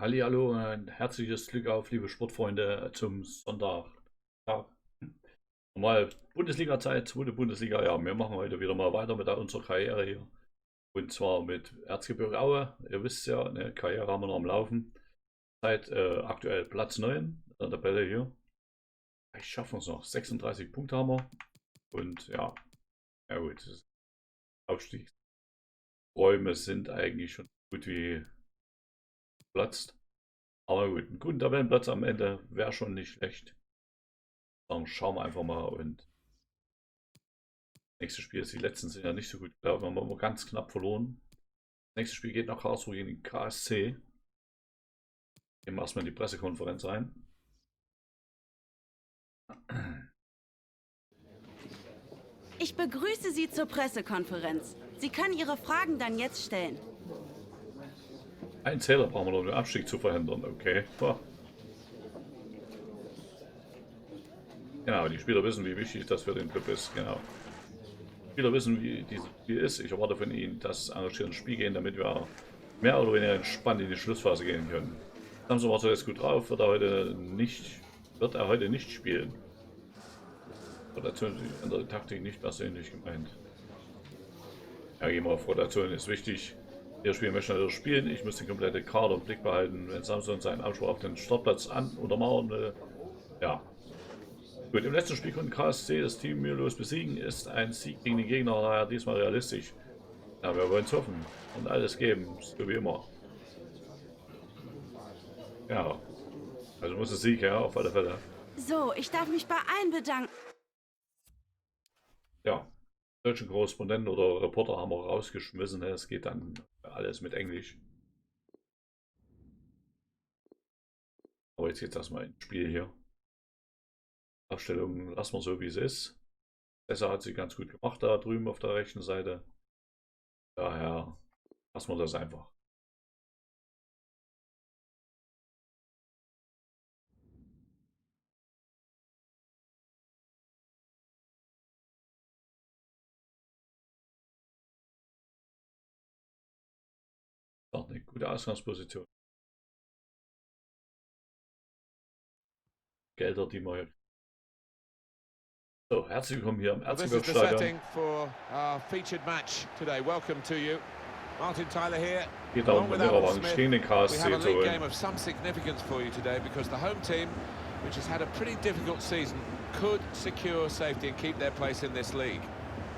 Hallihallo, ein herzliches Glück auf, liebe Sportfreunde, zum Sonntag. Ja, normal Bundesliga-Zeit, zweite Bundesliga. Ja, wir machen heute wieder mal weiter mit unserer Karriere hier. Und zwar mit Erzgebirge Aue. Ihr wisst ja, eine Karriere haben wir noch am Laufen. Seit aktuell Platz 9 in der Tabelle hier. Ich schaffe es noch. 36 Punkte haben wir. Und ja, ja gut, Aufstiegsräume sind eigentlich schon gut wie platzt. Aber gut, einen guten Tabellenplatz am Ende wäre schon nicht schlecht. Dann schauen wir einfach mal. Und nächstes Spiel, die letzten sind ja nicht so gut gelaufen, haben wir ganz knapp verloren. Das nächste Spiel geht nach Karlsruhe gegen den KSC. Gehen wir erstmal in die Pressekonferenz rein. Ich begrüße Sie zur Pressekonferenz. Sie können Ihre Fragen dann jetzt stellen. Ein Zähler brauchen wir noch, um den Abstieg zu verhindern. Okay. Genau, die Spieler wissen, wie wichtig das für den Club ist. Genau. Die Spieler wissen, wie dieses Spiel ist. Ich erwarte von ihnen, dass sie engagiert ins Spiel gehen, damit wir mehr oder weniger entspannt in die Schlussphase gehen können. Samson war zuletzt gut drauf, wird er heute nicht spielen. Rotation in der Taktik nicht persönlich gemeint. Ja, gehen wir auf Rotation, ist wichtig. Der Spieler möchte natürlich spielen. Ich muss den kompletten Kader im Blick behalten, wenn Samson seinen Anspruch auf den Startplatz untermauern will. Ja. Gut, im letzten Spiel konnte KSC das Team mühelos besiegen. Ist ein Sieg gegen den Gegner daher diesmal realistisch. Ja, wir wollen es hoffen und alles geben, so wie immer. Ja, also muss es Sieg her, auf alle Fälle. So, ich darf mich bei allen bedanken. Ja, deutschen Korrespondenten oder Reporter haben wir rausgeschmissen. Es geht dann alles mit Englisch. Aber jetzt geht es erstmal ins Spiel hier. Aufstellung lassen wir so, wie es ist. Besser hat sie ganz gut gemacht da drüben auf der rechten Seite. Daher lassen wir das einfach. Doch eine gute Ausgangsposition. Gelder, die wir. So, herzlich willkommen hier im Erzgebirgsstadion. Geht darum, wenn wir aber einen stehenden KSC zu holen. Which has had a pretty difficult season, could secure safety and keep their place in this league.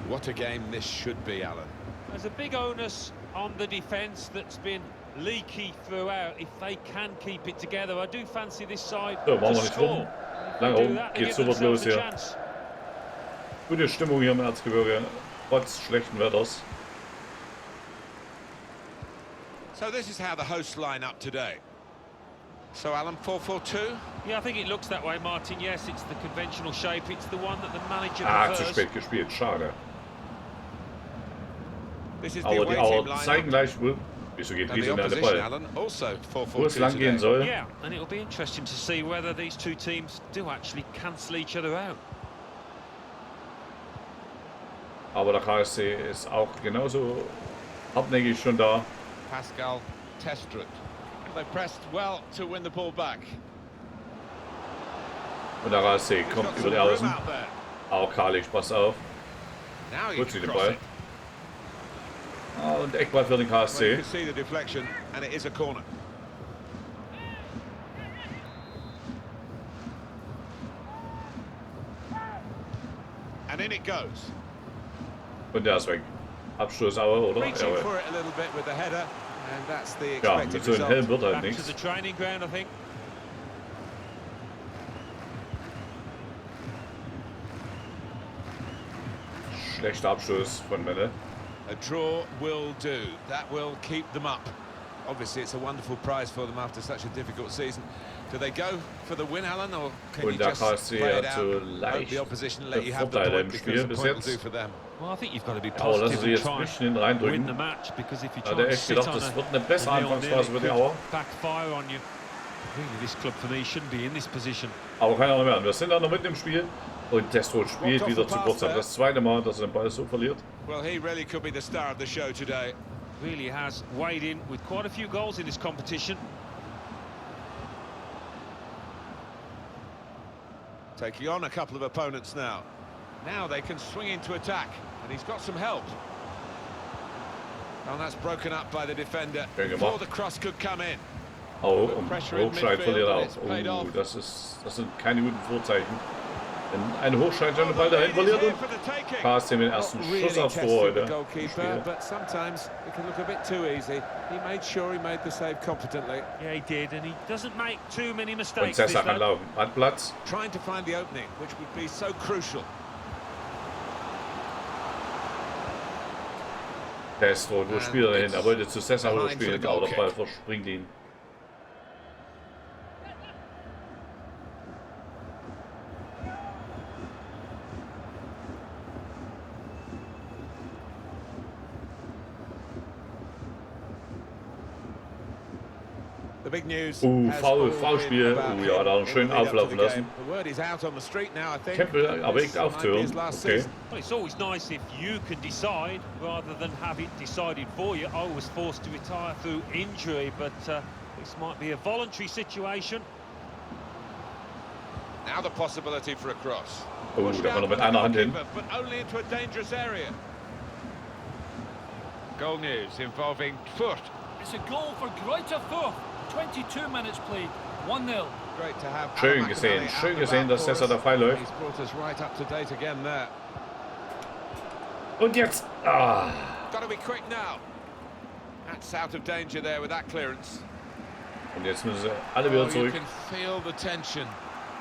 What a game this should be, Alan. There's a big onus on the defence that's been leaky throughout. If they can keep it together, I do fancy this side so, to score. Lange rum, geht's sofort los hier. Gute Stimmung hier im Erzgebirge, trotz schlechten Wetters. So this is how the hosts line up today. So Alan, 4-4-2? Yeah, I think it looks that way, Martin. Yes, it's the conventional shape. It's the one that the manager prefers. Zu spät gespielt, schade. This is the Aber die Auer line zeigen gleich, wieso geht Riesig an den Ball? Also Wo es lang gehen soll. Yeah, and it'll be interesting to see whether these two teams do actually cancel each other out. Aber der KSC ist auch genauso hartnäckig schon da. Pascal Testrup. They pressed well to win the ball back. Und der KSC kommt über die Außen. Auch Karlich, pass auf. Gut sie den Ball. Und Eckball für den KSC. And in it goes. Und der ist weg. Abstoß Aue, oder? Jawohl. Ja, mit so einem Helm wird halt nichts. Schlechter Abstoß von Melle. A draw will do. That will keep them up. Obviously, it's a wonderful prize for them after such a difficult season. Do they go for the win, Alan, or can you Und der just KSC play it hat out? so Hope leicht the opposition let you have the Vorteile point im because Spiel the bis point will do jetzt. for them. Well, I think you've got to be Aber lassen positive sie and jetzt try nicht hinten and win reindrücken. the match, because if you Da try hat er and echt sit gedacht, on das a wird eine bessere 0-0, Anfangsphase für it die could Auer. backfire on you. Really, this club for me shouldn't be in this position. Aber keine Ahnung mehr. Wir sind da noch mit im Spiel. Und Destro spielt wieder zu kurz. Das zweite Mal, dass er den Ball so verliert. Well, he really could be the star of the show today. Really has weighed in with quite a few goals in this competition. Taking on a couple of opponents now. Now they can swing into attack, and he's got some help. And that's broken up by the defender before the cross could come in. Oh, und Hochscheid verliert auch. Oh, das sind keine guten Vorzeichen. Denn ein Hochscheid schon den Ball dahin verliert und KSC mit dem ersten Schuss aufs Tor heute. But sometimes it can look a bit too easy. He made sure he made the save competently. Yeah, he did, and he doesn't make too many Und mistakes. Cesar kann laufen. Hat Platz. Trying to find the opening, which would be so crucial. Destro, wo spielt er hin? Er wollte zu Cesar hochspielen, aber der Ball verspringt ihn. The big news Foulspiel. Ja, da einen schönen auflaufen lassen. Campbell erwägt aufzuhören. Okay. Well, it's always nice if you can decide rather than have it decided for you. I was forced to retire through injury, but this might be a voluntary situation. Now the possibility for a cross. Oh, da kann er mit einer Hand hin. But only into a dangerous area. Goal news involving Fürth. It's a goal for Greuther Fürth. 22 minutes played. 1-0. Great to have Schön gesehen, dass Cesar da frei läuft. He's brought us right up to date again there. Und jetzt. Ah. Got to be quick now. That's out of danger there with that clearance. Und jetzt müssen sie alle wieder zurück. You can feel the tension,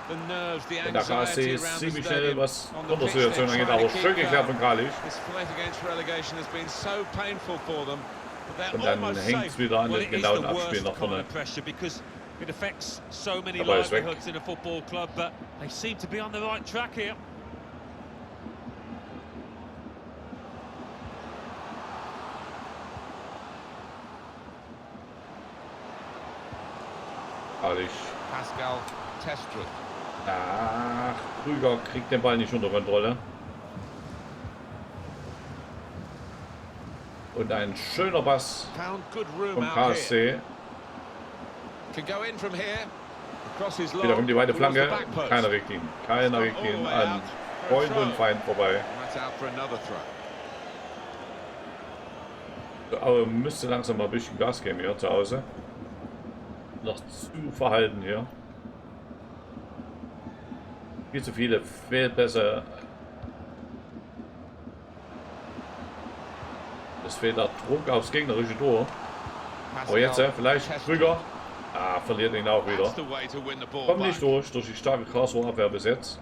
the nerves, the Denn der KSC anxiety ist around the ziemlich schnell, stadium. was On the pitch, Kontersituation they're angeht, trying aber to schön keep geklärt von Kalisch. This fight against relegation has been so painful for them. Und dann hängt es wieder an Well, den it is genauen the Abspiel worst nach kind vorne. of pressure because it affects so many Der Ball ist weg. livelihoods in a football club, but they seem to be on the right track here. Kalisch. Pascal Testrup. Ach, Krüger kriegt den Ball nicht unter Kontrolle. Und ein schöner Pass Found good room vom out here. KSC. Can go in from here. The cross is long. Wieder kommt die weite towards the Flanke. back post. Keiner regt ihn. Keiner regt ihn an. Freund und Feind vorbei. That's out for another throw. Aber müsste langsam mal ein bisschen Gas geben hier zu Hause. Noch zu verhalten hier. Viel zu viele Fehlpässe. Es fehlt der Druck aufs gegnerische Tor. Aber jetzt vielleicht Krüger. Ah, verliert ihn auch wieder. That's the way to win the ball Kommt nicht back. durch die starke Karlsruhe-Abwehr bis jetzt.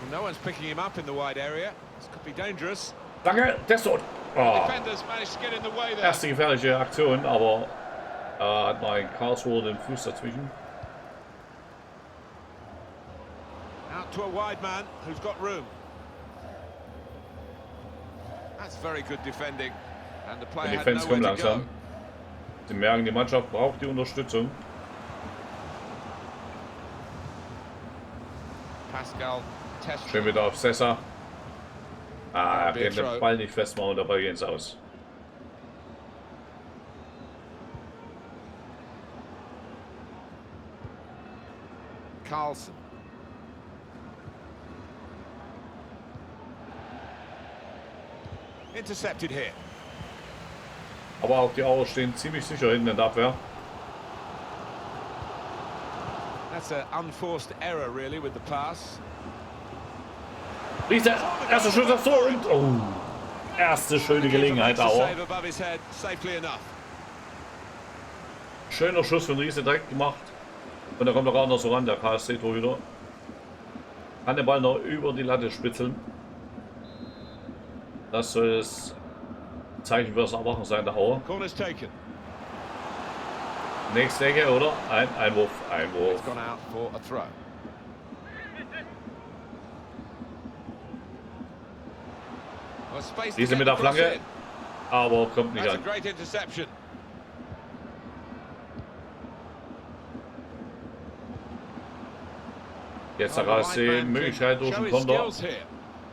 Well, no one's picking him up in the wide area. This could be dangerous. Danke, Destro. Oh, Defenders managed to get in the way there. erste gefährliche Aktion, aber hat noch ein Karlsruhe den Fuß dazwischen. Out to a wide man who's got room. That's very good defending. And the player Die had Fans kommen nowhere to go. langsam. Sie merken, die Mannschaft braucht die Unterstützung. Pascal Testrup. Schön wieder auf Cesar. Ah, er kann den Ball nicht festmachen und dabei gehen sie aus. Carlson. Intercepted here. Aber auch die Auer stehen ziemlich sicher hinten in der Abwehr. That's an unforced error, really, with the pass. Riese, erster Schuss aufs Tor und oh, erste schöne Gelegenheit, Auer. Save above his head, safely enough. Schöner Schuss von Riese direkt gemacht. Und da kommt er auch noch so ran, der KSC-Torhüter. Kann den Ball noch über die Latte spitzeln. Das soll das Zeichen für das Erwachen sein, der Auer. Corner's taken. Nächste Ecke, oder? Ein Einwurf, Einwurf. It's gone out for a throw. Well, space to Diese get mit the der cross Flanke, in. aber kommt nicht That's a an. great interception. Jetzt Oh, der the KSC wide man Möglichkeit can durch show den his Konter. skills here.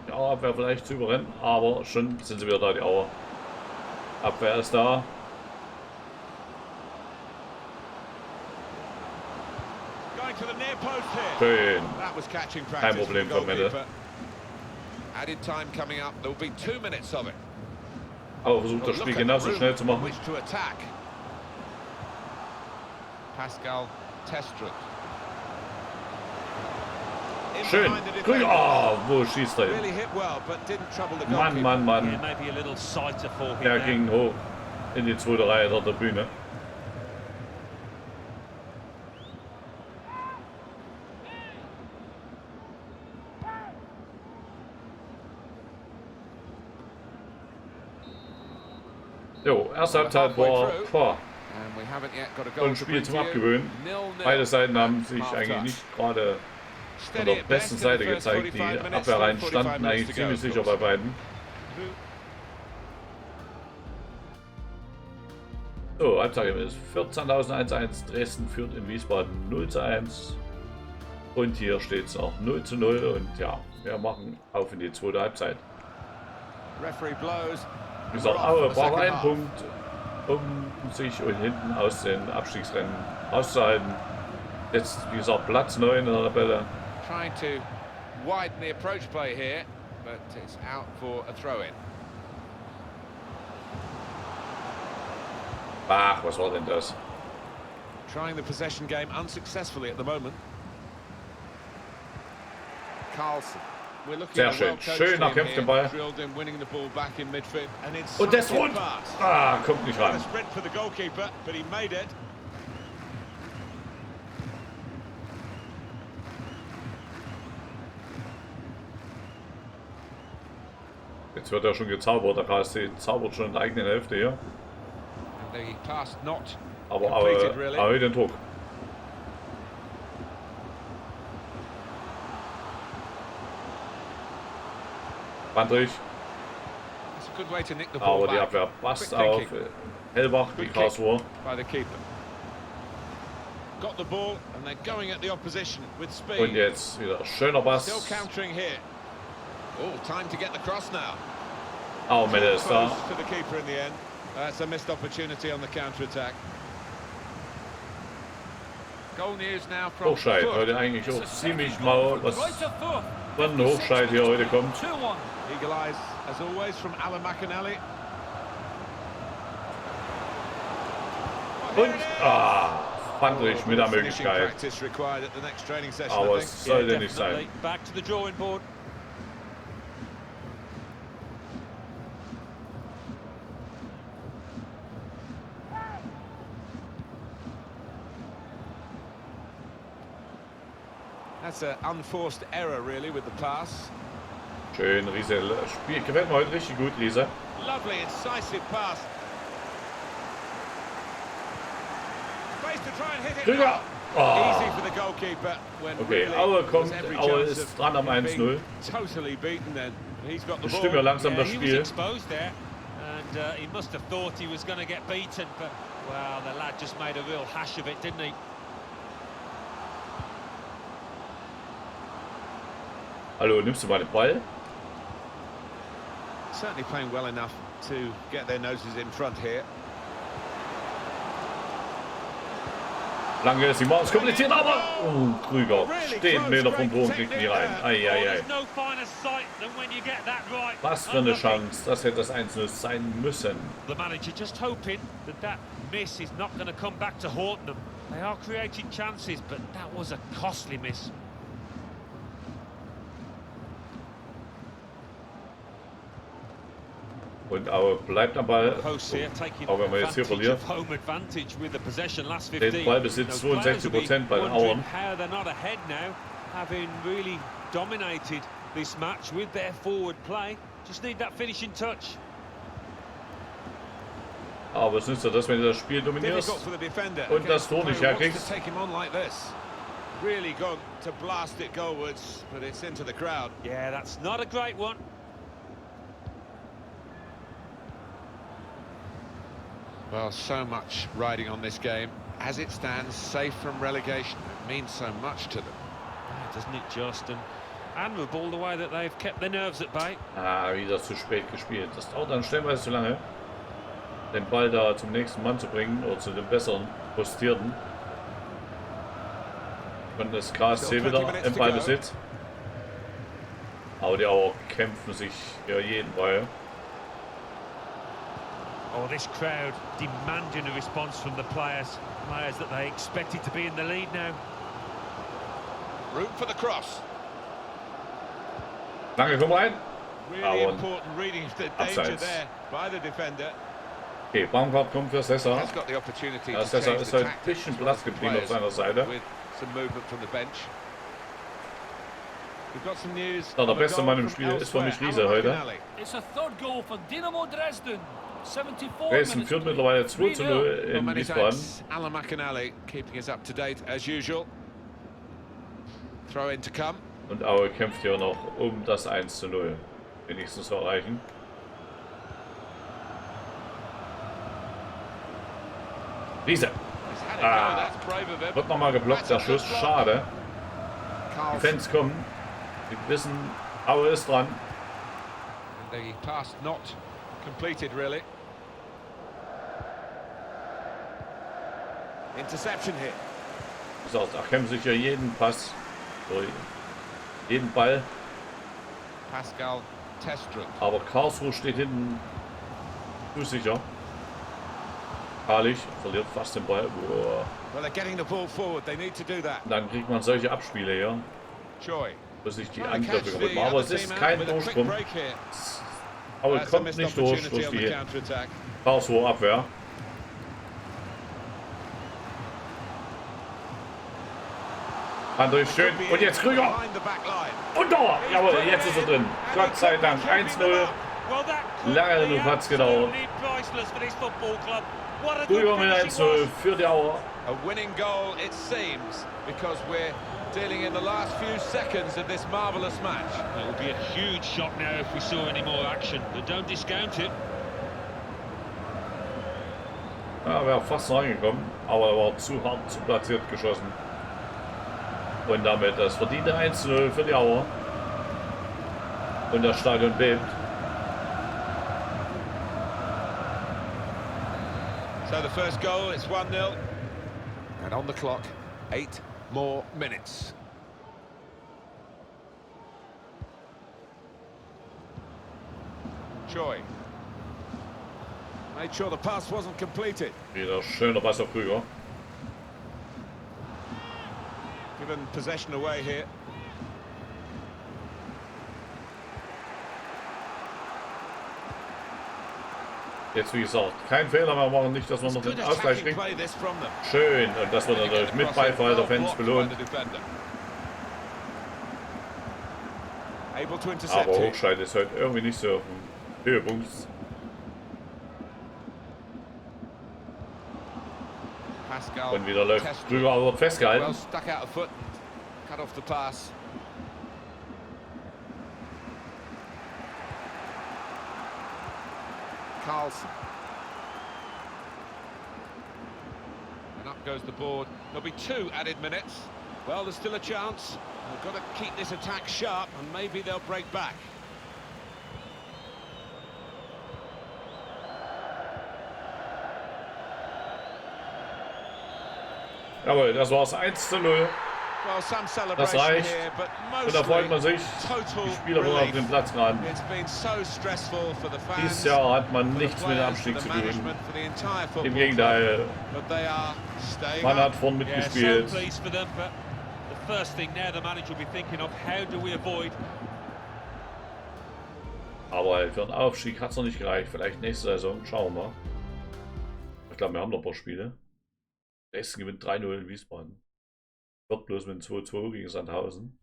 Die Auerabwehr vielleicht zu überrennen, aber schon sind sie wieder da, die Auer. Abwehr ist da. Going to the near post here. Schön. That was catching Kein practice Problem for the von Mette. goalkeeper. Added time coming up. There will be 2 minutes of it. Aber versucht das Spiel genauso schnell zu machen. Which to attack. Pascal Testrup. In Schön. behind the Grün. defender. Ah, wo schießt er Really hin? hit well, but didn't trouble the Mann, goalkeeper. Mann, Yeah, Mann. maybe a little sighter for him Der now. ging hoch in die zweite Reihe der Tribüne. Jo, erste Halbzeit war And we haven't yet got a so goal ein to Spiel bring zum to you. Abgewöhnen. 0-0 Beide Seiten haben at sich half eigentlich time. nicht gerade von Steady der at besten best in the Seite first gezeigt. Die 45 minutes, Abwehrreihen still 45 standen minutes eigentlich to go, ziemlich of sicher bei course. beiden. So, Halbzeit ist 14.1-1. Dresden führt in Wiesbaden 0:1. Und hier steht es noch 0:0. Und ja, wir machen auf in die zweite Halbzeit. Referee blows. Wie gesagt, Aue braucht einen Punkt, um sich und hinten aus den Abstiegsrennen auszuhalten. Jetzt, wie gesagt, Platz 9 in der Tabelle. Trying to widen the approach play here, but it's out for a throw-in. Ach, was war denn das? Trying the possession game unsuccessfully at the moment. Carlson. We're looking Sehr at a schön. well-coached Schön team erkämpft den here, Ball. drilled in, winning the ball back in midfield. And it's Und der ist rund. pass. Ah, kommt nicht What a ran. sprint for the goalkeeper, but he made it. Jetzt wird er schon gezaubert. Der KSC zaubert schon in der eigenen Hälfte hier. And the pass not Aber completed, really. Aue den Druck. Bandrich. It's a good way to nick the ball Aber die back. Abwehr passt Quick auf. thinking Hellbach, die Good kick. Karlsruhe. by the keeper. Got the ball and they're going at the opposition with speed. Und jetzt wieder schöner Pass. Still countering here. Oh, time to get the cross now. Auch Mette ist da. Close to the keeper in the end. That's a missed opportunity on the counter-attack. Goal news now from Hochscheid. Fürth. Heute eigentlich auch ziemlich mal was Greuther Fürth. von Hochscheid hier heute kommt. 2-1. Eagle eyes, as always, from Alan McAnally. Und Bandrich mit der Finishing Möglichkeit. practice required at the next training session, Aber I es think. sollte nicht Definitely. sein. Back to the drawing board. That's an unforced error, really, with the pass. Schön, Riese. Spiel gefällt mir heute richtig gut, Riese. Lovely, incisive pass. Space to try and hit it. Krüger. Easy for the goalkeeper. When Okay, really Aue there's kommt. every Aue chance ist of dran am him being 1:0. Totally beaten then. He's got the Bestimmt ja ball. langsam das he was Spiel. exposed there, and he must have thought he was going to get beaten, but well, the lad just made a real hash of it, didn't he? Hallo, nimmst du mal den Ball? Certainly playing well enough to get their noses in front here. Lange ist die Maus kompliziert, aber Krüger steht Meter vom Tor und kriegt nie rein. Eieiei. There's no finer sight than when you get that right. Was für eine Unlucky. Chance. Das hätte das 1:0 sein müssen. The manager just hoping that that miss is not going to come back to haunt them. They are creating chances, but that was a costly miss. Und Aue bleibt am Ball. Post here, taking Auch wenn wir jetzt hier advantage verlieren. of home advantage with the possession last Den 15. Ballbesitz You know, players will be 62% bei den wondering Auern. how they're not ahead now, having really dominated this match with their forward play. Just need that finishing touch. Aber es nützt ja das, wenn du das Spiel dominierst und das Tor nicht herkriegst. Really gone to blast it goalwards, but it's into the crowd. Yeah, that's not a great one. Well, so much riding on this game. As it stands, safe from relegation. It means so much to them. Yeah, doesn't it just? And admirable the way that they've kept their nerves at bay. Ah, wieder zu spät gespielt. Das dauert dann stellenweise zu lange, den Ball da zum nächsten Mann zu bringen oder zu dem besseren Postierten. Und das KSC wieder im Ballbesitz. Aber die auch kämpfen sich ja jeden Ball. Oh, this crowd demanding a response from the players that they expected to be in the lead now. Room for the cross. Lange, komm rein. Really important reading of the danger there by the defender. Okay, Baumgart kommt für Sessa. Has got the opportunity Ja, to Sessa change ist the halt ein tactics bisschen as well blass as the geblieben auf players seiner Seite. with some movement from the bench. We've got some news. Ja, der beste Mann im Spiel ist für mich Riese heute. It's a third goal for Dynamo Dresden. 74 Dresden führt mittlerweile 2:0 in Wiesbaden. Alan McInally keeping us up to date as usual. Throw in to come. Und Aue kämpft hier noch um das 1:0 wenigstens zu erreichen. Riese. Ah, wird nochmal geblockt, der Schuss. Schade. Die Fans kommen. Die wissen, Aue ist dran. The pass not completed really. Interception here. Wie gesagt, da kämpfen sich ja jeden Pass, jeden Ball. Pascal Testrup. Aber Karlsruhe steht hinten zu sicher. Karlich verliert fast den Ball. Boah. Well, they're getting the ball forward. They need to do that. Dann kriegt man solche Abspiele hier, Joy. wo sich die Angriffe kaputt machen. Aber es ist kein Durchsprung. Aue kommt nicht durch die Karlsruhe Abwehr. André schön. Und jetzt Krüger. Und Tor. Jawohl, jetzt ist er drin. Gott sei Dank. 1:0. Lange genug hat es gedauert. Krüger mit 1:0 für die Auer. A winning goal, it seems, because we're dealing in the last few seconds of this marvellous match. It would be a huge shock now if we saw any more action, but don't discount it. Ja, wäre fast reingekommen, aber er war zu hart, zu platziert geschossen. Und damit das verdiente 1:0 für die Auer. Und das Stadion bebt. So the first goal, it's 1-0. And on the clock, 8 more minutes. Choi. Made sure the pass wasn't completed. Wieder schöner Pass auf Krüger. Given possession away here. Jetzt wie gesagt, kein Fehler mehr machen, nicht, dass man noch den Ausgleich kriegt. Schön, und das wird natürlich mit Beifall der Fans belohnt. Aber Hochscheid ist heute irgendwie nicht so auf dem Höhepunkt. Und wieder läuft drüber, aber wird festgehalten. Carlson. And up goes the board. There'll be 2 added minutes. Well, there's still a chance. We've got to keep this attack sharp and maybe they'll break back. Jawohl, das war's 1:0. Das reicht. Und da freut man sich. Die Spieler wurden auf den Platz geraten. Dieses Jahr hat man nichts mit dem Abstieg zu tun. Im Gegenteil. Man hat vorn mitgespielt. Aber halt für einen Aufstieg hat es noch nicht gereicht. Vielleicht nächste Saison. Schauen wir mal. Ich glaube, wir haben noch ein paar Spiele. Dresden gewinnt 3:0 in Wiesbaden. Wird bloß mit 2:2 gegen Sandhausen.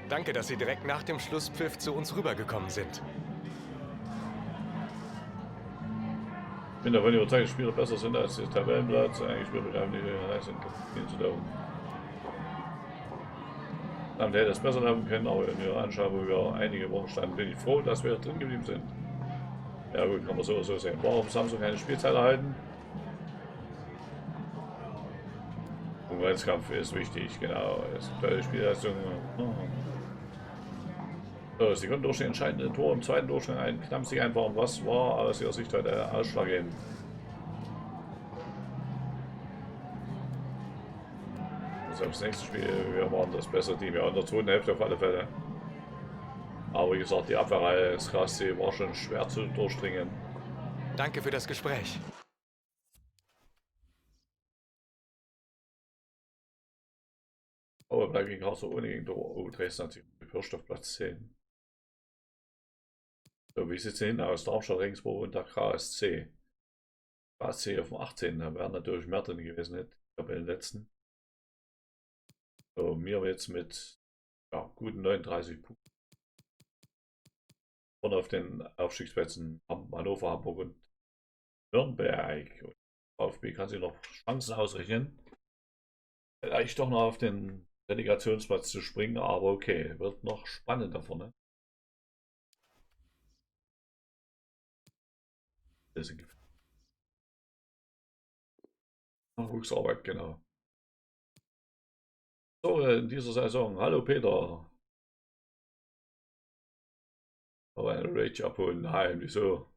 Danke, dass Sie direkt nach dem Schlusspfiff zu uns rübergekommen sind. Ich bin davon überzeugt, dass Spieler besser sind als der Tabellenplatz. Eigentlich spielen wir nicht heiß sind, zu laufen. Dann hätte es besser laufen können, aber wenn wir anschauen, wo wir einige Wochen standen, bin ich froh, dass wir drin geblieben sind. Ja gut, kann man so oder so sehen. Warum Samsung keine Spielzeit erhalten? Konkurrenzkampf ist wichtig, genau. Es gibt tolle Spielleistungen. So, sie konnten durch die entscheidenden Tor im zweiten Durchgang einen knappen Sieg einfahren. Was war aus ihrer Sicht heute ausschlaggebend? Also das nächste Spiel, wir waren das bessere Team, ja, in der zweiten Hälfte auf alle Fälle. Aber wie gesagt, die Abwehrreihe des KSC war schon schwer zu durchdringen. Danke für das Gespräch. Aber bleibt gegen Karlsruhe ohne Gegentor. Oh, Dresden hat sich gepirscht auf Platz 10. So, wie sieht es hin aus? Darmstadt, Regensburg und der KSC. KSC auf dem 18. Da wären natürlich mehr drin gewesen, hätte ich glaube den letzten. So, mir jetzt mit ja, guten 39 Punkten. Vorne auf den Aufstiegsplätzen Hannover, Hamburg und Nürnberg. Und VfB kann sich noch Chancen ausrechnen. Vielleicht doch noch auf den Relegationsplatz zu springen, aber okay, wird noch spannender vorne. Nachwuchsarbeit, genau. So, in dieser Saison. Hallo Peter. Aber eine Rage abholen. Nein, wieso?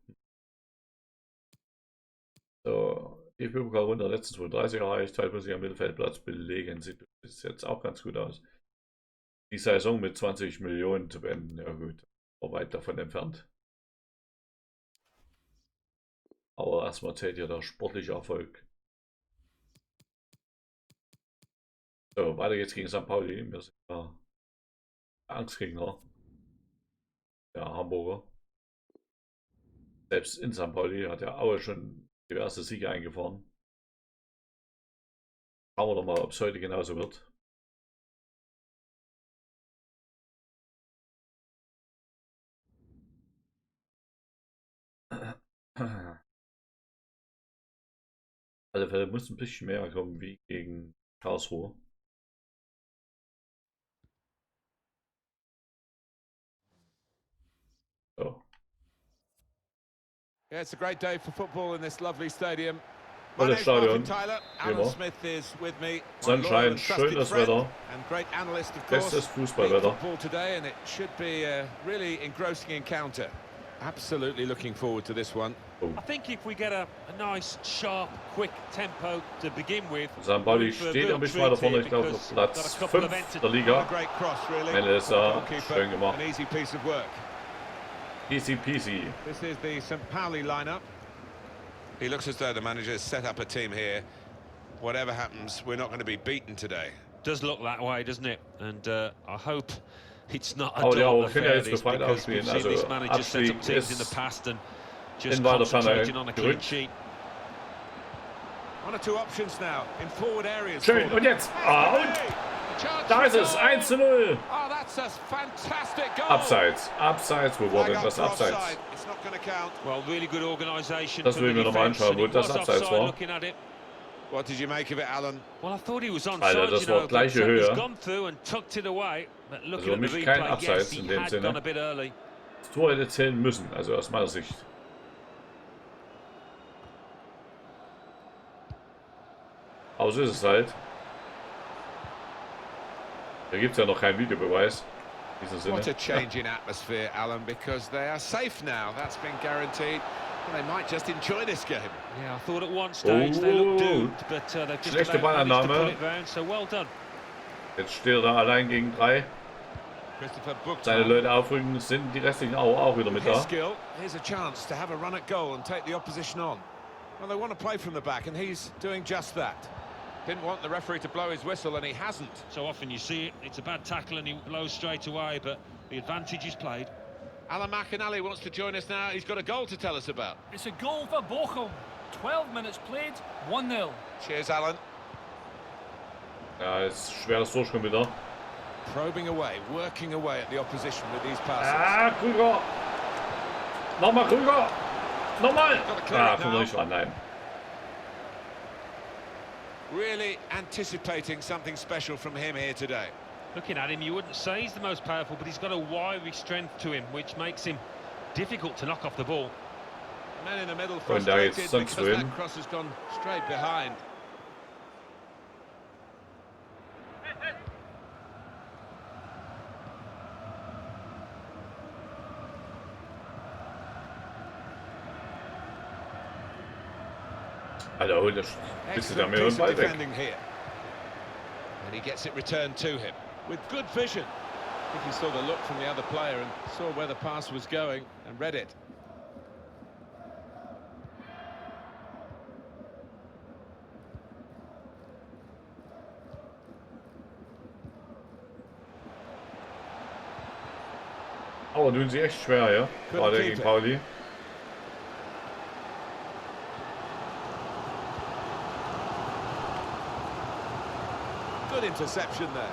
So, ich bin gerade runter, letzten 32 erreicht, teilweise am Mittelfeldplatz belegen. Sieht bis jetzt auch ganz gut aus. Die Saison mit 20 Millionen zu beenden, ja gut, war weit davon entfernt. Aber erstmal zählt ja der sportliche Erfolg. So, weiter geht's gegen St. Pauli. Wir sind ja Angstgegner. Der Hamburger. Selbst in St. Pauli hat der Aue schon diverse Siege eingefahren. Schauen wir doch mal, ob es heute genauso wird. Alle Fälle muss ein bisschen mehr kommen wie gegen Karlsruhe. So. Yeah, it's a great day for football in this lovely stadium. Tolles Stadion. Alan Smith is with me. Sonnenschein, schönes Wetter. And great analyst, of Bestes course. Fußballwetter. Football today, and it should be a really engrossing encounter. Absolutely looking forward to this one. I think if we get a nice, sharp, quick tempo to begin with. St. Pauli steht ein bisschen weiter vorne, ich glaube auf Platz 5 der Liga. Eine ist schön gemacht. An easy piece of work. Easy peasy. This is the St. Pauli lineup. He looks as though the manager has set up a team here. Whatever happens, we're not going to be beaten today. Does look that way, doesn't it? And I hope it's not a Aber ja, dull wir können ja affair, jetzt this, befreit because we've ausspielen. seen Also this manager set up Abstieg teams in the ist past and just in weiter Ferne concentrating on a clean gerückt. sheet. One or two options now in forward areas. Schön, und jetzt. Und da ist es, 1:0. Oh, that's a fantastic goal. Abseits, abseits, wo war denn das Abseits? It's not going to count. Well, really good organisation. Das from will the ich mir noch mal defence, anschauen, and wo it das was Abseits offside war. looking at it. What did you make of it, Alan? Well, I thought he was onside, Alter, das you know, war gleiche but Höhe. he's gone through and tucked it away. But looking Also at the mich kein replay, Abseits yes, in he dem had Sinne. gone a bit early. Das Tor hätte zählen müssen, also aus meiner Sicht. Aber so ist es halt. Da gibt es ja noch keinen Videobeweis. In diesem Sinne. What a change in atmosphere, Alan, because they are safe now. That's been guaranteed. And they might just enjoy this game. Yeah, I thought at one stage they looked doomed, but they've just Schlechte about managed to Ballannahme. pull it round, so well done. Jetzt steht er da allein gegen 3. Christopher Seine Buchmann. Leute aufrücken, sind die restlichen auch wieder mit His da. skill. Here's a chance to have a run at goal and take the opposition on. Well, they want to play from the back, and he's doing just that. Didn't want the referee to blow his whistle, and he hasn't. So often you see it, it's a bad tackle and he blows straight away, but the advantage is played. Alan McInally wants to join us now. He's got a goal to tell us about. It's a goal for Bochum. 12 minutes played, 1-0. Cheers, Alan. Ja, jetzt schweres Durchkommen wieder. Probing away, working away at the opposition with these passes. Ah, Krüger. Nochmal Krüger. Nochmal. Ah, kommen wir nicht ran, nein. Really anticipating something special from him here today. Looking at him, you wouldn't say he's the most powerful, but he's got a wiry strength to him, which makes him difficult to knock off the ball. Man in the middle Und da frustrated geht's because sonst wohin. that cross has gone straight behind. Alter, hol das. Bist du da Excellent mehr piece Ball of weg? defending here. And he gets it returned to him with good vision. I think he saw the look from the other player and saw where the pass was going and read it. Aber tun sie echt schwer, ja? Gerade gegen Pauli. Good interception there.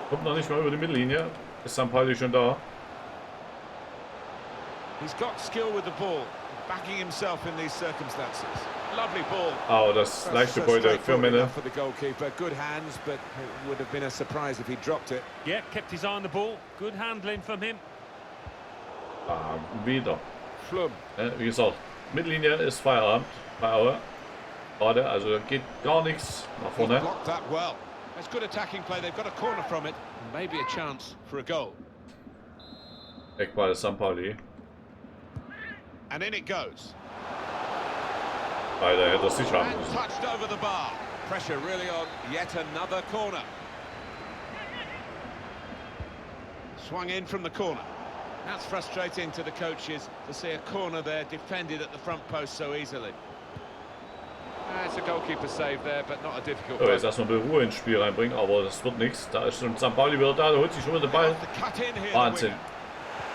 Kommt noch nicht mal über die Mittellinie. Ist St. Pauli schon da? He's got skill with the ball, backing himself in these circumstances. Lovely ball. Aber das leichte Beute für Menne. For the goalkeeper. Good hands, but it would have been a surprise if he dropped it. Yeah, kept his eye on the ball. Good handling from him. Ah, wieder. Flum. Wie gesagt, Mittellinie ist Feierabend bei Aue. Gerade, also geht gar nichts nach He's vorne. blocked that well. That's good attacking play. They've got a corner from it. And maybe a chance for a goal. Eckball St. Pauli. And in it goes. Alter, hätte das nicht haben And müssen. touched over the bar. Pressure really on yet another corner. Swung in from the corner. That's frustrating to the coaches to see a corner there defended at the front post so easily. It's a goalkeeper save there, but not a difficult So, one. jetzt erstmal Ruhe ins Spiel reinbringen, aber das wird nichts. Da ist schon St. Pauli wieder da, der holt sich schon wieder den Ball. The cut in here, the Wahnsinn. winger.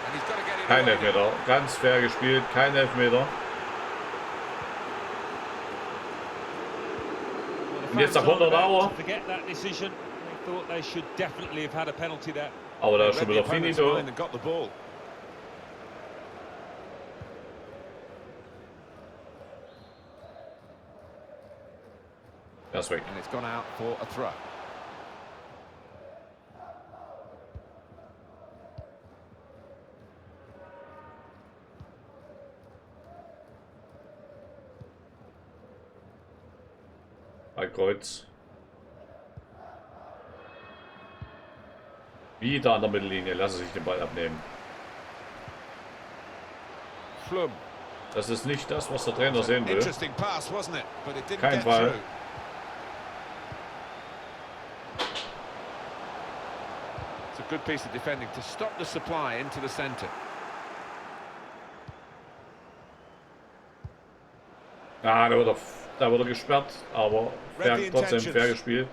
And he's got to get it Kein away. Elfmeter. Ganz fair gespielt, kein Elfmeter. Und jetzt der Konter da, Forget that decision. They thought they should definitely have had a penalty there. aber da ist Read schon the wieder opponent's finito. mind and got the ball. Er ist weg. And it's gone out for a throw. Bei Kreuz. Wieder an der Mittellinie. Lasse sich den Ball abnehmen. Flum. Das ist nicht das, was der Trainer sehen will. Interesting pass, wasn't it? But it didn't Kein get Ball. through. It's a good piece of defending to stop the supply into the centre. Ah, da wird er gesperrt, aber fair, trotzdem fair gespielt.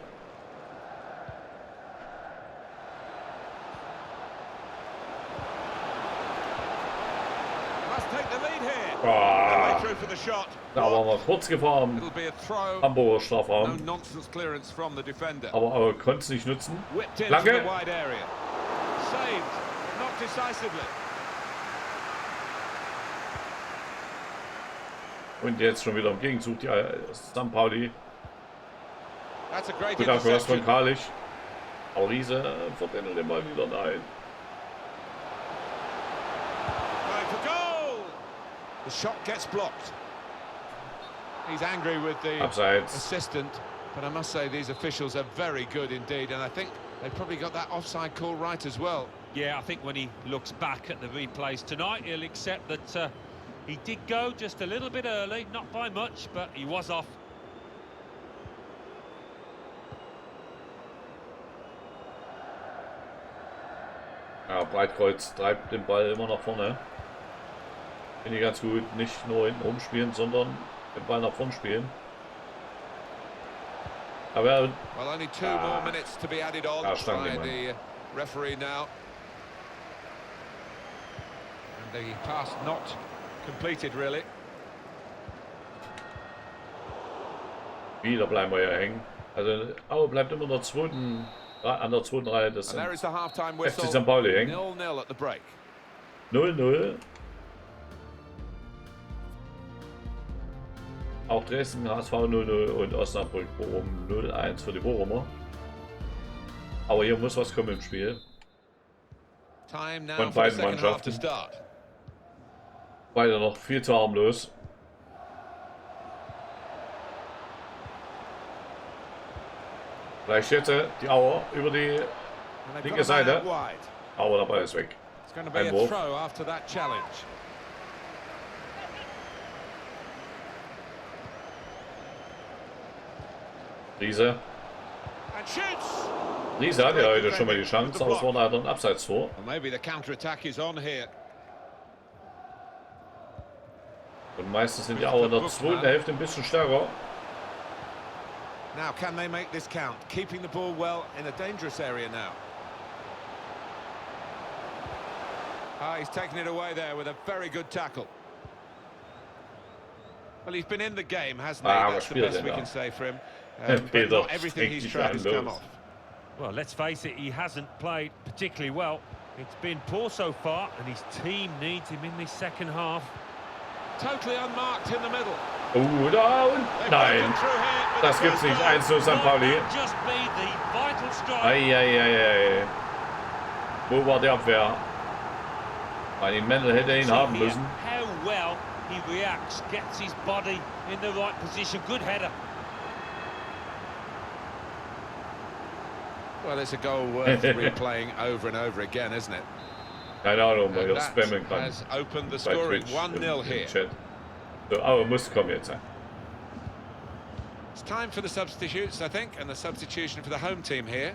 Must take the lead here. Ah, Way through for the shot. da waren wir kurz gefahren. It'll be a throw. Hamburger No Strafraum. nonsense clearance from the defender. Aber konnte es nicht nutzen. Whipped in from Flanke. the wide area. Saved, but not decisively. Und jetzt schon wieder im Gegenzug die St. Pauli. That's a great Guter Abschluss von interception. Karlich. Aber Riese verbindet den Ball wieder. Nein. Going for goal. The shot gets blocked. He's angry with the Abseits. assistant, but I must say these officials are very good indeed, and I think they probably got that offside call right as well. Yeah, I think when he looks back at the replays tonight, he'll accept that he did go just a little bit early, not by much, but he was off. Ja, Breitkreuz treibt den Ball immer nach vorne. Finde ich ganz gut. Nicht nur hinten rumspielen, sondern den Ball nach vorne spielen. Aber Well, only two more minutes to be added on stand by him, the referee now. And the pass not completed, really. Wieder bleiben wir hier hängen. Also Aue bleibt immer an der zweiten Reihe des And there is the half-time FC whistle. St. Pauli hängen. 0-0 at the break. 0-0. Auch Dresden, HSV 0-0 und Osnabrück Bochum 0-1 für die Bochumer. Aber hier muss was kommen im Spiel. Time now Von for the beiden second half to Mannschaften. start. Beide noch viel zu harmlos. Vielleicht jetzt die Auer über die And they've linke got a man Seite. out wide. Aber der Ball ist weg. It's going to be a Einwurf. throw after that challenge. Riese. And shoots! Riese hat ja heute schon mal die Chance, aber es war leider ein Abseitstor. Well, maybe the counter-attack is on here. Und meistens sind die Auer in der zweiten Hälfte ein bisschen stärker. Now, can they make this count? Keeping the ball well in a dangerous area now. Ah, he's taken it away there with a very good tackle. Well, he's been in the game, hasn't he? Ah, That's the spielt best er we da. can say for him. But Peter not everything he's strengt tried sich has come los. off. Well, let's face it, he hasn't played particularly well. It's been poor so far, and his team needs him in this second half. Totally unmarked in the middle. Da und They've nein, broken through here with das the gibt's first nicht. goal. 1-0 St. Pauli. Might just be the vital strike. Eieieiei. Wo war die Abwehr? Bei den Männern hätte er ihn haben See here müssen. how well he reacts, gets his body in the right position. Good header. Well, it's a goal worth replaying over and over again, isn't it? Keine Ahnung, weil And er that spammen kann. has opened the Bei scoring. Twitch 1-0 im here. Chat. So, aber muss kommen jetzt. It's time for the substitutes, I think, and the substitution for the home team here.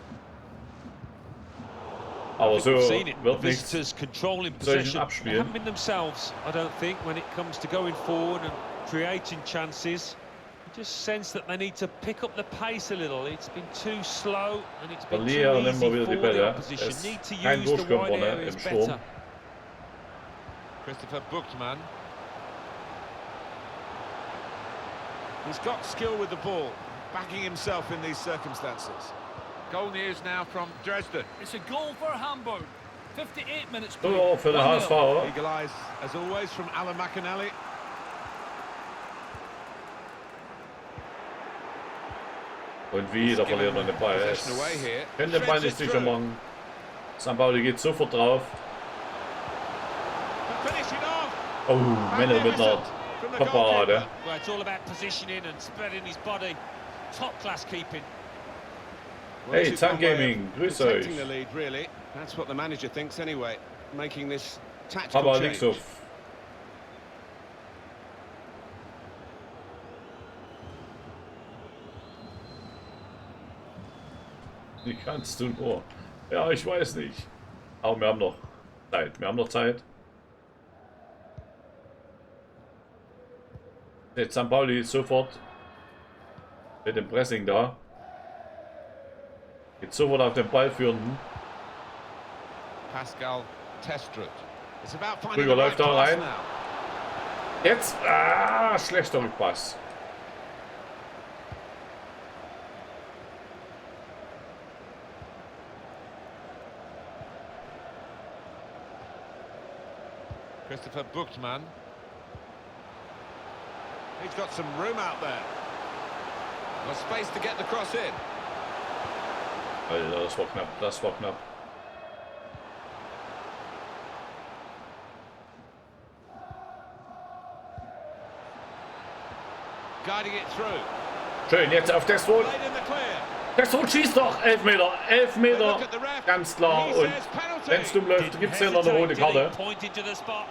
Aber so We've seen it. wird The nichts. visitors controlling solchen possession. They Abspielen. haven't been themselves, I don't think, when it comes to going forward and creating chances. You just sense that they need to pick up the pace a little. It's been too slow and it's been too Verlieren easy immer wieder die for the Bälle. opposition. Es Need to kein use the Durchkommen wide vorne areas im Sturm. better. Christopher Buchtmann. He's got skill with the ball, backing himself in these circumstances. Goal news now from Dresden. It's a goal for Hamburg. 58 minutes So, played. für den 1-0. HSV. Eagle eyes, as always, from Alan McAnally. Und wieder verliert man den Ball. Es können den Ball nicht sicher machen. St. Pauli geht sofort drauf. Finish it off. Oh, Männer mit einer From the Parade. Well, it's all about positioning and spreading his body. Top class keeping. Well, this Hey, is one Tank way of Gaming, grüß euch. protecting the lead, really. That's what the manager thinks anyway, making this tactical Aber change. nichts auf. Wie kannst du nur? Ja, ich weiß nicht. Aber wir haben noch Zeit. Wir haben noch Zeit. Jetzt St. Pauli sofort mit dem Pressing da. Geht sofort auf den Ball führenden. Pascal Testrup. It's about finding Krüger the right läuft da pass rein. now. Jetzt, schlechter Rückpass. Christopher Buchtmann. He's got some room out there. Well, space to get the cross in. Alter, das war knapp, das war knapp. Guiding it through. Schön, jetzt auf Destrot. Played in the clear. Destrot schießt doch. 11 Meter, 11 Meter. Ganz klar. Und wenn es dumm läuft, gibt es hier noch eine rote Karte. Pointed to the spot.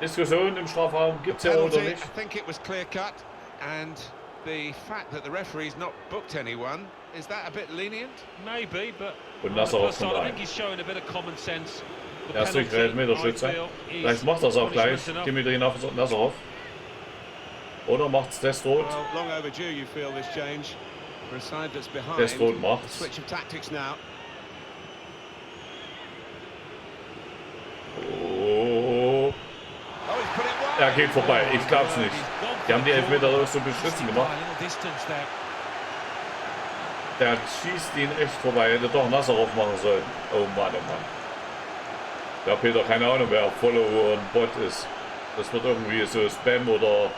Diskussion im Strafraum, gibt es hier oder Penalty, nicht? I think it was clear cut, and the fact that the referee's not booked anyone, is that a bit lenient? Maybe, but Und on the Nasserov plus side, kommt I rein. think he's showing a bit of common sense. The Er ist durch penalty, Elfmeterschütze. I feel, is Vielleicht macht das auch gleich. punishment enough. Dimitri Nasserov. Oder macht's Destrot? Well, long overdue, you feel, this change for a side that's behind. Destrot A macht's. switch of tactics now. Oh, Oh, he's put it wide. er geht vorbei. Ich glaub's nicht. He's gone Die haben die Elfmeter so beschissen gemacht. Der schießt ihn echt vorbei. Hätte doch Nazarov machen sollen. Oh Mann, oh Mann. Ja, Peter, keine Ahnung, wer Follow und Bot ist. Das wird irgendwie so Spam oder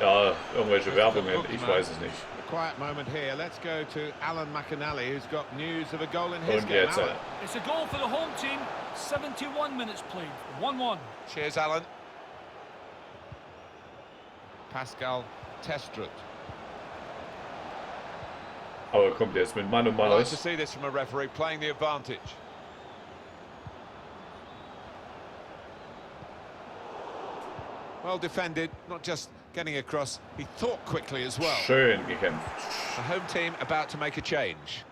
ja, irgendwelche Werbungen. Ich weiß es nicht. Quiet moment here. Let's go to Alan McAnally, who's got news of a goal in his Und game. jetzt, Alan. It's a goal for the home team. 71 minutes played. 1-1. Cheers, Alan. Pascal Testrup. aber kommt jetzt mit Mann und I like to Maus. see this from a referee playing the advantage. Well defended, not just getting across, he thought quickly as well. Schön gekämpft. The home team about to make a change.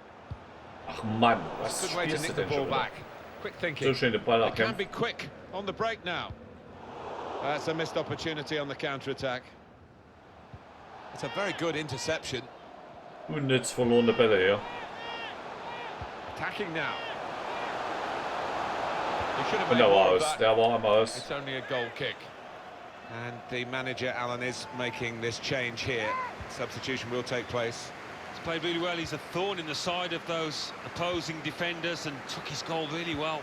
Ach Mann, was Good way to spielst du nick the denn ball schon wieder? back. Quick thinking. So schön den Ball They can abkämpfen. be quick on the break now. That's a missed opportunity on the counter-attack. It's a very good interception. Unnütz verlorene Bälle hier. Attacking now. He should have Und made der war more of aus. that. Der war am Aus. It's only a goal kick. And the manager, Alan, is making this change here. Substitution will take place. He's played really well. He's a thorn in the side of those opposing defenders and took his goal really well.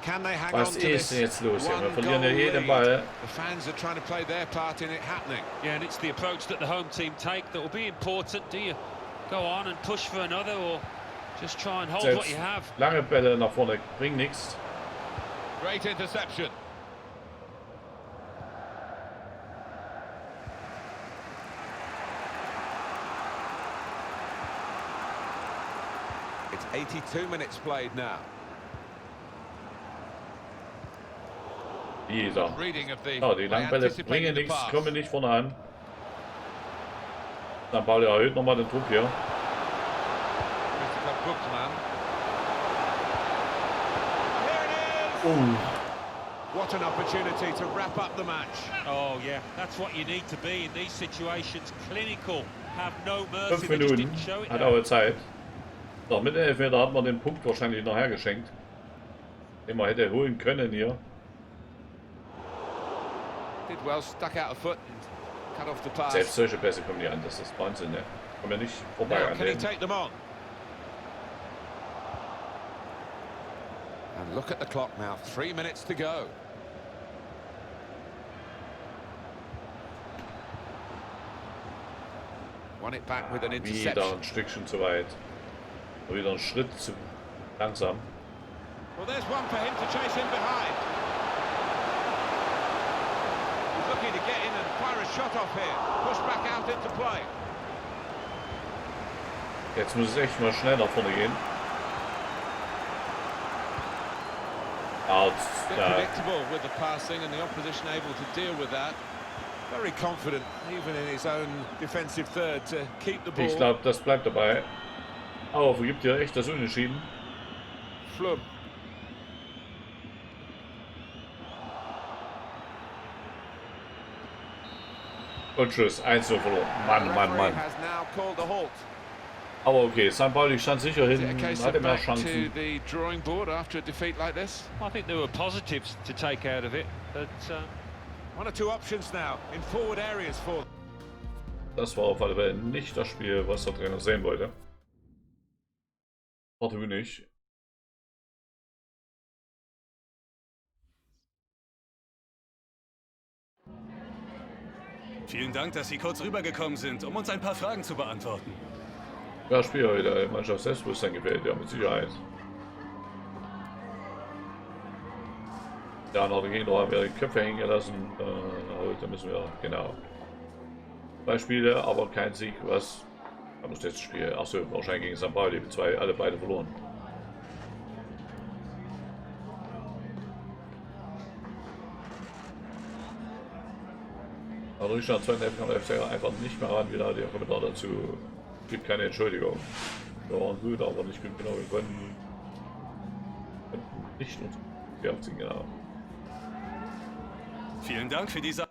Can they hang Was on to ist this denn jetzt los hier? Wir one verlieren ja goal jeden lead? Ball. The fans are trying to play their part in it happening. Yeah, and it's the approach that the home team take that will be important. Do you go on and push for another, or just try and hold what Selbst you have? lange Bälle nach vorne bringen nichts. Great interception. It's 82 minutes played now. Jeder. Reading of the Ja, die langen Bälle bringen nichts, kommen nicht vorne an. Dann Pauli erhöht nochmal den Druck hier. What an opportunity to wrap up the match. Oh yeah, that's what you need to be in these situations. Clinical, have no mercy. 5 They just Minuten didn't show it hat there. aber Zeit. So, mit dem Elfmeter hat man den Punkt wahrscheinlich noch hergeschenkt. Den man hätte holen können hier. Did well, stuck out a foot and cut off the pass. Selbst solche Pässe kommen nicht an, das ist Wahnsinn, ne? Kommen ja nicht vorbei Now, an can he denen. take them on? And look at the clock now, 3 minutes to go. Won it back with an Wieder interception. ein Stückchen zu weit. Wieder ein Schritt zu langsam. Well, there's one for him to chase in behind. He's looking to get in and fire a shot off here. Push back out into play. Jetzt muss es echt mal schnell nach vorne gehen. Bit predictable with the passing and the opposition able to deal with that. Very confident, even in his own defensive third, to keep the ball. Ich glaube, das bleibt dabei. Aber vergibt hier echt das Unentschieden. Flum. Und tschüss, 1-0 verloren. Mann, Mann, Referee Mann. has now called the halt. Aber okay, St. Pauli stand sicher Is it a hin, case hatte of mehr back to Chancen. the drawing board after a defeat like this? I think there were positives to take out of it, but One or two options now in forward areas for them. Das war auf alle Fälle nicht das Spiel, was der Trainer sehen wollte. Partout nicht. Vielen Dank, dass Sie kurz rübergekommen sind, um uns ein paar Fragen zu beantworten. Ja, Spiel heute. Mannschaft Selbstbewusstsein gefällt, ja, mit Sicherheit. Ja, nach der Gegner haben wir die Köpfe hängen gelassen. Heute müssen wir, genau. 2 Spiele, aber kein Sieg. Was? Haben das letzte Spiel? Achso, wahrscheinlich gegen St. Pauli. Alle beide verloren. Aber durch den zweiten Hälfte kam der FC einfach nicht mehr ran. Wieder der Kommentar dazu. Gibt keine Entschuldigung. Wir waren gut, aber nicht gut genau. Wir konnten nicht uns aufziehen, genau. Vielen Dank für diese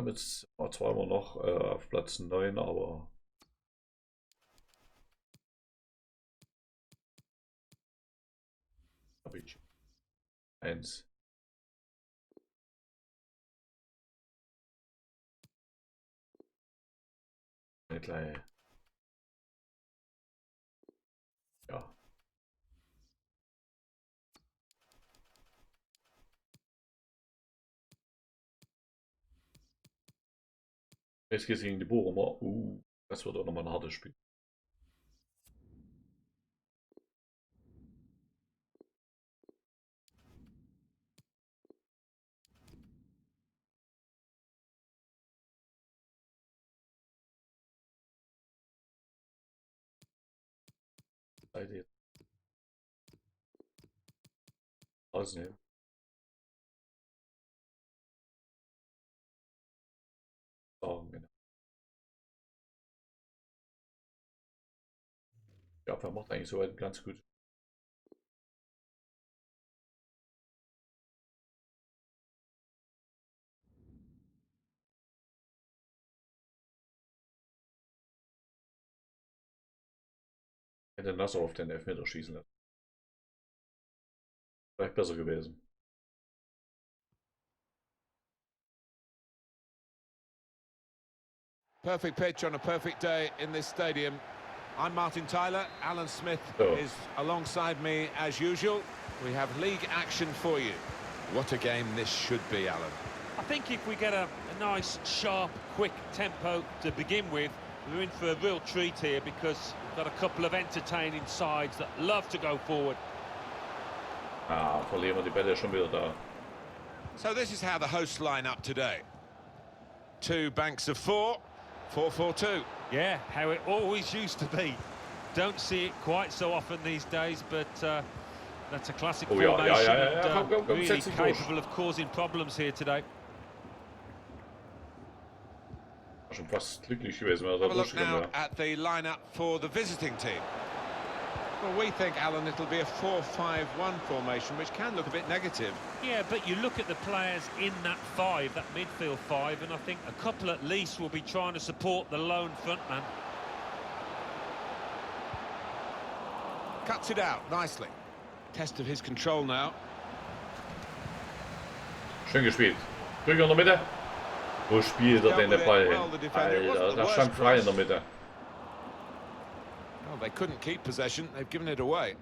haben jetzt zweimal noch auf Platz 9, aber habe ich 1. Gleich. Ja. Jetzt geht es gegen die Bochumer. Das wird auch nochmal ein hartes Spiel. Seite jetzt rausnehmen. Sagen, genau. Die Abwehr macht eigentlich soweit ganz gut. Hätte Nasser auf den Elfmeter schießen lassen. Vielleicht besser gewesen. Perfect pitch on a perfect day in this stadium. I'm Martin Tyler. Alan Smith is alongside me as usual. We have league action for you. What a game this should be, Alan. I think if we get a nice, sharp, quick tempo to begin with, we're in for a real treat here because we've got a couple of entertaining sides that love to go forward. Verlieren wir die Bälle schon wieder da. So this is how the hosts line up today. 2 banks of 4, 4-4-2. Yeah, how it always used to be. Don't see it quite so often these days, but that's a classic formation and really capable of causing problems here today. Schon fast glücklich gewesen, wenn er da Have a look now durchgekommen wäre. at the lineup for the visiting team. Well, we think, Alan, it'll be a 4-5-1 formation, which can look a bit negative. Yeah, but you look at the players in that 5, that midfield 5, and I think a couple at least will be trying to support the lone frontman. Cuts it out nicely. Test of his control now. Schön gespielt. Drücker in der Mitte. Wo spielt er denn den Ball hin? Alter, da stand frei in der Mitte. Well, they couldn't keep possession. They've given it away.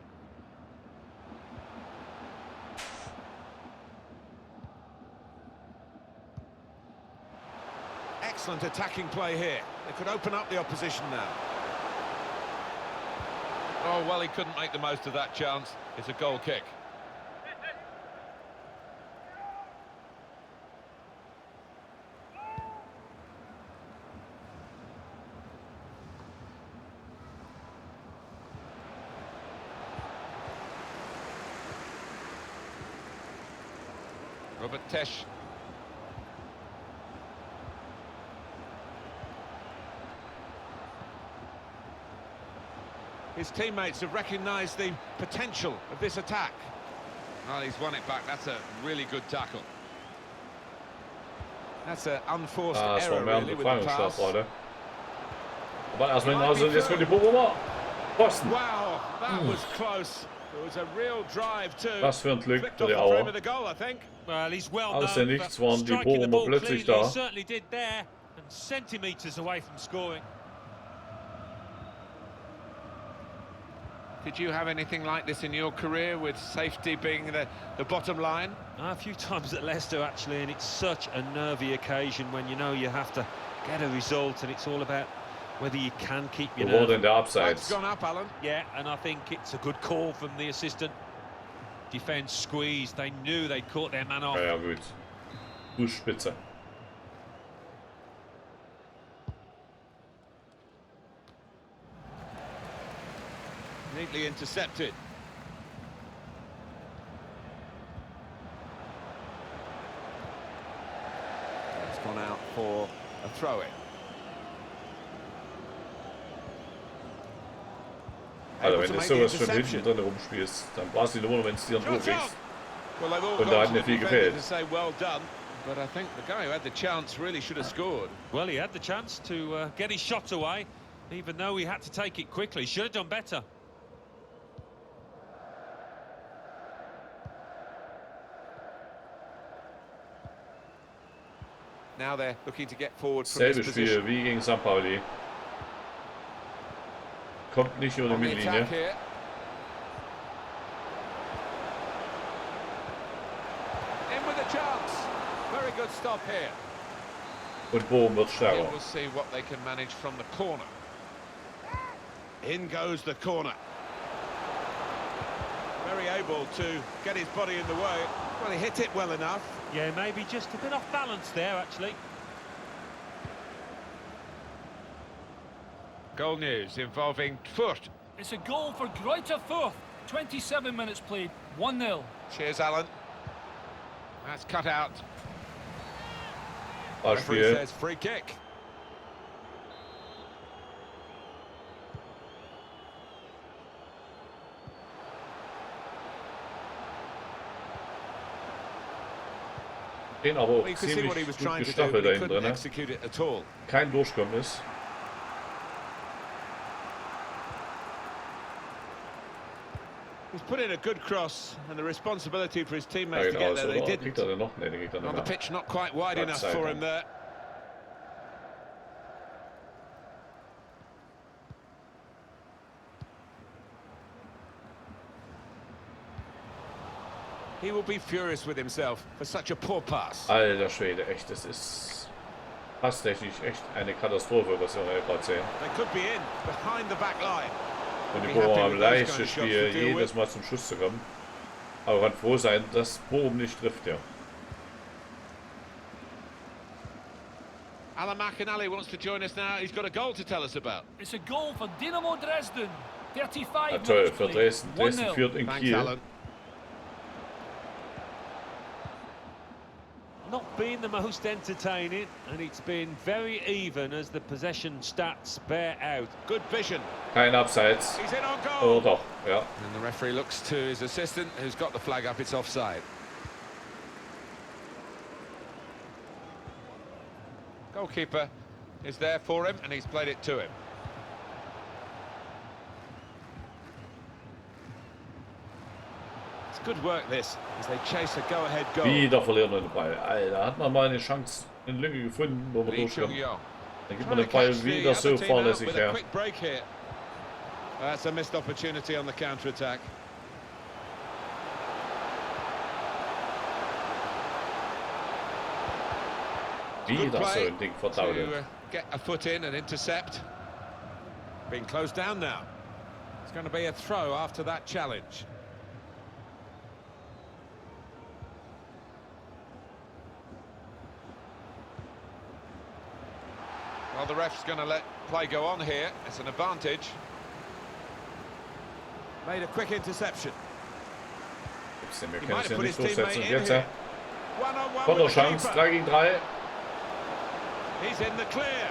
Excellent attacking play here. They could open up the opposition now. Oh, well, he couldn't make the most of that chance. It's a goal kick. Robert Tesh. His teammates have recognised the potential of this attack. Well, he's won it back. That's a really good tackle. That's an unforced error, really, with the pass. Aber erstmal hinaus und jetzt kommt die Bochumer. Posten. Wow, that was close. It was a real drive too. Was für ein Glück für die Auer. Well, he's well Aus dem Nichts waren die Bochumer plötzlich da. He certainly did there, and centimetres away from scoring. Did you have anything like this in your career, with safety being the bottom line? A few times at Leicester, actually, and it's such a nervy occasion when you know you have to get a result, and it's all about whether you can keep your nerve. In der Abseits. It's gone up, Alan. Yeah, and I think it's a good call from the assistant. Defence squeezed. They knew they'd caught their man off. Ja, gut. Fußspitze. Neatly intercepted. It's gone out for a throw-in. Also wenn du sowas schon hinten drin rumspielst, dann brauchst du nur, wenn es dir ein Tor kriegst. Und da hat nicht viel gefehlt. But I think the guy who had the chance really should have scored. Well, he had the chance to get his shot away, even though he had to take it quickly. Should have done better. Now they're looking to get forward from Selbe this Spiel position. wie gegen St. Pauli. Kommt nicht über die On the Mittellinie. attack here. In with a chance. Very good stop here. Und Bochum wird stärker. We'll see what they can manage from the corner. In goes the corner. Very able to get his body in the way. Well, he hit it well enough. Yeah, maybe just a bit off balance there, actually. Goal news involving Fürth. It's a goal for Greuther Fürth. 27 minutes played, 1-0. Cheers, Alan. That's cut out. Referee Spiel. says free kick. Den aber Well, auch you could see what he ziemlich was gut trying to do, gestaffelt but da he hinten couldn't drin. execute it at all. Kein Durchkommen ist. He's put in a good cross, and the responsibility for his Ja, teammates to genau, get there, they oder? didn't. Kriegt er den noch? Ne, den kriegt er On the nicht mehr. pitch, not quite wide enough Gott sei for him Dank. there. He will be furious with himself for such a poor pass. Alter Schwede, echt, das ist passtechnisch echt eine Katastrophe, was wir hier gerade sehen. They could be in, behind the back line. Und die Be happy Bochum haben with those leichtes kind of shots Spiel, to deal jedes with. Mal zum Schuss zu kommen. Aber kann froh sein, dass Bochum nicht trifft, ja. Alan McInally wants to join us now. He's got a goal to tell us about. It's a goal for Dynamo Dresden. 35 Na toll, minutes für played, Dresden. Dresden 1-0. führt in Thanks, Kiel. Alan. Not been the most entertaining, and it's been very even as the possession stats bear out. Good vision. Kein Abseits. He's in on Oh goal. doch, ja. And the referee looks to his assistant, who's got the flag up. It's offside. Goalkeeper is there for him, and he's played it to him. It's good work, this, as they chase a go-ahead goal. Wieder verlieren wir den Ball. Alter, hat man mal eine Chance, eine Lücke gefunden, wo wir Lee durchkommen. Chung-yong. Dann gibt Trying man to den Ball catch the wieder so other team out fahrlässig with a her. quick break here. That's a missed opportunity on the counter-attack. Good Wieder so play ein Ding verdaut. to get a foot in and intercept. Being closed down now. It's going to be a throw after that challenge. Well, the ref's going to let play go on here. It's an advantage. Made a quick interception. Wir He können might es have ja put nicht his teammate durchsetzen. in Jetzt, here. One-on-one von der with the Chance, keeper. 3 gegen 3. He's in the clear.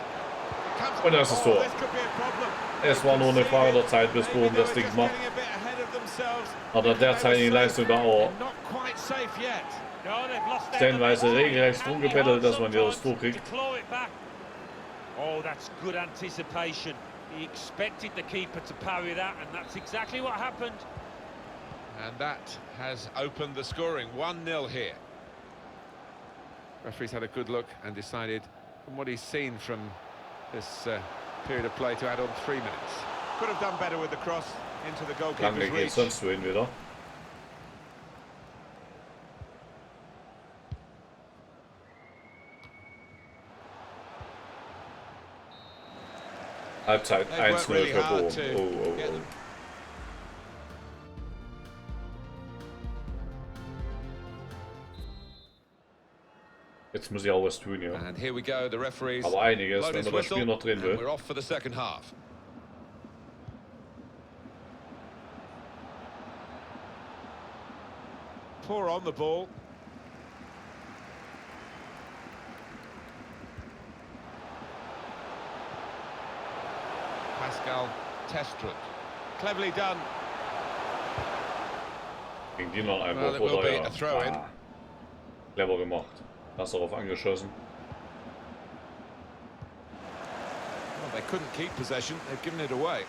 Comes- Und das ist Tor. this could be a problem. Es war nur eine Frage der Zeit, bis Maybe Bochum they das were Ding just macht. getting a bit ahead of themselves. Aber derzeitigen Leistung da auch Not quite safe yet. No, they've lost their stellenweise momentum. regelrecht Can rumgebettelt, be dass man wieder das hard Tor kriegt. to claw it back. Oh, that's good anticipation. He expected the keeper to parry that, and that's exactly what happened. And that has opened the scoring. 1-0 here. Referee's had a good look and decided, from what he's seen from this period of play, to add on 3 minutes. Could have done better with the cross into the goalkeeper's Lange geht reach. sonst wohin wieder. Halbzeit They've worked 1-0 really für hard Bochum. to Oh, get oh, them. oh. Jetzt muss ich auch was tun, ja. And here we go, the referee's Aber einiges, blown wenn his man das Spiel whistle, noch drehen and will. we're off for the second half. Poor on the ball. Pascal Testrup. Cleverly done. Gegen die noch Well, einfach, it will oder be ja. a throw-in. Clever gemacht. Hast darauf angeschossen. Well, they couldn't keep possession. They've given it away.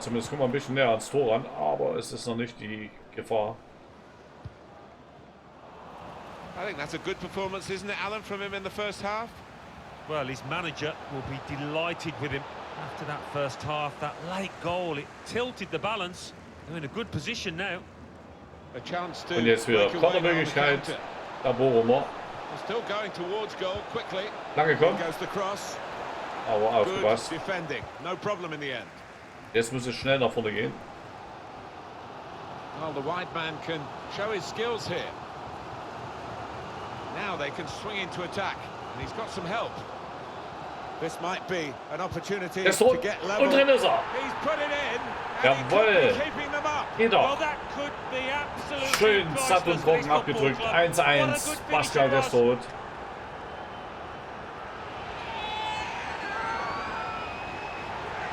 Zumindest kommen wir ein bisschen näher ans Tor ran, aber es ist noch nicht die Gefahr. I think that's a good performance, isn't it, Alan, from him in the first half? Well, his manager will be delighted with him after that first half. That late goal, it tilted the balance. They're in a good position now. A chance to Und jetzt wieder Kontermöglichkeit. Da Borumer. Still going towards goal quickly. Lange kommt. Goes the cross. Aber aufgepasst. Good defending. No problem in the end. Jetzt muss es schnell nach vorne gehen. Well, the wide man can show his skills here. Now they can swing into attack, and he's got some help. This might be an opportunity to get level. Und drin ist er. He's put it in. Jawohl. Keeping them up. Geht Well, doch. that could be absolutely Schön satt und trocken abgedrückt. 1-1. Pascal ist tot.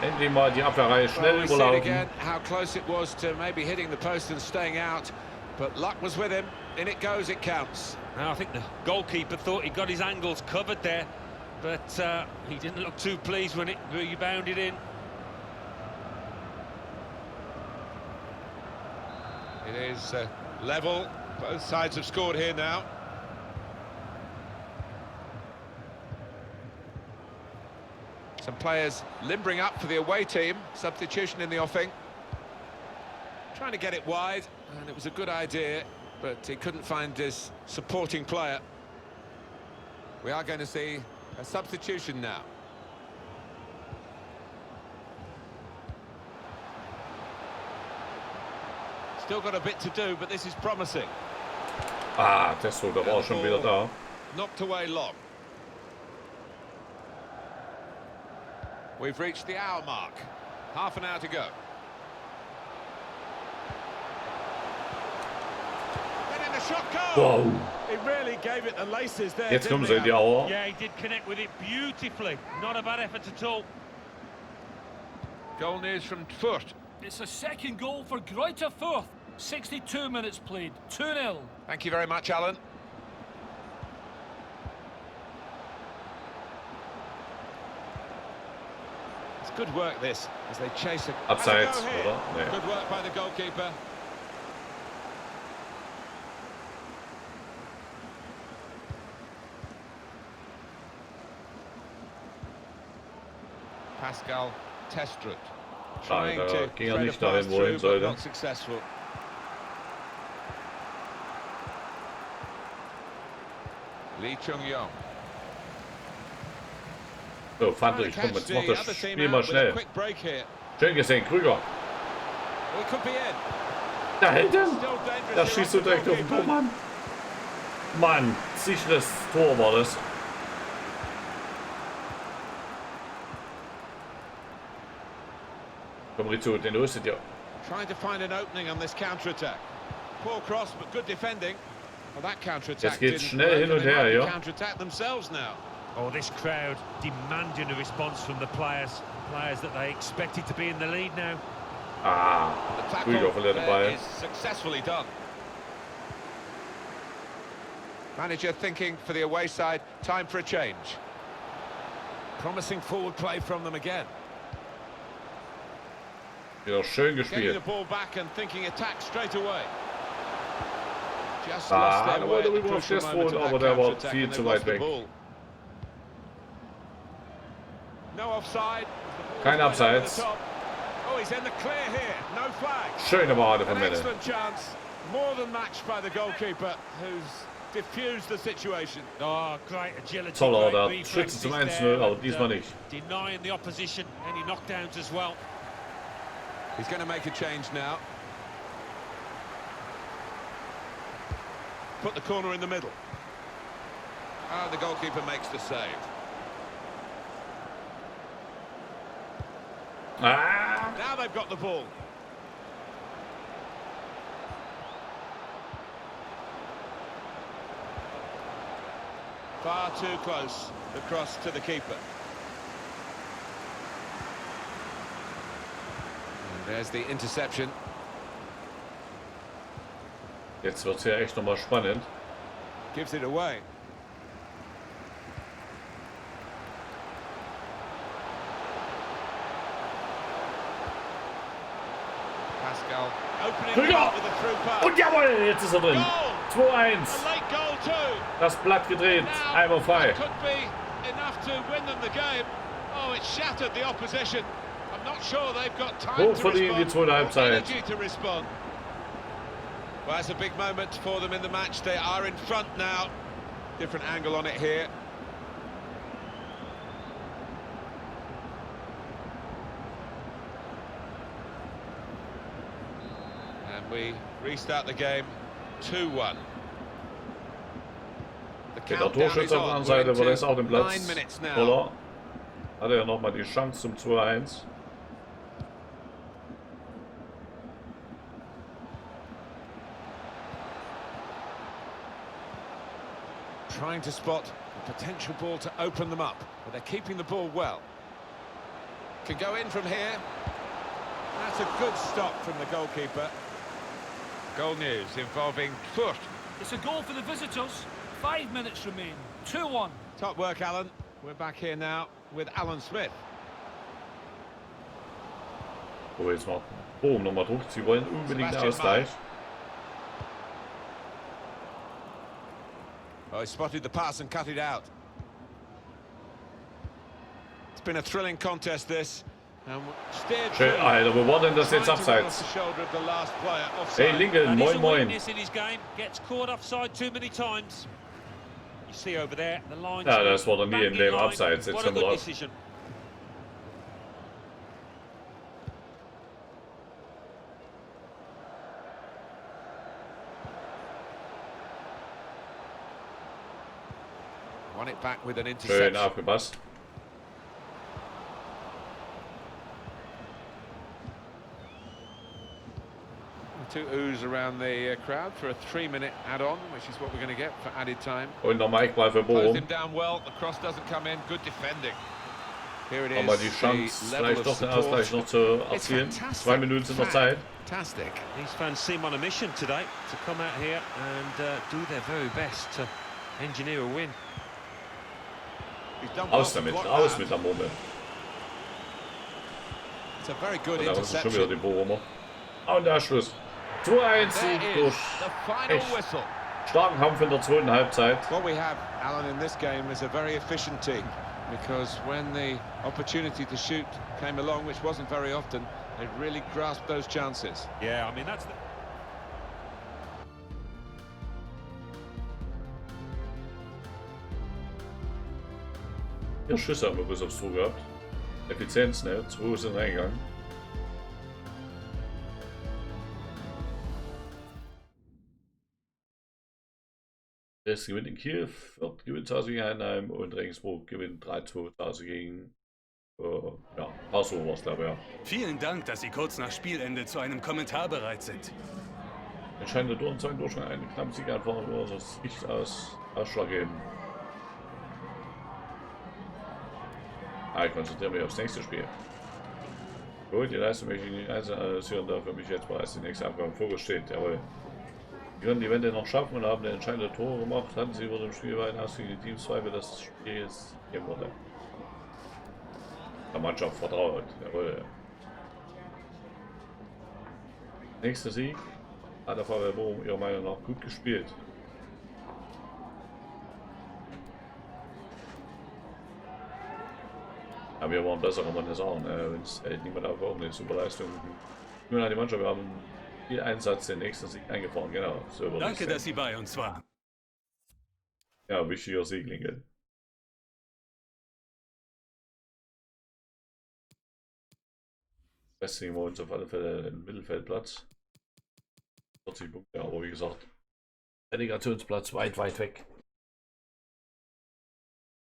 Endlich mal die Abwehrreihe schnell We see it überlaufen. again, how close it was to maybe hitting the post and staying out, but luck was with him. In it goes, it counts. Now, I think the goalkeeper thought he got his angles covered there, but he didn't look too pleased when it rebounded in. It is level. Both sides have scored here now. Some players limbering up for the away team. Substitution in the offing. Trying to get it wide, and it was a good idea, but he couldn't find his supporting player. We are going to see a substitution now. Still got a bit to do, but this is promising. Testo, da war schon wieder da. Knocked away long. We've reached the hour mark. Half an hour to go. Then in the shot goal. Wow. He really gave it the laces there. Jetzt kommen sie in die Auer. Yeah, he did connect with it beautifully. Not a bad effort at all. Goal news from Fürth. It's a second goal for Greuther Fürth. 62 minutes played, 2-0. Thank you very much, Alan. It's good work, this, as they chase it. Abseits, oder? Nee. Good work by the goalkeeper. Pascal Testrut. Trying da to ging thread nicht a pass dahin, wohin through, but sollte. not successful. Lee Chung-Yong. So, Fandrich, komm, jetzt mach das Spiel mal schnell. Schön gesehen, Krüger. Da hinten! Da schießt du direkt auf den Tormann. Mann, sicheres Tor war das. Komm, Rizzo, den rüstet ihr. Trying to find an opening on this counter-attack. Poor cross, but good defending. Well, that counter-attack Jetzt geht's didn't schnell work, hin and und they her, might be ja. counter-attack themselves now. Oh, this crowd demanding a response from the players that they expected to be in the lead now. The Krüger verliert den Ball. is successfully done. Manager thinking for the away side, time for a change. Promising forward play from them again. Wieder schön Getting gespielt. the ball back and thinking attack straight away. Just Ah, lost their da way wollte at the rüber auf crucial moment Stessroth, of aber that der war counter-attack viel and zu they weit lost the weg. ball. No offside. Kein Abseits. Oh, he's in the clear here. No flag. Schöne Parade von An Menne. excellent chance. More than matched by the goalkeeper, who's diffused the situation. Oh, great agility. Zoller, great der reflexes Schütze zum there 1-0, aber and, diesmal nicht. Denying the opposition any knockdowns as well. He's going to make a change now. Put the corner in the middle. Ah, the goalkeeper makes the save. Now they've got the ball. Far too close. The cross to the keeper. And there's the interception. Jetzt wird es ja echt nochmal spannend. Gives it away. Pascal opening it up with a through pass. Und jawohl, jetzt ist er drin. 2-1. A late goal too. Das Blatt gedreht. Einmal frei. Could be enough to win them the game. Oh, it shattered the opposition. I'm not sure they've got time to Hochverdienen die zweite Halbzeit. energy to respond. Well, that's a big moment for them in the match. They are in front now. Different angle on it here. And we restart the game 2-1. Der Torschütze auf der anderen Seite überlässt auch den Platz. Oder hat er ja nochmal die Chance zum 2-1. Trying to spot a potential ball to open them up, but they're keeping the ball well. Can go in from here. That's a good stop from the goalkeeper. Goal news involving Furt. It's a goal for the visitors. 5 minutes remain. 2-1. Top work, Alan. We're back here now with Alan Smith. So, jetzt mal Boom nochmal Druck. Sie wollen unbedingt Ausgleich. Oh, he spotted the pass and cut it out. It's been a thrilling contest, this. And steered Schön, through. Alter, wo war denn das jetzt abseits? Hey, Lincoln, moin moin. Ja, das war doch nie in dem Abseits. Jetzt haben wir drauf. Won it back with an Schön interception. aufgepasst. Two oohs around the crowd for a 3-minute add-on, which is what we're going to get for added time. Und nochmal Eckball für Closed Bochum. him down well. The cross doesn't come in. Good defending. Here it is. Aber die Chance, vielleicht doch den Ausgleich noch zu erzielen. 2 Minuten sind noch Zeit. Fantastic. These fans seem on a mission today to come out here and do their very best to engineer a win. He's done well Raus to damit, block raus that. mit der Murmel. It's a very good Und da ist schon wieder die interception. Bochumer. Und der Schluss. 2-1 Sieg There durch is the final echt whistle. starken Kampf in der zweiten Halbzeit. What we have, Alan, in this game is a very efficient team, because when the opportunity to shoot came along, which wasn't very often, they really grasped those chances. Yeah, I mean that's the... Vier Schüsse haben wir bis aufs Tor gehabt. Effizienz, ne? 2 sind reingegangen. Es gewinnt in Kiel, Fürth gewinnt zu Hause gegen Heidenheim und Regensburg gewinnt 3-2 zu Hause gegen ja, Karlsruhe war es, glaube ich, ja. Vielen Dank, dass Sie kurz nach Spielende zu einem Kommentar bereit sind. Entscheidende Tor und zweiten Durchgang, einen knappen Sieg einfahren, nur das nicht ausschlaggebend. Ich konzentriere mich aufs nächste Spiel. Gut, die Leistung möchte ich nicht einzeln analysieren, da für mich jetzt bereits die nächste Aufgabe im Fokus steht. Jawohl. Die können die Wende noch schaffen und haben den entscheidende Tore gemacht. Hatten sie über dem Spiel weiter aus gegen die Teams Zweifel, dass das Spiel jetzt geben wurde. Der Mannschaft vertraut. Jawohl. Nächster Sieg. Hat der VfL Bochum ihrer Meinung nach gut gespielt. Ja, wir waren besser, kann man das sagen. Wenn es hält niemand auf, auch eine super Leistung. Nur an die Mannschaft, wir haben viel Einsatz, den nächsten Sieg eingefahren. Genau. So Danke, dass Sie bei uns waren. Ja, wichtiger Sieg, Lincoln. Festigen wir uns auf alle Fälle im Mittelfeldplatz. 40 Punkte, aber wie gesagt, Relegationsplatz weit, weit weg.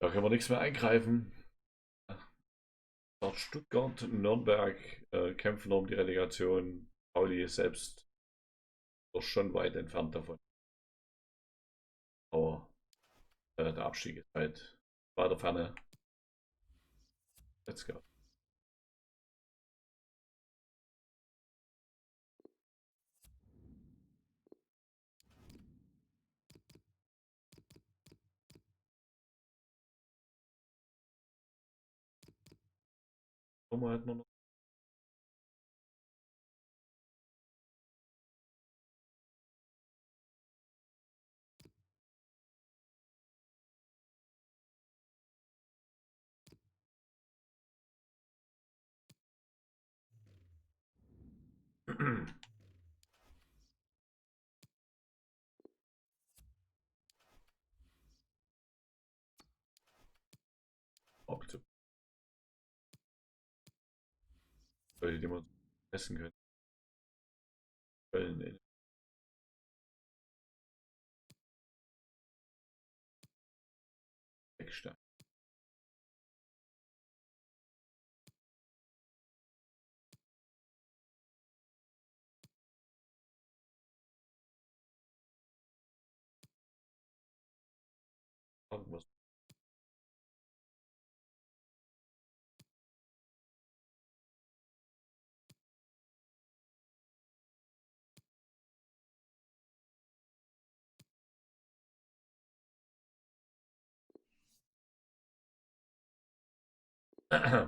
Da können wir nichts mehr eingreifen. Stuttgart und Nürnberg kämpfen um die Relegation. Pauli ist selbst doch schon weit entfernt davon. Aber der Abstieg ist halt weiter Ferne. Let's go. Nummer hätten wir noch. Oh, bitte. Die man essen können. Wegstellen. Irgendwas.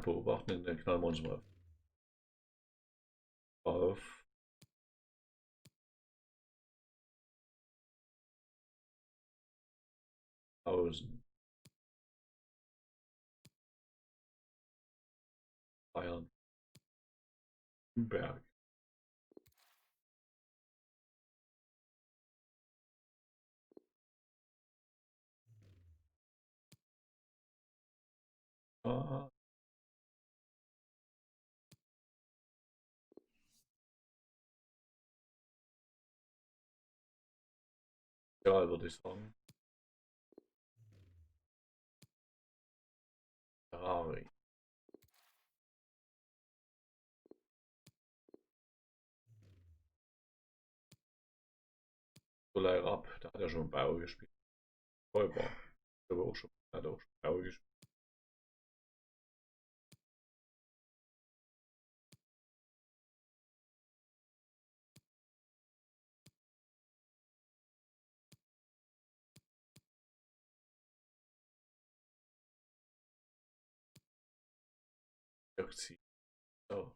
Beobachten, den knallen wir uns mal auf. Außen. Bayern. Berg. Ah. Ja, würde ich sagen. Karriere. So leider ab, da hat er schon Bauer gespielt. Räuber. Aber auch schon, hat auch schon Bauer gespielt. So.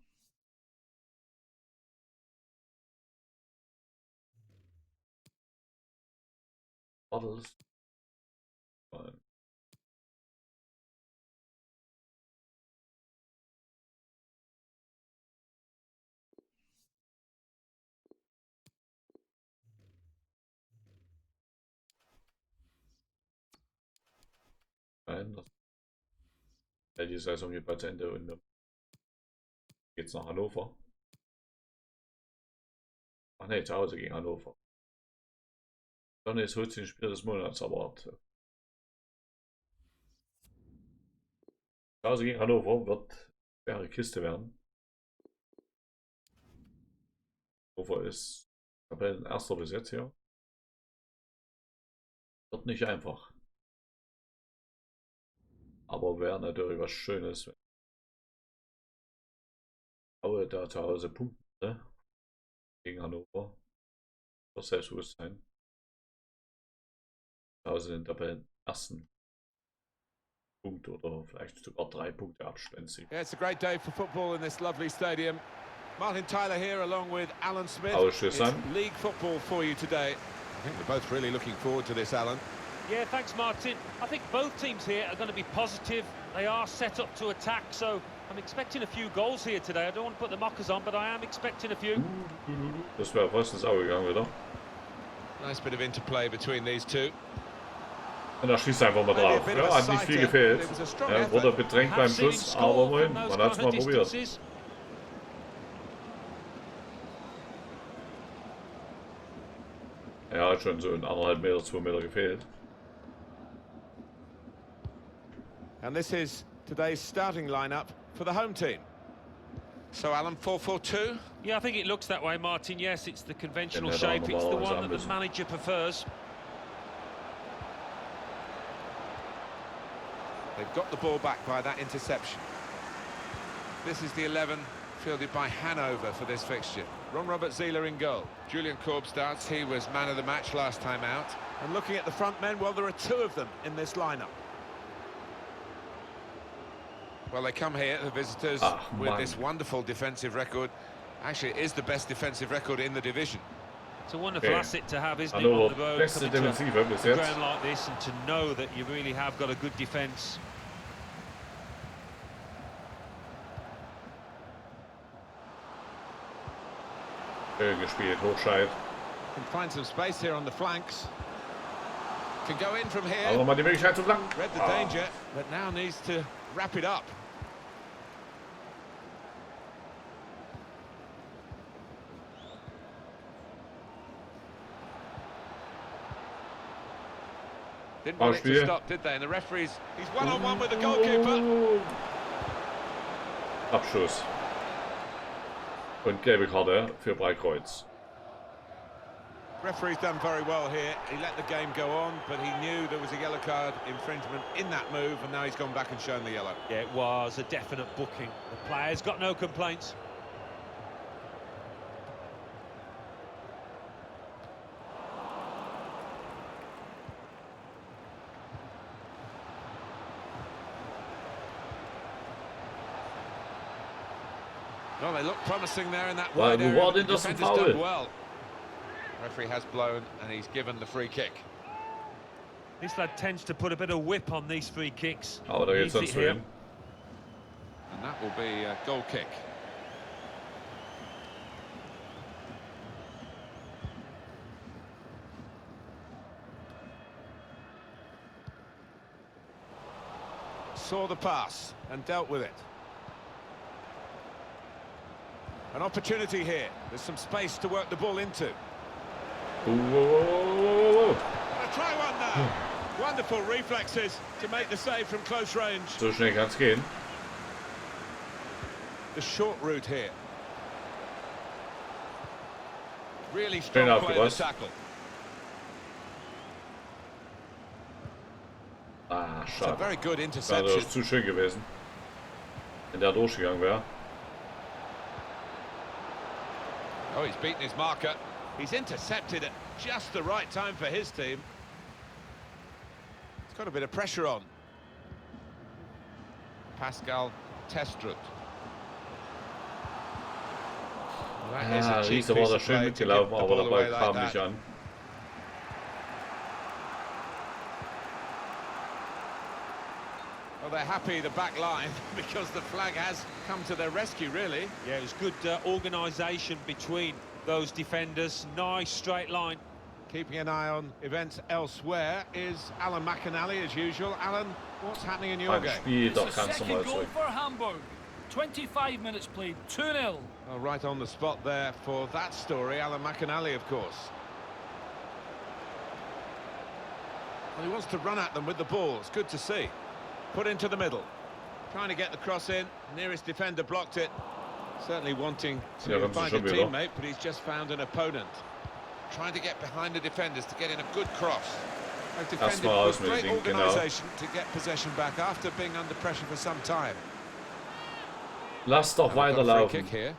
Models. Nein, das die Saison geht bald zu Ende und dann geht's nach Hannover. Ach ne, zu Hause gegen Hannover. Dann ist heute ein Spiel des Monats, aber zu Hause gegen Hannover wird schwere Kiste werden. Hannover ist Tabellenerster bis jetzt hier. Wird nicht einfach. Aber wäre natürlich was Schönes, wenn aber da zu Hause punkten, ne? Gegen Hannover. Das Selbstbewusstsein. Zu Hause den Tabellenersten. Punkt oder vielleicht sogar 3 Punkte Abstand. Yeah, it's a great day for football in this lovely stadium. Martin Tyler here along with Alan Smith. It's league football for you today. I think we're both really looking forward to this, Alan. Yeah, thanks, Martin. I think both teams here are going to be positive. They are set up to attack, so I'm expecting a few goals here today. I don't want to put the mockers on, but I am expecting a few. Das wäre fast ins Auge gegangen wieder. Nice bit of interplay between these two. Und er schießt einfach mal drauf. Ja, hat nicht viel gefehlt. Ja, wurde bedrängt beim Schuss, aber moin, man hat es mal probiert. Ja, hat schon so in 1,5 Meter, 2 Meter gefehlt. And this is today's starting lineup for the home team. So, Alan, 4-4-2? Yeah, I think it looks that way, Martin. Yes, it's the conventional shape. It's the one that the manager prefers. They've got the ball back by that interception. This is the 11 fielded by Hanover for this fixture. Ron-Robert Zieler in goal. Julian Korb starts. He was man of the match last time out. And looking at the front men, well, there are 2 of them in this lineup. Well, they come here, the visitors, with this wonderful defensive record. Actually, it is the best defensive record in the division. It's a wonderful asset to have, isn't it, Hallo, on the road, beste coming Defensive bis to a jetzt. ground like this, and to know that you really have got a good defence. Schön gespielt, Hochscheid. Can find some space here on the flanks. Can go in from here. Aber mal die Möglichkeit zu flanken. Read the danger, but now needs to wrap it up. Didn't want it to stop, did they? And the referee's, he's one-on-one with the goalkeeper. Abschuss. Und gelbe Karte für Breitkreuz. Referee's done very well here. He let the game go on, but he knew there was a yellow card infringement in that move, and now he's gone back and shown the yellow. Yeah, it was a definite booking. The player's got no complaints. Well, they look promising there in that wide area. Well, The defender's done well. Referee has blown, and he's given the free kick. This lad tends to put a bit of whip on these free kicks. Aber da geht's sonst für ihn. And that will be a goal kick. Saw the pass and dealt with it. An opportunity here. There's some space to work the ball into. Whoa. Try one now. Wonderful reflexes to make the save from close range. So schnell kann's gehen. The short route here. Really strong play in the tackle. It's a very good interception. Das ist zu schön gewesen. Wenn der durchgegangen wäre. Oh, he's beaten his marker. He's intercepted at just the right time for his team. It's got a bit of pressure on. Pascal Testrup. Ja, Riese war da schön mitgelaufen, aber der Ball kam nicht an. Well, they're happy, the back line, because the flag has come to their rescue, really. Yeah, it was good organisation between those defenders. Nice straight line. Keeping an eye on events elsewhere is Alan McAnally, as usual. Alan, what's happening in your game? Spiel doch It's the ganz second normal goal zurück. for Hamburg. 25 minutes played, 2-0. Well, right on the spot there for that story, Alan McAnally, of course. Well, he wants to run at them with the ball. It's good to see. Put into the middle. Trying to get the cross in. Nearest defender blocked it. Certainly wanting to find a teammate, but he's just found an opponent. Trying to get behind the defenders to get in a good cross. They've defended with great organisation to get possession back after being under pressure for some time. Lass doch weiterlaufen.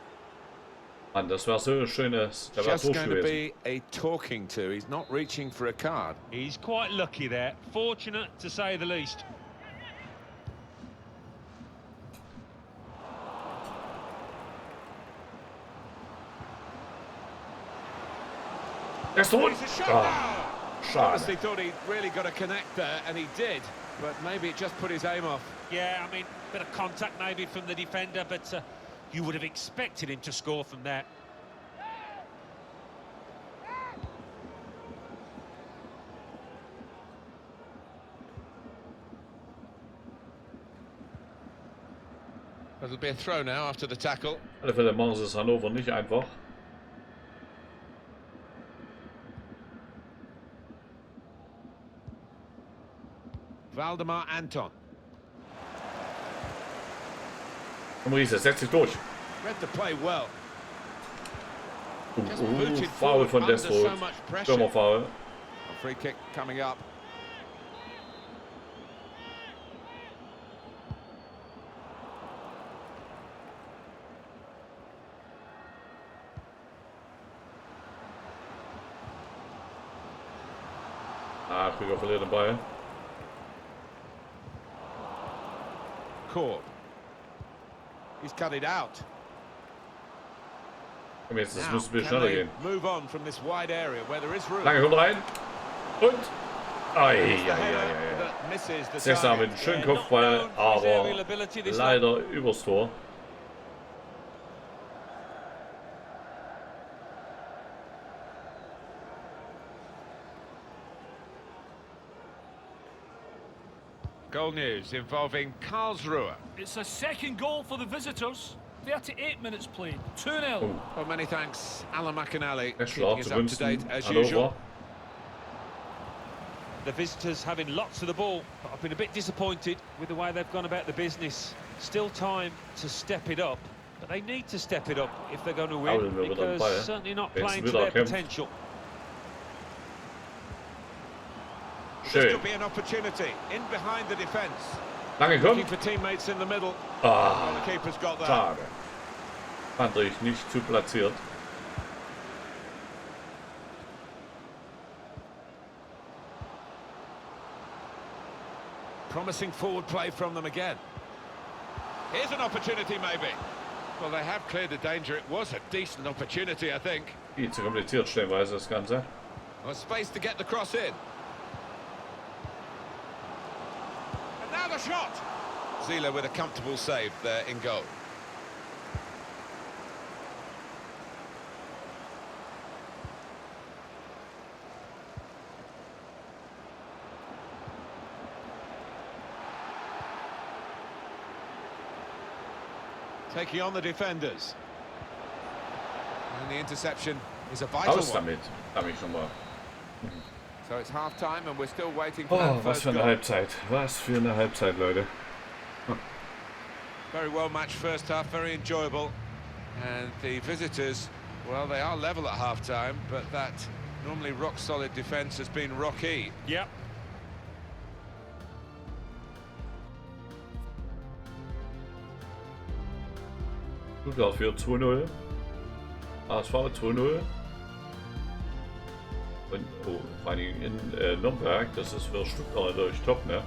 Mann, das war so ein schönes. Der war Just going to gewesen. be a talking to. He's not reaching for a card. He's quite lucky there. Fortunate, to say the least. Erst holen. He's a shot now. Schade. Honestly thought he'd really got to connect there, and he did. But maybe it just put his aim off. Yeah, I mean, bit of contact maybe from the defender, but you would have expected him to score from there. It'll be a throw now after the tackle. Auf alle Fälle machen sie es Hannover nicht einfach. Valdemar Anton. Komm Riese, setz dich durch. Read the play well. Foul von Destro. Stürmerfoul. A free kick coming up. Ah, Krüger verliert den Ball. Korb. He's cut it out. Komm, jetzt, das Now, müssen wir can schneller they gehen. move on from this wide area where there is room? Lange kommt rein. Und. It's the header that misses the Sechser mit target. einem schönen Kopfball, aber leider übers Tor. Goal news involving Karlsruhe. It's a second goal for the visitors. 38 minutes played, 2-0. Well, many thanks, Alan McInally, Echt keeping schlaf us zu up to date wünschen. as usual. Hannover. The visitors having lots of the ball, but I've been a bit disappointed with the way they've gone about the business. Still time to step it up, but they need to step it up if they're going to win, because certainly not playing to their potential. This Schön. could be an opportunity in behind the defence. Lange Looking kommt. for teammates in the middle. Ah, The keeper's got that. schade. Fand ich nicht zu platziert. Promising forward play from them again. Here's an opportunity, maybe. Well, they have cleared the danger. It was a decent opportunity, I think. Viel zu kompliziert stellenweise das Ganze. Well, space to get the cross in. And now the shot. Zila with a comfortable save there in goal. Taking on the defenders. And the interception is a vital Raus one. damit. Hab ich nochmal. So it's half time and we're still waiting for Oh, that was first für eine goal. Halbzeit. Was für eine Halbzeit, Leute. Very well matched first half, very enjoyable. And the visitors, well, they are level at half time, but that normally rock solid defence has been rocky. Yep. Stuttgart für 2-0. ASV 2-0. Und oh, vor allen Dingen in Nürnberg, das ist für Stuttgart natürlich top, ne?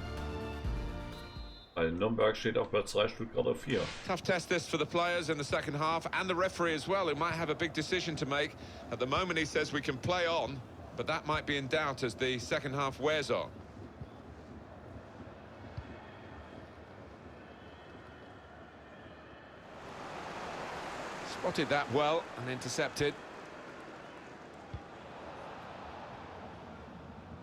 Weil Nürnberg steht auf Platz 3, Stuttgart auf 4. Tough test this for the players in the second half and the referee as well, who might have a big decision to make. At the moment he says we can play on, but that might be in doubt as the second half wears on. Spotted that well and intercepted.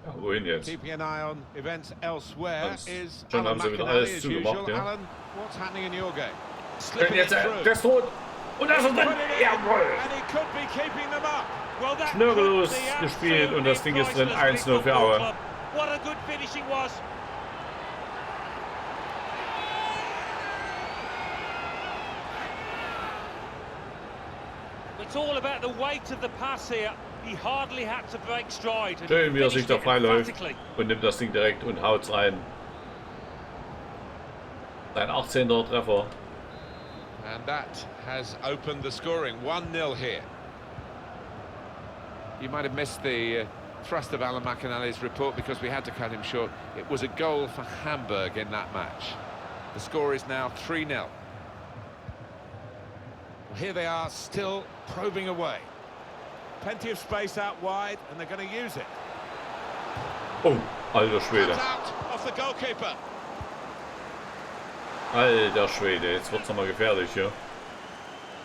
Ja, wohin jetzt? Keeping an eye on events elsewhere Alles. is Schon Alan haben sie wieder McInally alles as zugemacht, usual. ja. Alan, what's happening in your game? Und Slipping jetzt it through. das Tor. Und das ist drin. Jawohl. And he could be keeping them up. Well, that Schnörkellos could be gespielt und das Ding ist drin. priceless 1-0 für Aue. club. What a good finishing was. It's all about the weight of the pass here. He hardly had to break stride. and Schön, wie er sich finished da it freiläuft emphatically. und nimmt das Ding direkt und haut's rein. Sein 18. Treffer. And that has opened the scoring. 1-0 here. You might have missed the thrust of Alan McInally's report because we had to cut him short. It was a goal for Hamburg in that match. The score is now 3-0. Well, here they are, still probing away. Plenty of space out wide, and they're going to use it. Oh, alter Schwede. Comes out off the goalkeeper. Alter Schwede, jetzt wird's nochmal gefährlich hier.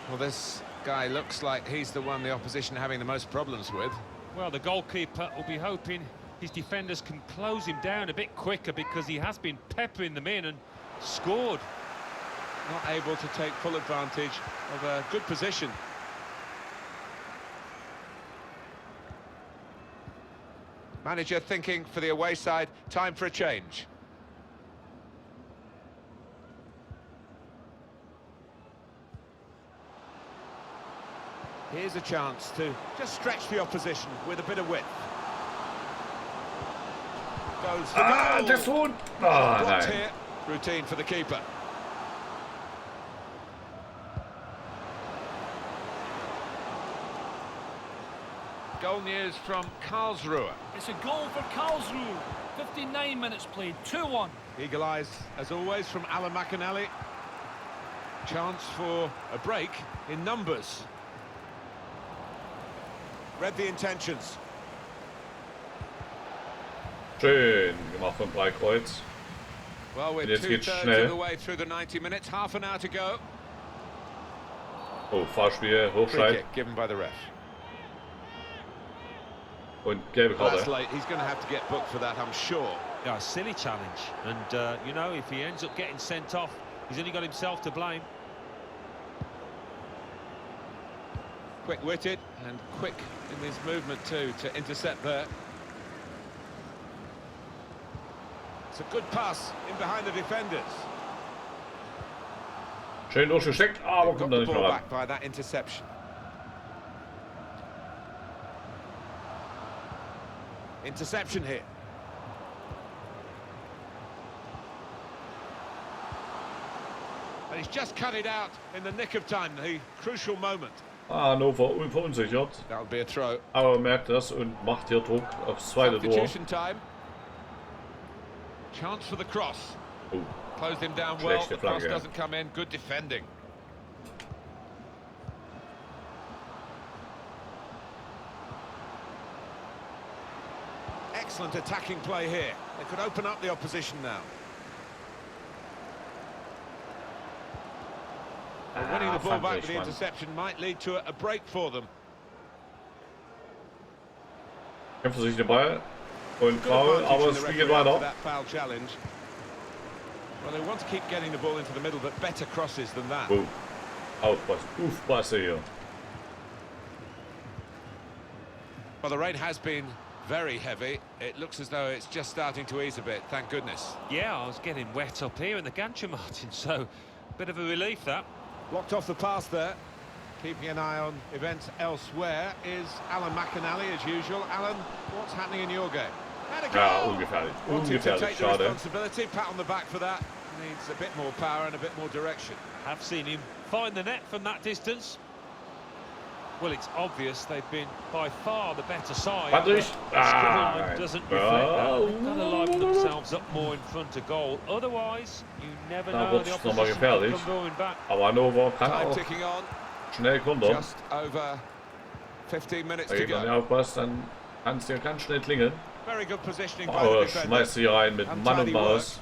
Well, this guy looks like he's the one the opposition are having the most problems with. Well, the goalkeeper will be hoping his defenders can close him down a bit quicker because he has been peppering them in and scored. Not able to take full advantage of a good position. Manager thinking for the away side, time for a change. Here's a chance to just stretch the opposition with a bit of width. Goes for goal. Das Tor. Ah, Blocked nein. here. Routine for the keeper. Goal news from Karlsruhe. It's a goal for Karlsruhe. 59 minutes played, 2-1. Eagle eyes, as always, from Alan McInally. Chance for a break in numbers. Read the intentions. Schön gemacht von Breikreuz. Well, we're Jetzt geht's 2/3 schnell. of the way through the 90 minutes, half an hour to go. Oh, Fahrspiel, Free Hochscheid kick given by the ref. und gelbe Well, that's Karte. late. He's going to have to get booked for that, I'm sure. Yeah, a silly challenge. And, you know, if he ends up getting sent off, he's only got himself to blame. Quick-witted and quick in his movement too to intercept there. It's a good pass in behind the defenders. Schön durchgesteckt, aber Got kommt da the nicht ball mehr ran. back by that interception. Interception here. And he's just cut it out in the nick of time, the crucial moment. Hannover unverunsichert, That'll be a throw. aber merkt das und macht hier Druck aufs zweite Tor. Substitution time. Chance for the cross. Oh, Closed him down well. Schlechte The cross Flanke. doesn't come in. Good defending. Excellent attacking play here. They could open up the opposition now. But winning the ball back with the interception might lead to a break for them. Kämpft sich den Ball und Good Foul, advantage aber in das the Spiel geht referee after weiter. that foul challenge. Well, they want to keep getting the ball into the middle, but better crosses than that. Oh, aufpassen, aufpassen hier. Well, the rain has been very heavy. It looks as though it's just starting to ease a bit, thank goodness. Yeah, I was getting wet up here in the Gancher, Martin, so bit of a relief, that. Blocked off the pass there. Keeping an eye on events elsewhere is Alan McAnally, as usual. Alan, what's happening in your game? And a Ja, goal! ungefährlich, Wanting to ungefährlich, take the schade. responsibility, pat on the back for that. Needs a bit more power and a bit more direction. Have seen him find the net from that distance. Well, it's obvious they've been by far the better side. Patrick, but the scoreline doesn't reflect that. They've got to liven ah, themselves up more in front of goal. Otherwise, you never Da know wird's the noch mal opposition could gefährlich. come going back. Aber Hannover kann Time auch ticking on. schnell kontern. Just over 15 minutes to Wenn man nicht go. aufpasst, dann kann es dir ganz schnell klingeln. Very good positioning by Aber the defender. schmeißt sie rein mit Mann und Maus.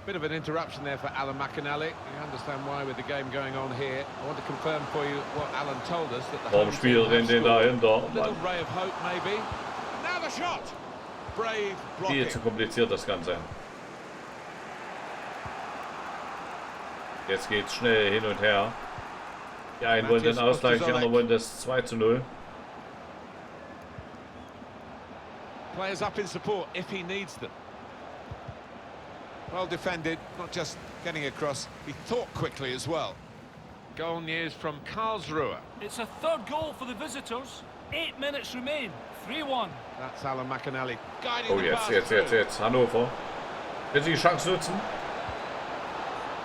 Bit of an interruption there for Alan McAnally. You understand why with the game going on here. I want to confirm for you what Alan told us, that the Warum home team spielt have den scored. dahinter? Little ray of hope maybe. Now the shot. Brave blocking. Viel zu kompliziert das Ganze. Jetzt geht's schnell hin und her. Die einen wollen den Ausgleich, die anderen wollen das 2:0. Players up in support if he needs them. Well defended, not just getting across, he thought quickly as well. Goal news from Karlsruhe. It's a third goal for the visitors. 8 minutes remain. 3-1. That's Alan McAnally guiding Oh, the pass jetzt. through. Hannover. Will sie die Chance nutzen?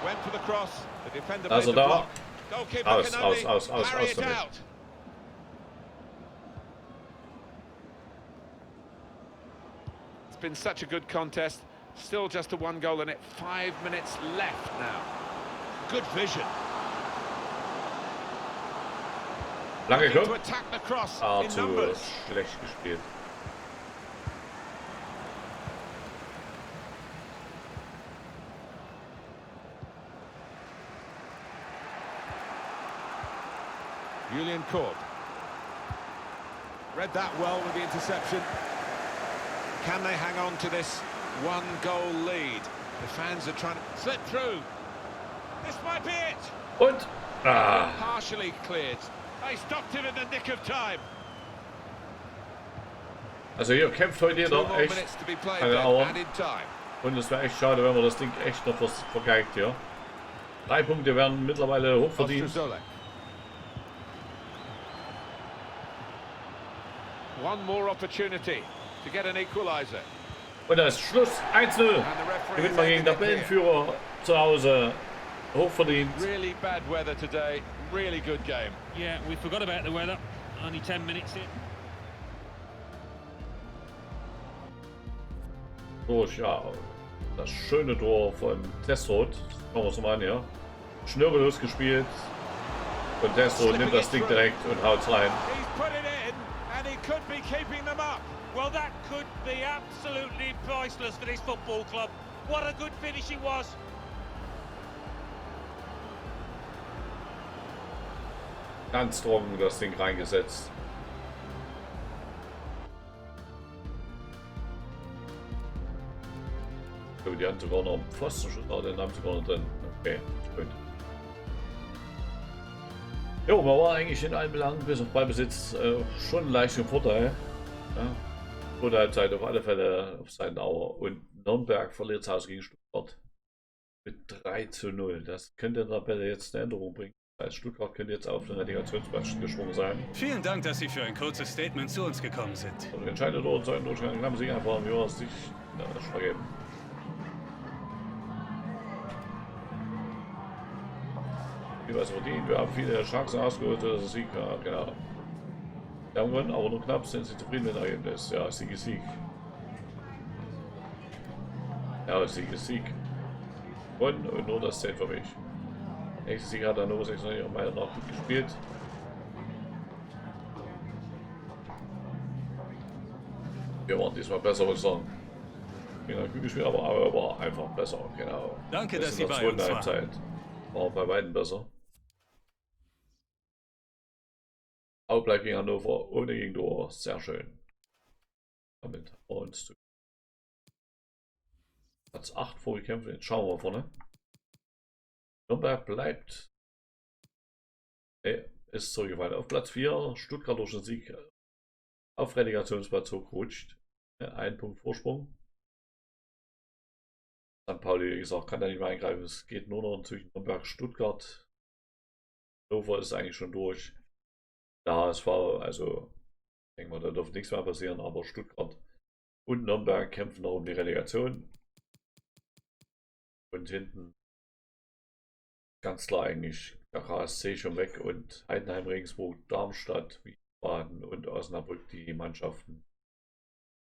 Went for the cross. The defender made Also the da. block. Goalkeeper Aus can only parry it damit. out. It's been such a good contest. Still just a one goal in it. 5 minutes left now. Good vision. Lange Looking to kommt. attack the cross in Zu numbers. schlecht gespielt. Julian Korb. Read that well with the interception. Can they hang on to this one-goal lead? The fans are trying to slip through. This might be it. Und? Partially cleared. They stopped him in the nick of time. Also hier kämpft heute 2 jeder more echt minutes to be played keine then, Auer. and in time. Und es wäre echt schade, wenn man das Ding echt noch vergeigt hier. 3 Punkte werden mittlerweile hochverdient. Ostrozolek. One more opportunity to get an equaliser. Und da ist Schluss. 1:0. And the referee Gewinnt is man gegen ending den it here. Tabellenführer zu Hause. Hochverdient. Really bad weather today. Really good game. Yeah, we forgot about the weather. Only 10 minutes in. Durch, ja. Das schöne Tor von Testrot. Schauen wir uns mal an, ja. Schnürgellos gespielt. Und Testrot nimmt das Ding direkt und haut's rein. Well, that could be absolutely priceless for this football club. What a good finish it was. Ganz trocken das Ding reingesetzt. So, die haben sogar noch einen Pfostenschuss, aber den haben sie gar nicht drin. Okay, gut. Jo, man war eigentlich in allen Belangen bis auf Ballbesitz schon leicht im Vorteil. Ja. Gute Halbzeit auf alle Fälle auf Seiten Auer. Und Nürnberg verliert zu Hause gegen Stuttgart mit 3:0. Das könnte in der Tabelle jetzt eine Änderung bringen. Das heißt, Stuttgart könnte jetzt auf den Relegationsplatz geschwungen sein. Vielen Dank, dass Sie für ein kurzes Statement zu uns gekommen sind. Und entscheidende Tore sollen durch einen knappen Sieg einfach wie sich vergeben. Wie was verdient, wir haben viele Chancen ausgeholt, dass es Sieg war, genau. Wir haben gewonnen, aber nur knapp. Sind Sie zufrieden mit dem Ergebnis? Ja, Sieg ist Sieg. Ja, Sieg ist Sieg. Und nur das zählt für mich. Nächster Sieg hat Hannover 96 meiner noch gut gespielt. Wir waren diesmal besser, würde ich sagen. Genau, gut gespielt, aber war einfach besser, genau. Danke, dass Sie bei uns waren. War bei beiden besser. Aber bleibt gegen Hannover ohne Gegentor. Sehr schön. Damit uns zu Platz 8 vorgekämpft. Jetzt schauen wir vorne. Nürnberg bleibt. Ist zurückgefallen. Auf Platz 4. Stuttgart durch den Sieg auf Relegationsplatz hochgerutscht. Ein Punkt Vorsprung. St. Pauli, wie gesagt, kann da nicht mehr eingreifen. Es geht nur noch zwischen Nürnberg und Stuttgart. Hannover ist eigentlich schon durch. Der HSV, also ich denke mal, da dürfte nichts mehr passieren, aber Stuttgart und Nürnberg kämpfen noch um die Relegation. Und hinten ganz klar eigentlich der KSC schon weg und Heidenheim, Regensburg, Darmstadt, Wiesbaden und Osnabrück, die Mannschaften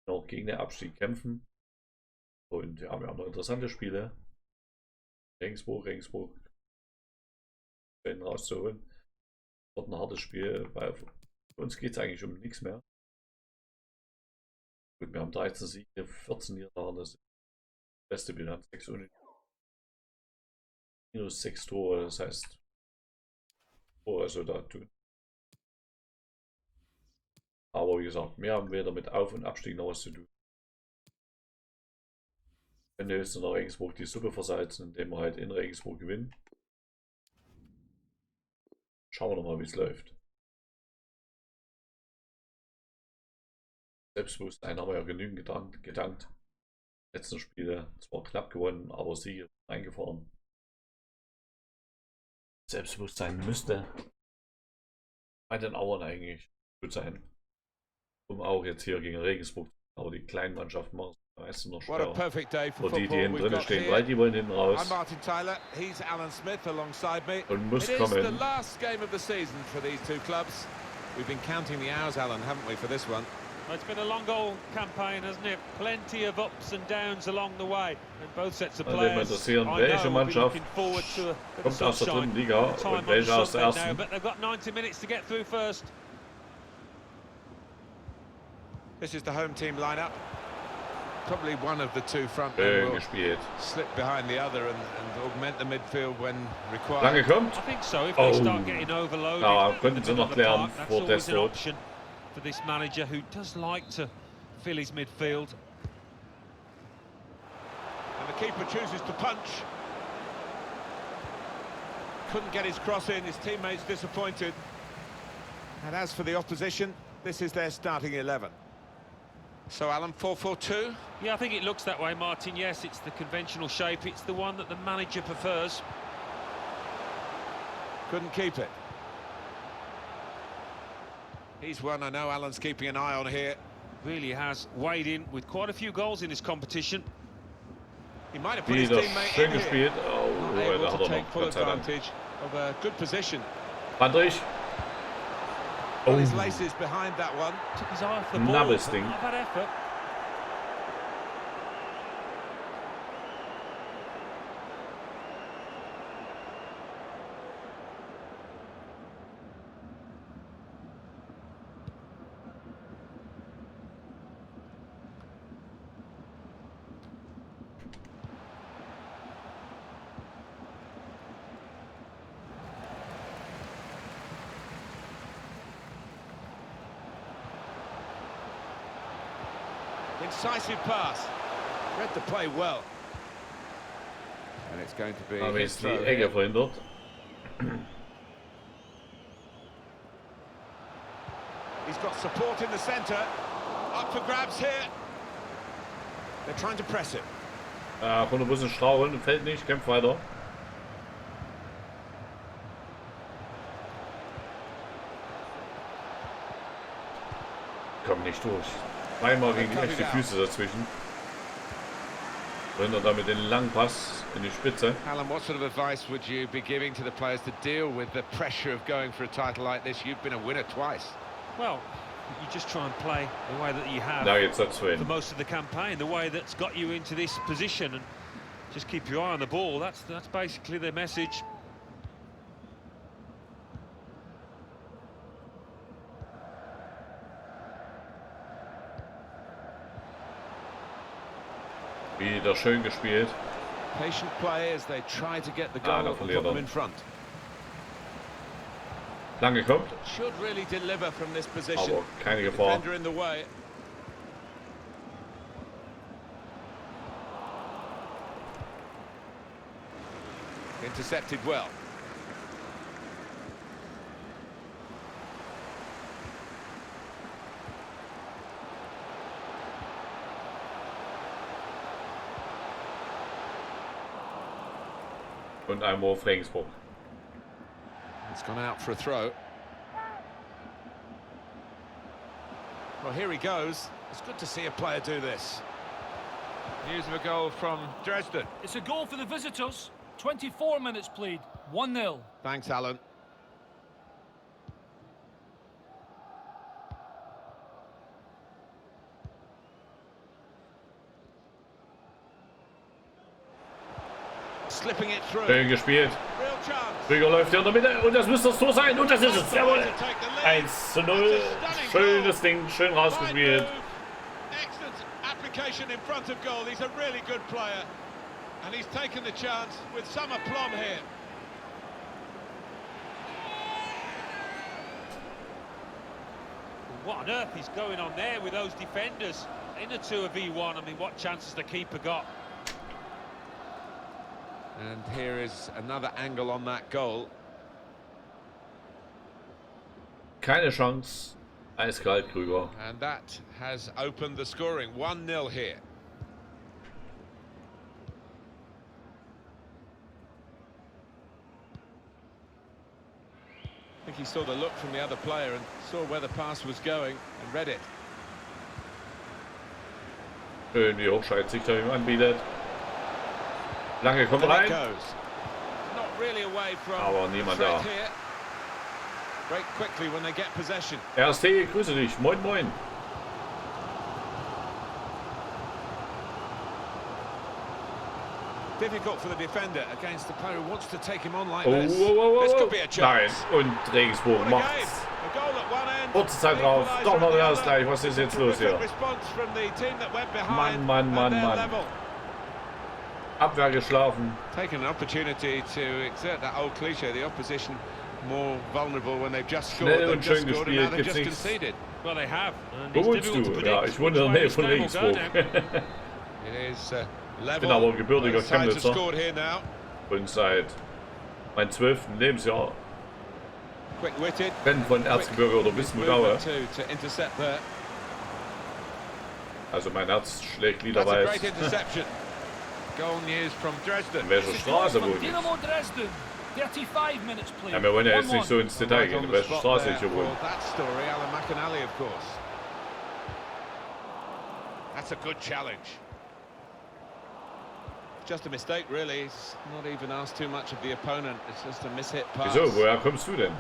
noch gegen den Abstieg kämpfen. Und ja, wir haben noch interessante Spiele. Regensburg rauszuholen. Ein hartes Spiel, weil für uns geht es eigentlich um nichts mehr. Gut, wir haben 13 Siege, 14 Niederlagen, das ist die beste Bilanz, 6 minus 6 Tore, das heißt, also da tun. Aber wie gesagt, wir haben weder mit Auf- und Abstieg noch was zu tun. Wenn wir jetzt in Regensburg die Suppe versalzen, indem wir halt in Regensburg gewinnen. Schauen wir nochmal, wie es läuft. Selbstbewusstsein haben wir ja genügend gedankt. Letzten Spiele zwar knapp gewonnen, aber Siege eingefahren. Selbstbewusstsein müsste bei den Auern eigentlich gut sein. Um auch jetzt hier gegen Regensburg. Aber die kleinen Mannschaften machen es meistens noch schwer. Und die hinten drin stehen, weil die wollen hinten raus. Und muss kommen. It's been a long goal campaign, hasn't it? Plenty of ups and downs along the way. And both sets of players, welche Mannschaft kommt aus der dritten Liga und welche aus der ersten. But they've got 90 minutes to get through first. This is the home team lineup. Probably one of the two front men will slip behind the other and augment the midfield when required. Lange kommt. I think so. If they start getting overloaded, könnten sie noch klären vor Testrot. For this manager who does like to fill his midfield. And the keeper chooses to punch. Couldn't get his cross in, his teammates disappointed. And as for the opposition, this is their starting 11. So Alan, 4-4-2? Yeah, I think it looks that way, Martin. Yes, it's the conventional shape. It's the one that the manager prefers. Couldn't keep it. He's one I know Alan's keeping an eye on here. Really has weighed in with quite a few goals in this competition. He might have put his teammate in here. Not able to take full advantage of a good position. Bandrich. Well, his laces behind that one. Took his eye off the ball. Ding. Not bad effort. incisive pass. Read the play well. And it's going to be Aber jetzt die Ecke verhindert. He's got support in the centre. Up for grabs here. They're trying to press it. Von der Busse straucheln, fällt nicht, kämpft weiter. Kommt nicht durch. Zweimal gegen die echte Füße dazwischen. Verhindert damit den langen Pass in die Spitze. Alan, what sort of advice would you be giving to the players to deal with the pressure of going for a title like this? You've been a winner twice. Well, you just try and play the way that you have for most of the campaign, the way that's got you into this position, and just keep your eye on the ball. That's basically the message. Wieder schön gespielt. Patient play as they try to get the goal and put them in front. Lange kommt. Should really deliver from this position. Aber keine Gefahr. Defender in the way. Intercepted well. Und ein Wurf Regensburg. It's gone out for a throw. Well, here he goes. It's good to see a player do this. News of a goal from Dresden. It's a goal for the visitors. 24 minutes played. 1-0. Thanks, Alan. Slipping it through. Schön gespielt. Krüger läuft hier in der Mitte und das müsste das Tor sein und das ist es. Jawohl. 1:0. Schönes Ding, schön rausgespielt. Excellent application in front of goal. He's a really good player. And he's taken the chance with some aplomb here. What on earth is going on there with those defenders? In a 2v1, I mean, what chances the keeper got? And here is another angle on that goal. Keine Chance. Eiskalt, Krüger. And that has opened the scoring. 1-0 here. I think he saw the look from the other player and saw where the pass was going and read it. Schön, wie Hochscheidsrichter ihm anbietet. Lange kommt rein. Aber niemand da. RST, grüße dich. Moin, moin. Difficult for the defender against the player who wants to take him on like Oh, this. oh. This could be a chance. Nein, und Regensburg macht's. Kurze Zeit drauf. Doch noch der Ausgleich. Was ist jetzt los hier? Mann. Abwehr geschlafen. Taken an opportunity to exert that old cliche, the opposition more vulnerable when they've just scored. Schnell und schön gespielt, gibt's nichts. Well, they have. Wo wohnst du? Ja, ich wohne in der Nähe von Regensburg. Ich bin aber gebürtiger Chemnitzer und seit meinem 12. Lebensjahr Fan von Erzgebirge oder Wismut-Aue. Also mein Herz schlägt liederweit. In welcher Straße wohne ich? Ja, wir wollen ja jetzt nicht so ins Detail gehen, in welcher Straße ich hier wohne. That's a good challenge. Just a mistake, really. He's not even asked too much of the opponent. It's just a mishit pass. Wieso? Woher kommst du denn?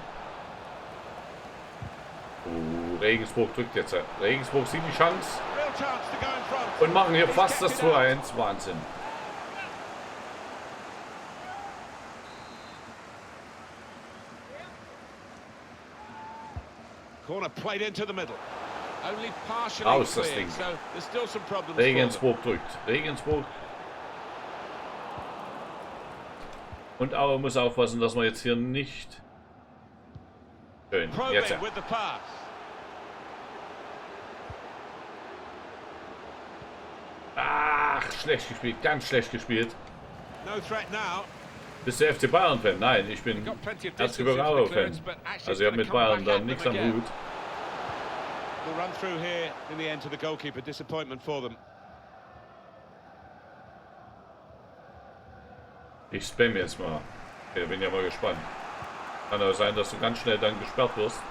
Regensburg drückt jetzt. Regensburg sieht die Chance und machen hier fast das 2-1. Wahnsinn. Corner played into the middle. Only partially Aus das Ding. so there's still some problems. Regensburg drückt. Regensburg. Und Aue muss aufpassen, dass man jetzt hier nicht... Schön, jetzt ja. schlecht gespielt, ganz schlecht gespielt. No threat now. Bist du FC Bayern-Fan? Nein, ich bin Erzgebirge-Fan. Also ich habe mit Bayern dann nichts am Hut. We'll run through here in the end to the goalkeeper. Disappointment for them. Ich spam jetzt mal. Okay, bin ja mal gespannt. Kann auch sein, dass du ganz schnell dann gesperrt wirst,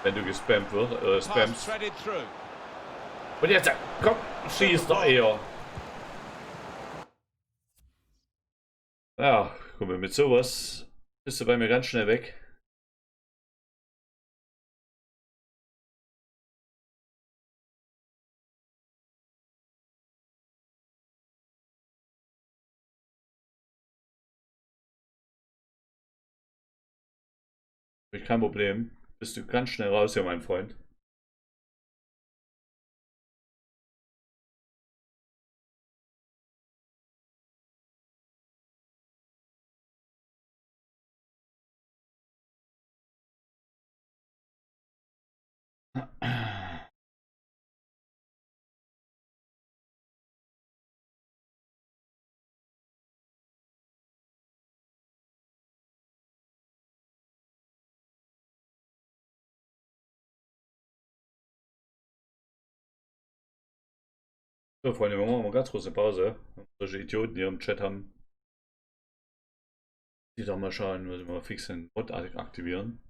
wenn du gespammt wirst, spammst. Und jetzt, komm, schieß doch eher. Ja, guck mal, mit sowas bist du bei mir ganz schnell weg. Kein Problem. Bist du ganz schnell raus hier, mein Freund. So, Freunde, wir machen mal ganz kurz eine Pause. Solche Idioten hier im Chat haben. Die doch mal schauen, müssen wir mal fix den Mod aktivieren.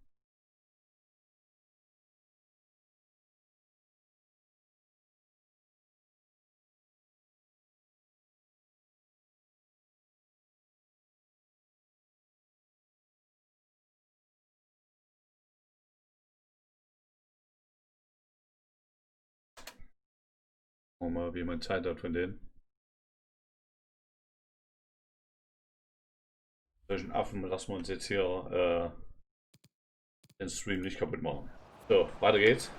Gucken wir mal, wie man Zeit hat von denen. Solchen Affen lassen wir uns jetzt hier den Stream nicht kaputt machen. So, weiter geht's.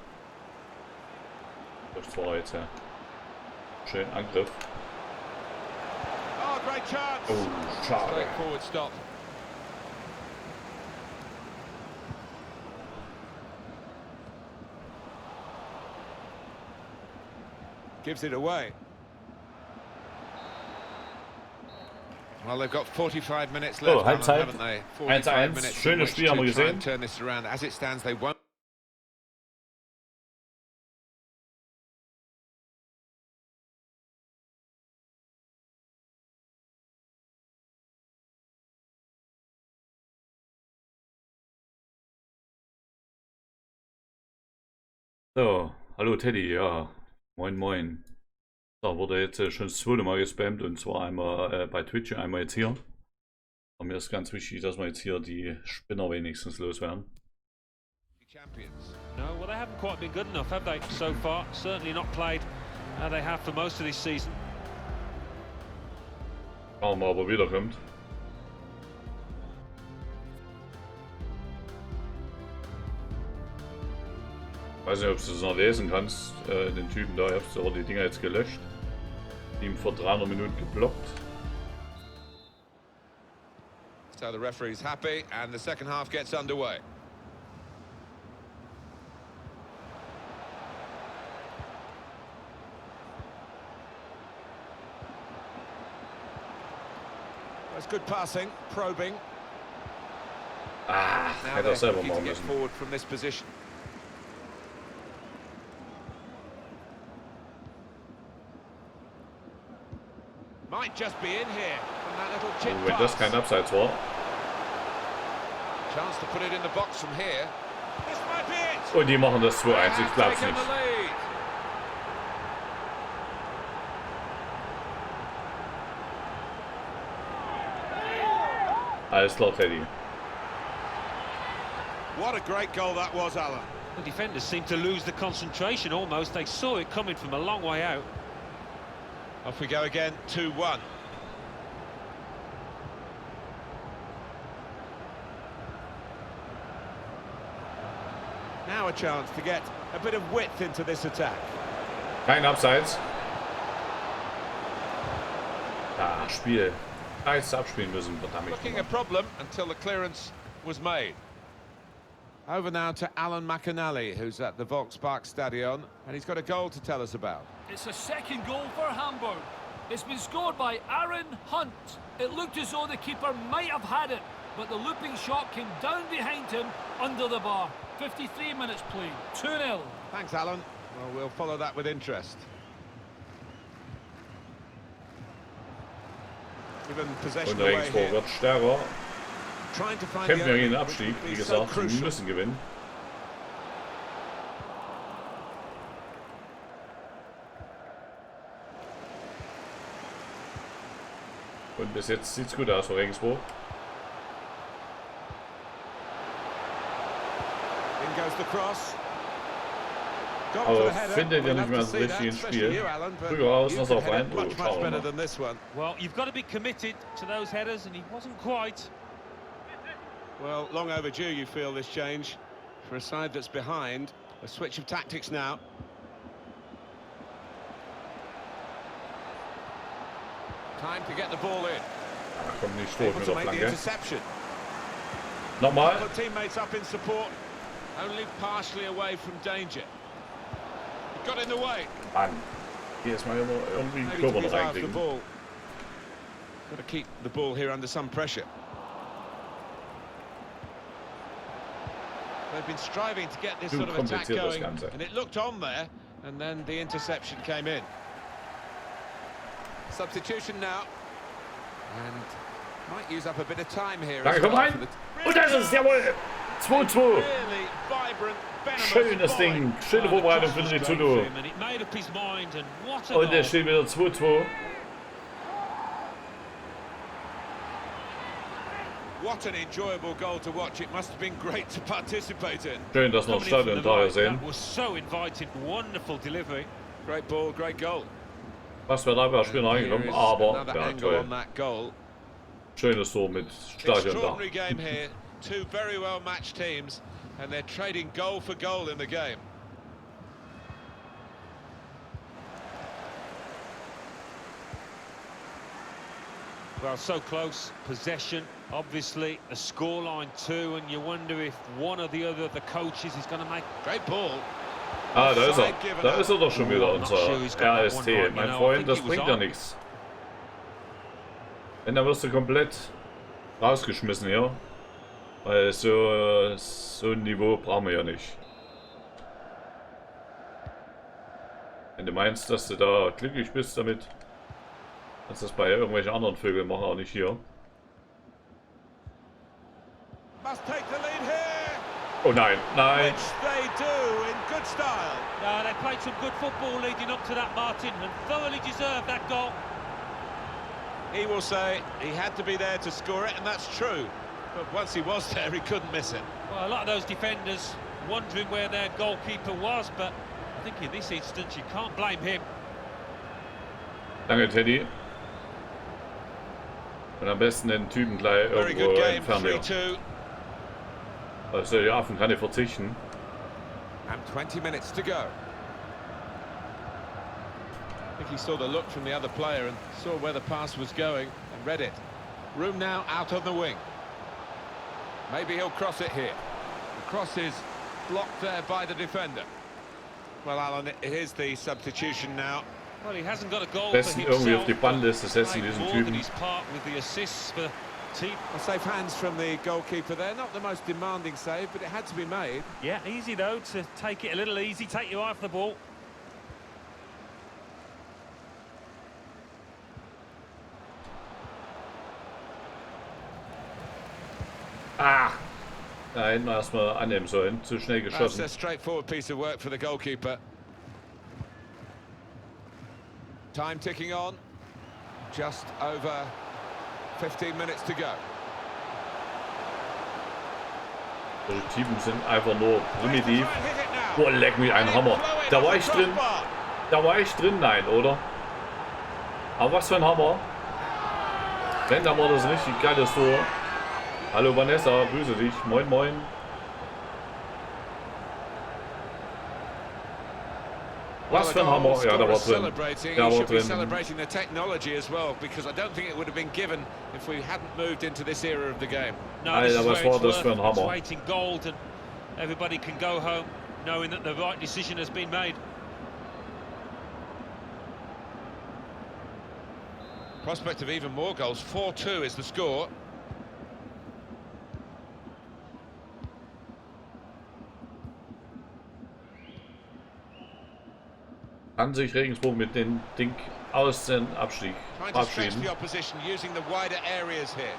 Das war jetzt ja. Schön Angriff. Oh, schade. Gives it away. Well, they've got 45 minutes left, haven't they? 1-1. Schönes Spiel haben wir gesehen. Turn this around. As it stands, they won't. So, hallo Teddy, ja. Moin, moin. Da wurde jetzt schon das zweite Mal gespammt und zwar einmal bei Twitch und einmal jetzt hier. Aber mir ist ganz wichtig, dass wir jetzt hier die Spinner wenigstens loswerden. No, well, they haven't quite been good enough, have they, so far? Certainly not played how they have for most of this season. Schauen wir mal, ob er wiederkommt. Ich weiß nicht, ob du es noch lesen kannst, den Typen da, ich hab's aber die Dinger jetzt gelöscht. Ihm vor 300 Minuten geblockt. So the referee's happy and the second half gets underway. That's good passing, probing. Ah, hätte er selber machen müssen. Forward from this position. Might just be in here from that little chip Wenn das kein Abseits war. Chance to put it in the box from here. This might be it. Und die machen das 2-1, ich glaub's nicht. Alles klar, Teddy. What a great goal that was, Alan. The defenders seem to lose the concentration almost. They saw it coming from a long way out. Off we go again, 2-1. Now a chance to get a bit of width into this attack. Kein Abseits. Ah, Spiel. Da hättest du abspielen müssen, verdammt. Looking a problem until the clearance was made. Over now to Alan McAnally, who's at the Volkspark Stadion, and he's got a goal to tell us about. It's a second goal for Hamburg. It's been scored by Aaron Hunt. It looked as though the keeper might have had it, but the looping shot came down behind him under the bar. 53 minutes played, 2-0. Thanks, Alan. Well, we'll follow that with interest. Given possession Und Regensburg wird stärker. Trying to find Kämpfen wir gegen den the Abstieg. opening, Wie which would be gesagt, so sie crucial. müssen gewinnen. Und bis jetzt sieht es gut aus für Regensburg. In goes the cross. Gone for Aber the header. findet ihr We'll nicht have mehr to so see richtig that, ins especially Spiel. you, Alan, but Früher aus, you noch could auf head rein. it Oh, much schauen wir better mal. than this one. Well, you've got to be committed to those headers, and he wasn't quite. Well, long overdue, you feel, this change. For a side that's behind, a switch of tactics now. Time to get the ball in. Da kommt nicht durch Able mit to der make the Flanke. interception. Nochmal. Couple of teammates up in support, only partially away from danger. He got in the way. Mann. Hier ist mal immer irgendwie Maybe to Körper be noch after the reinkriegen. ball. Got to keep the ball here under some pressure. They've been striving to get this Zu sort of attack kompliziert das going, Ganze. and it looked on there, and then the interception came in. Substitution now, and might use up a bit of time here. Danke, as komm well rein. for the- Und das ist jawohl. 2-2. Really vibrant, venomous Schönes volley. Ding. Schöne Vorbereitung für den Tudo. And it made up his mind, and what a Und goal. es steht wieder 2-2. What an enjoyable goal to watch. It must have been great to participate in. Schön, dass wir das Coming in from Stadion the da right, sehen. that was so inviting, wonderful delivery. Great ball, great goal. Fast wäre da Spieler And reingekommen, here is aber another ja, angle toll. on that goal. Schönes Tor mit Stadion da. Extraordinary game here. Two very well matched teams, and they're trading goal for goal in the game. Well, so close, possession, obviously a scoreline too, and you wonder if one or the other of the coaches is going to make. Great ball. Ah, da ist er. Da ist er doch schon wieder, unser RST. Mein Freund, das bringt ja nichts. Wenn, dann wirst du komplett rausgeschmissen hier. Weil so ein Niveau brauchen wir ja nicht. Wenn du meinst, dass du da glücklich bist damit, kannst du das bei irgendwelchen anderen Vögeln machen, auch nicht hier. Must take the lead here. Oh nein, nein. Which they do in good style. No, they played some good football leading up to that, Martin, and thoroughly deserved that goal. He will say he had to be there to score it, and that's true. But once he was there, he couldn't miss it. Well, a lot of those defenders wondering where their goalkeeper was, but I think in this instance you can't blame him. Danke, Teddy. Und am besten den Typen gleich Very irgendwo good game, entfernen. 3-2. Also die Affen kann ich verzichten. And 20 minutes to go. I think he saw the look from the other player and saw where the pass was going and read it. Room now out on the wing. Maybe he'll cross it here. The cross is blocked there by the defender. Well, Alan, here's the substitution now. Well, he hasn't got a goal Besten for irgendwie auf himself, die Bannliste setzen, but diesen more than Typen. his part with the assists for the team. Well, safe hands from the goalkeeper there. Not the most demanding save, but it had to be made. Yeah, easy though to take it a little easy, take your eye off the ball. Ah! Da hätten wir erstmal annehmen sollen. Zu schnell That's geschossen. a straightforward piece of work for the goalkeeper. Time ticking on. Just over 15 minutes to go. Die Typen sind einfach nur primitiv. Try and hit it now. Boah, leck mich ein Hammer. Da war ich drin. Da war ich drin, nein, oder? Aber was für ein Hammer. Wenn, da war das ein richtig geiles Tor. Hallo Vanessa, grüße dich. Moin, moin. Was für ein Hammer. Ja, da war drin. Da war drin. Celebrating the technology as well, because I don't think it would have been given if we hadn't moved into this era of the game. No, this is Alter, was where war it's das für ein worth its Hammer. weight in gold, and everybody can go home knowing that the right decision has been made. Prospect of even more goals. 4-2 is the score. Kann sich Regensburg mit dem Ding aus dem Abstieg Trying to stretch verabschieden. the opposition using the wider areas here.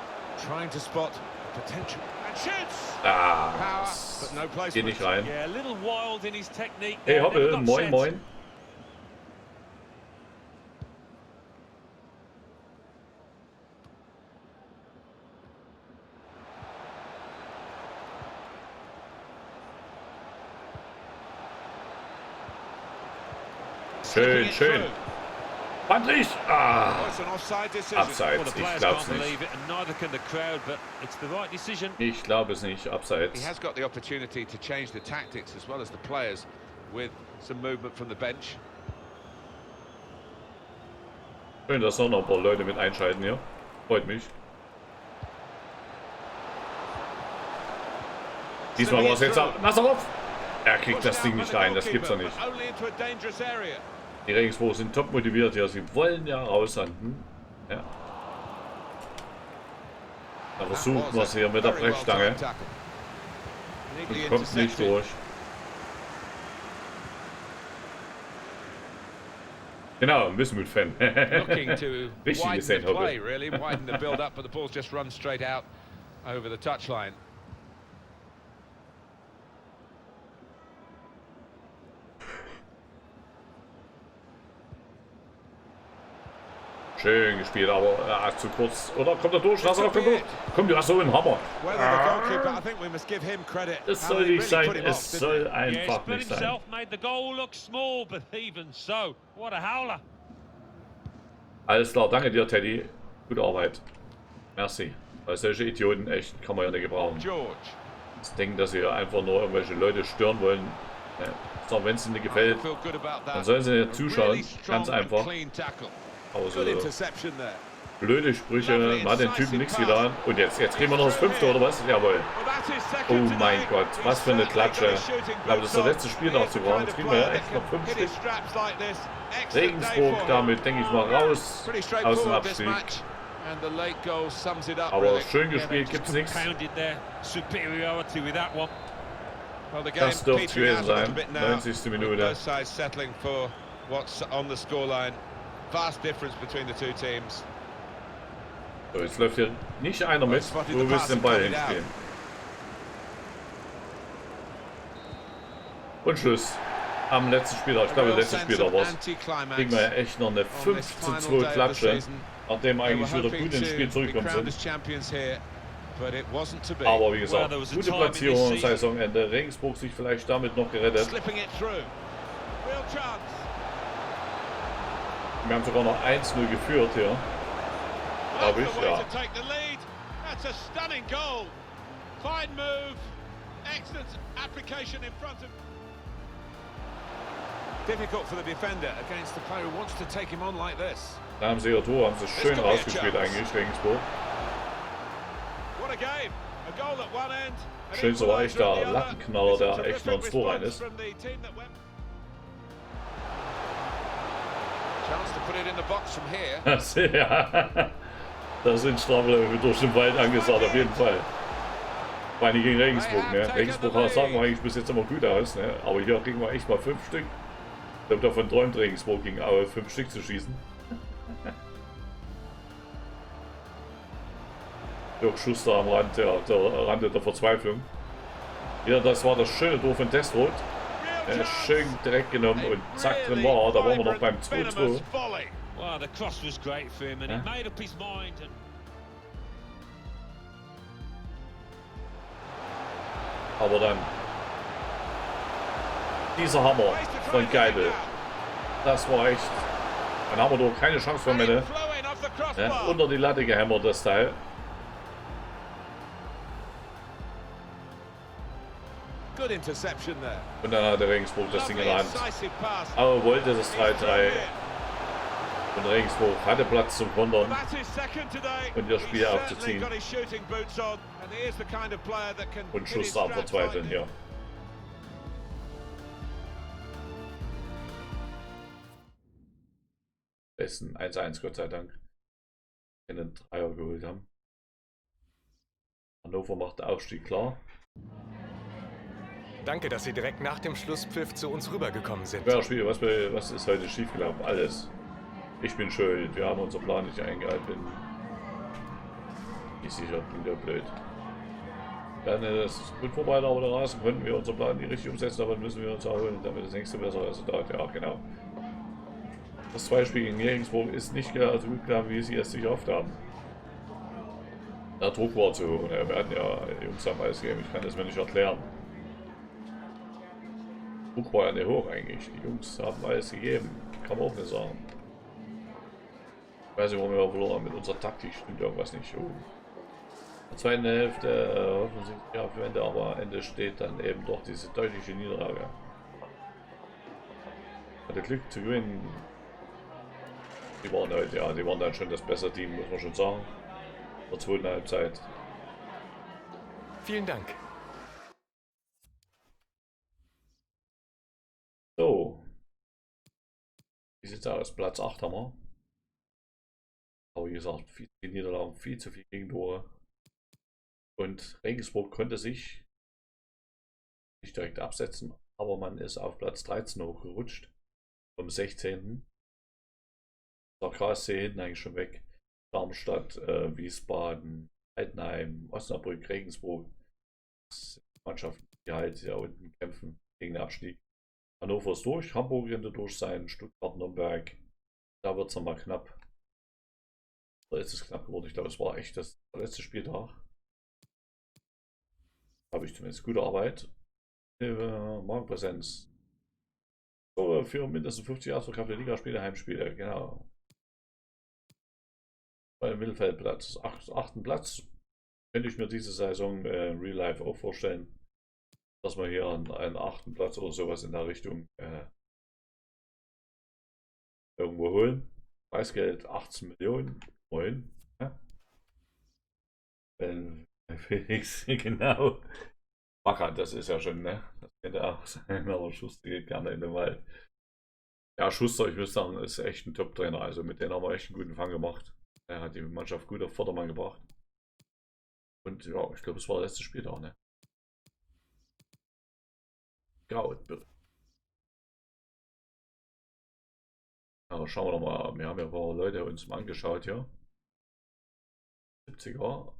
Trying to spot potential and shoots. Ah, Power, das but no geht placement. nicht rein. Yeah, a little wild in his technique. Hey there, never Hoppe, got moin set. moin. Schön, schön. Bandlich! Ah, Oh, it's an offside decision. Well, abseits. the Ich players glaub's can't nicht. believe it, and neither can the crowd, but it's the right decision. Ich glaube es nicht. He Abseits. has got the opportunity to change the tactics as well as the players with some movement from the bench. Schön, dass noch ein paar Leute mit einschalten hier. Freut mich. Diesmal war es jetzt auch. Nazarov! Er kriegt das Ding nicht rein, das gibt's doch nicht. Only into a dangerous area. Die Regensburg sind top motiviert hier. Sie wollen ja raushanden. Ja. Da versucht man es hier mit der Brechstange. Und kommt nicht durch. Genau, ein Wismut-Fan. Looking to Richtig widen the gesehen, play, Hoppe. really, widen the build-up, but the ball's just run straight out over the touchline. Schön gespielt, aber zu kurz. Oder kommt er durch? Nazarov kommt durch. Kommt ja so ein Hammer. Whether the goalkeeper, I think we must give him credit. Es How soll he nicht really sein. put him Es off, didn't soll he? Yeah, he einfach split nicht sein. himself, made the goal look small, but even so, what a howler. Alles klar, danke dir, Teddy. Gute Arbeit. Merci. Weil solche Idioten echt kann man ja nicht gebrauchen. George. Das denken, dass sie einfach nur irgendwelche Leute stören wollen. Ja, wenn es ihnen nicht gefällt, Feel good about that. dann sollen sie nicht A zuschauen. really strong Ganz and einfach. clean tackle. Aber so Good interception there. blöde Sprüche, man hat den Typen nichts getan. Und jetzt kriegen wir noch das 5. oder was? Jawohl. Oh mein Gott, was für eine Klatsche. Ich glaube, das ist der letzte Spieltag sogar. Jetzt kriegen wir ja echt noch 5 Stück. Regensburg damit, denke ich mal, raus aus dem Abstieg. Aber schön gespielt, gibt's nichts. Das dürfte es gewesen sein. 90. Minute. So, jetzt läuft hier nicht einer mit. Du willst den Ball hinspielen. Und Schluss. Am letzten Spieltag, ich glaube, der letzte Spieltag war es. Kriegen wir ja echt noch eine 5:2 Klatsche, nachdem eigentlich wieder gut ins Spiel zurückgekommen sind. Aber wie gesagt, gute Platzierung am Saisonende. Regensburg sich vielleicht damit noch gerettet. Wir haben sogar noch 1:0 geführt hier. Glaube ich, ja. Difficult for the defender against the player who wants to take him on like this. Da haben sie ihr Tor, haben sie schön rausgespielt eigentlich, Regensburg. What a game. A goal at one end. Schönste war echt der Lattenknaller, der echt noch ins Tor rein ist. Chance to put it in the box from here. Ja, da sind Strafläufe durch den Wald angesagt, auf jeden Fall. Vor allem gegen Regensburg, ne? Regensburg sagen wir eigentlich bis jetzt immer gut aus, ne? Aber hier kriegen wir echt mal 5 Stück. Ich glaube, davon träumt Regensburg gegen Aue 5 Stück zu schießen. Dirk Schuster am Rand, der Rande der Verzweiflung. Ja, das war das schöne Tor von Destroth. Schön direkt genommen und zack drin war er. Da waren wir noch beim 2:2. Well, the cross was great for him, and he made up his mind. And Aber dann dieser Hammer von Geibel. Das war echt. Dann haben wir doch keine Chance für Menne. Ja, unter die Latte gehämmert, das Teil. Und dann hat der Regensburg das Ding in der Hand. Aber wollte das 3:3. Und Regensburg hatte Platz zum Kontern und ihr Spiel aufzuziehen. Und Schuss am Verzweifeln hier. Besten 1:1, Gott sei Dank. einen Dreier geholt haben. Hannover macht den Aufstieg klar. Danke, dass Sie direkt nach dem Schlusspfiff zu uns rübergekommen sind. Ja, Spiel, was ist heute schiefgelaufen? Alles. Ich bin schuld. Wir haben unseren Plan nicht eingehalten. Bin nicht sicher, bin ja blöd. Dann ist gut vorbei, aber der Rasen konnten wir unseren Plan nicht richtig umsetzen, aber müssen wir uns erholen, damit das nächste bessere Resultat. Ja, genau. Das Zweispiel gegen Regensburg ist nicht so gut gelaufen, wie sie es sich erhofft haben. Der Druck war zu hoch. Wir hatten ja, die Jungs haben alles gegeben, ich kann das mir nicht erklären. Der Druck war ja nicht hoch eigentlich. Die Jungs haben alles gegeben. Kann man auch nicht sagen. Ich weiß nicht, warum wir verloren haben mit unserer Taktik. Stimmt irgendwas nicht. In der zweiten Hälfte hoffen sich ja für Ende, aber am Ende steht dann eben doch diese deutliche Niederlage. Hatte Glück zu gewinnen. Die waren heute, ja, die waren dann schon das bessere Team, muss man schon sagen. In der zweiten Halbzeit. Vielen Dank. So. Wie sieht es aus? Platz 8 haben wir. Aber wie gesagt, viel zu viele Niederlagen, viel zu viele Gegentore. Und Regensburg konnte sich nicht direkt absetzen, aber man ist auf Platz 13 hochgerutscht. Vom 16. Der KSC hinten eigentlich schon weg. Darmstadt, Wiesbaden, Heidenheim, Osnabrück, Regensburg. Das sind Mannschaften, die halt ja unten kämpfen gegen den Abstieg. Hannover ist durch, Hamburg könnte durch sein, Stuttgart, Nürnberg. Da wird es nochmal knapp. Da ist es knapp geworden. Ich glaube, es war echt der letzte Spieltag. Habe ich zumindest gute Arbeit. Marktpräsenz. So, für mindestens 50 ausverkaufte Ligaspiele, Heimspiele, genau. Bei Mittelfeldplatz, 8. Platz. Könnte ich mir diese Saison Real Life auch vorstellen, dass wir hier einen 8. Platz oder sowas in der Richtung irgendwo holen. Preisgeld 18 Millionen. Moin. Ja. Felix, genau. Backer, das ist ja schon, ne? Das könnte auch sein, aber Schuster geht gerne in den Wald. Ja, Schuster, ich muss sagen, ist echt ein Top-Trainer. Also mit denen haben wir echt einen guten Fang gemacht. Er hat die Mannschaft gut auf Vordermann gebracht. Und ja, ich glaube, es war der letzte Spieltag, ne? Graut. Aber schauen wir doch mal, wir haben ja ein paar Leute uns mal angeschaut hier. 70er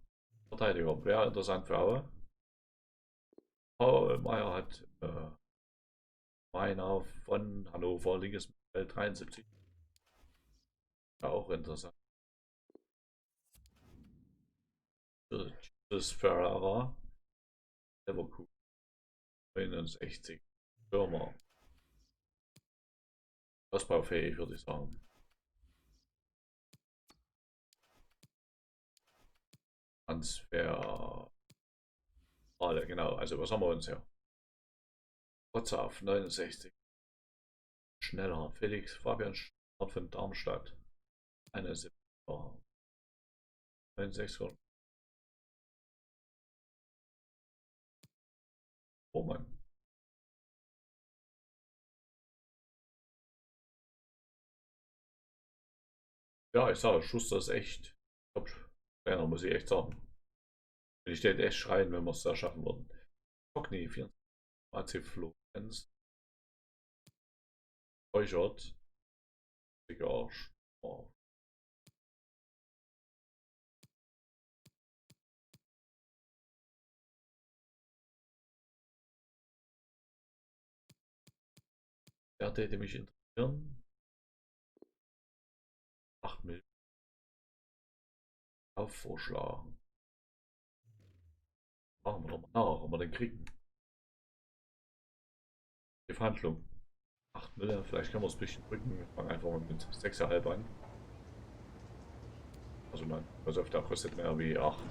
Verteidiger, wäre interessant für alle. Paul Meyer hat Meiner von Hannover, linkes Mittelfeld 73. Ja, auch interessant. Das ist Ferrara. Leverkusen 69. Firma. Ausbaufähig, würde ich sagen. Transfer. Alle, genau. Also, was haben wir uns hier? WhatsApp 69. Schneller. Felix Fabian von Darmstadt. 71. 69. Oh Mann. Ja, ich sage, Schuster ist echt Top-Trainer, muss ich echt sagen. Ich hätte echt schreien, wenn wir es da schaffen würden. Cockney, 24. AC Florenz. Euchert. Arsch. Oh. Der täte mich interessieren. 8 Millionen. Auf Vorschlagen. Machen wir doch mal nach, ob wir den kriegen. Die Verhandlung. 8 Millionen, vielleicht können wir es ein bisschen drücken. Wir fangen einfach mal mit 6,5 an. Also nein, was auf der kostet mehr wie 8.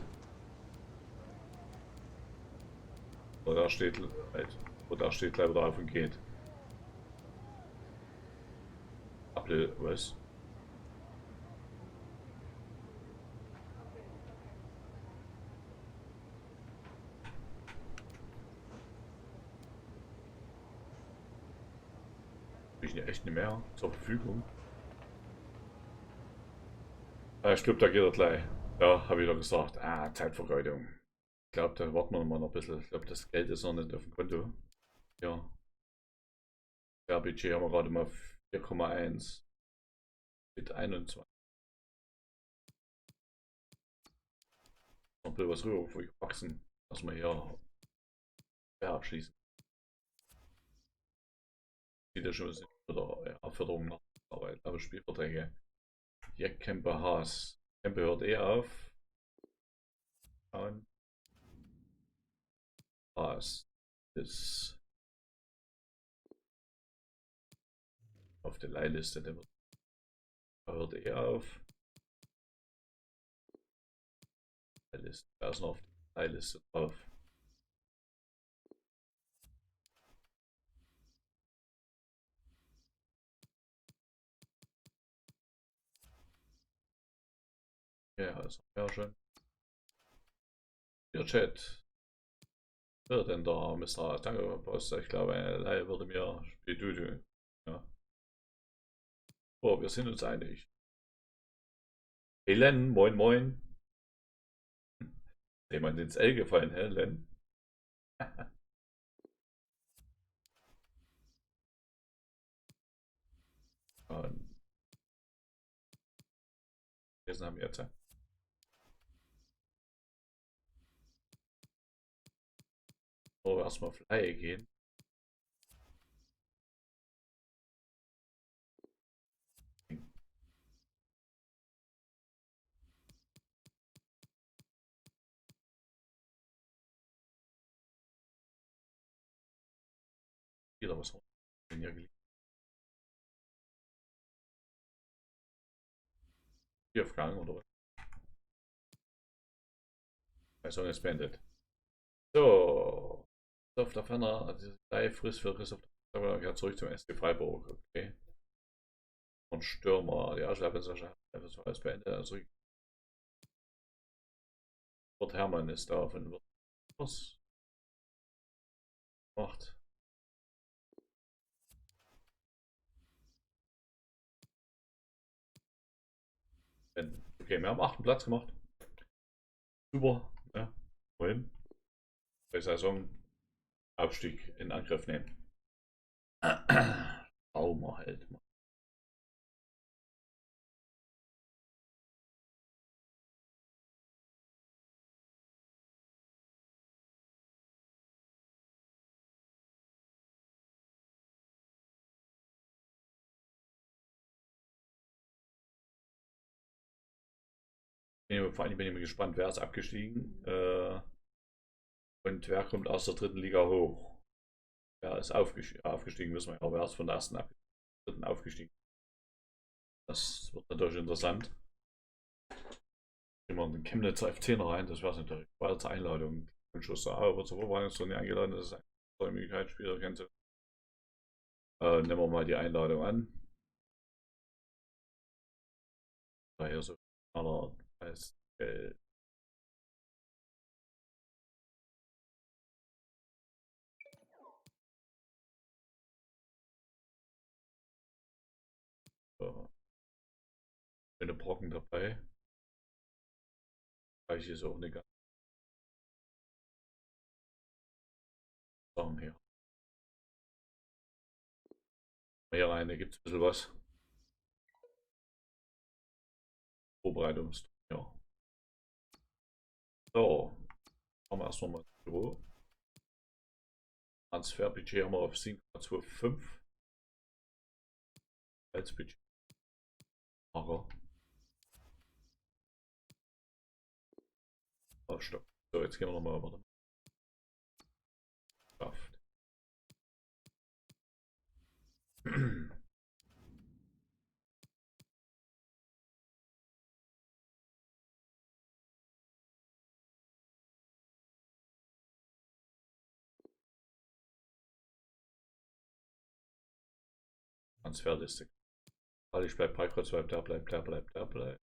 Oder da steht halt, oder da steht gleich wieder auf und geht. Apple, was? Ich echt nicht mehr zur Verfügung. Ich glaube, da geht er gleich. Ja, habe ich doch gesagt. Zeitvergeudung. Ich glaube, da warten wir mal noch ein bisschen. Ich glaube, das Geld ist noch nicht auf dem Konto. Ja. Ja, Budget haben wir gerade mal 4,1 mit 21. Noch ein bisschen was rüber wachsen. Lass mal hier abschließen. Sieht ja schon ein bisschen oder Abförderung nach Arbeit, aber Spielverträge. Hier Camper Haas. Camper hört auf. Und Haas ist auf der Leihliste. Der hört auf. Leihliste. Da ist noch auf der Leihliste drauf. Ja, das haben wir ja schon. Hier Chat. Wer denn da, Mr. Danke, Boss? Ich glaube, eine Leihe würde mir Spiel. Ja. Oh, wir sind uns einig. Hey Len, moin moin. Jemand ins L gefallen, hä, Len? Und jetzt haben wir jetzt. Oh, erstmal Flyer gehen. Wieder was hier gelegt. Hier auf Gang oder was? Der Song ist beendet. So. Auf der Ferner, diese Live-Frist für Christoph. Ja, zurück zum SC Freiburg. Okay. Und Stürmer. Ja, ich habe jetzt alles beendet. Also, Kurt Hermann ist da von was macht. Okay, wir haben 8. Platz gemacht. Super. Ja, wohin? Bei Saison Abstieg in Angriff nehmen. Trauma halt. Vor allem bin ich gespannt, wer ist abgestiegen und wer kommt aus der 3. Liga hoch. Wer ist aufgestiegen, wissen wir ja, aber wer ist von der 1. dritten aufgestiegen. Das wird natürlich interessant. Immer den Chemnitzer FC noch rein, das wäre natürlich als Einladung. Und Schuss aber zur Vorbereitungsturnier eingeladen, das ist eine Möglichkeit, Spieler kennt. Nehmen wir mal die Einladung an. Daher so aller als eine Brocken dabei. Reich ist auch eine ganze Sachen hier. Hier rein, da gibt es ein bisschen was. Ja. So, machen wir erstmal mal das Büro. Transferbudget haben wir auf 7,25 als Budget. Aber Stopp. So, jetzt gehen wir nochmal weiter. Kraft. Transferliste. Weil ich bleibe Preikreuz, bleibt, der bleibt, der bleibt, der bleibt.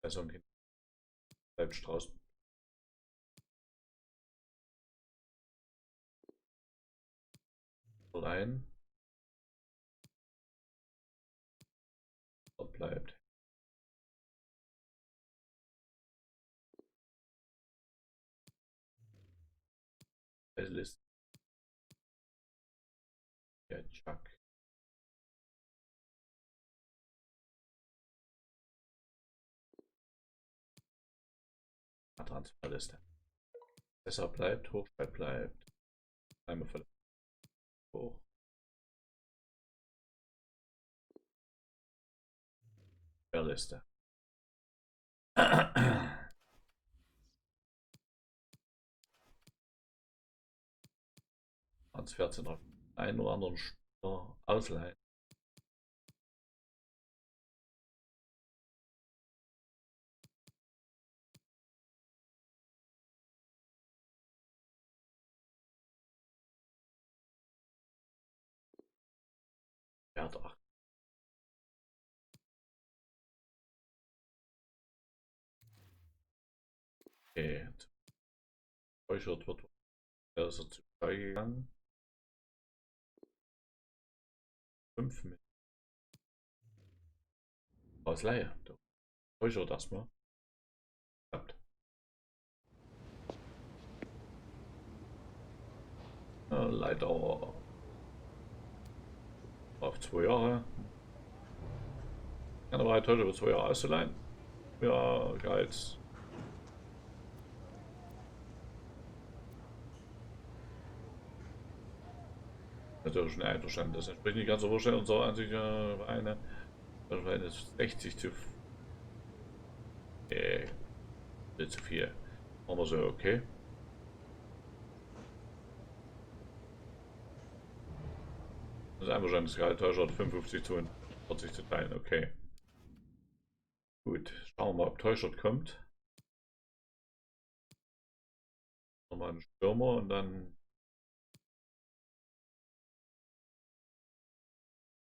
Saison hin. Bleibt Strauß. Rein. Dort bleibt. Liste. Ja, Chuck. Transferliste. Besser bleibt, Hochschalt bleibt. Einmal verletzt. Hoch. Liste. Transfer zu noch einen oder anderen Spieler ausleihen. Wert 8. Okay. Euch wird er ist zu frei gegangen. 5 mit. Ausleihe. Euch wird erstmal. Klappt. Leider auf 2 Jahre. Kann aber halt heute über 2 Jahre auszuleihen. Ja, Gehalt. Natürlich ein Einverstanden. Das entspricht nicht ganz so vorstellen unserer Ansicht eine. Das ist 60 zu. Zu viel. Machen wir so, okay. Das ist einverstanden. Das Gehalt Täuscher 55 zu 40 zu teilen, okay. Gut, schauen wir mal, ob Täuschert kommt. Nochmal einen Stürmer und dann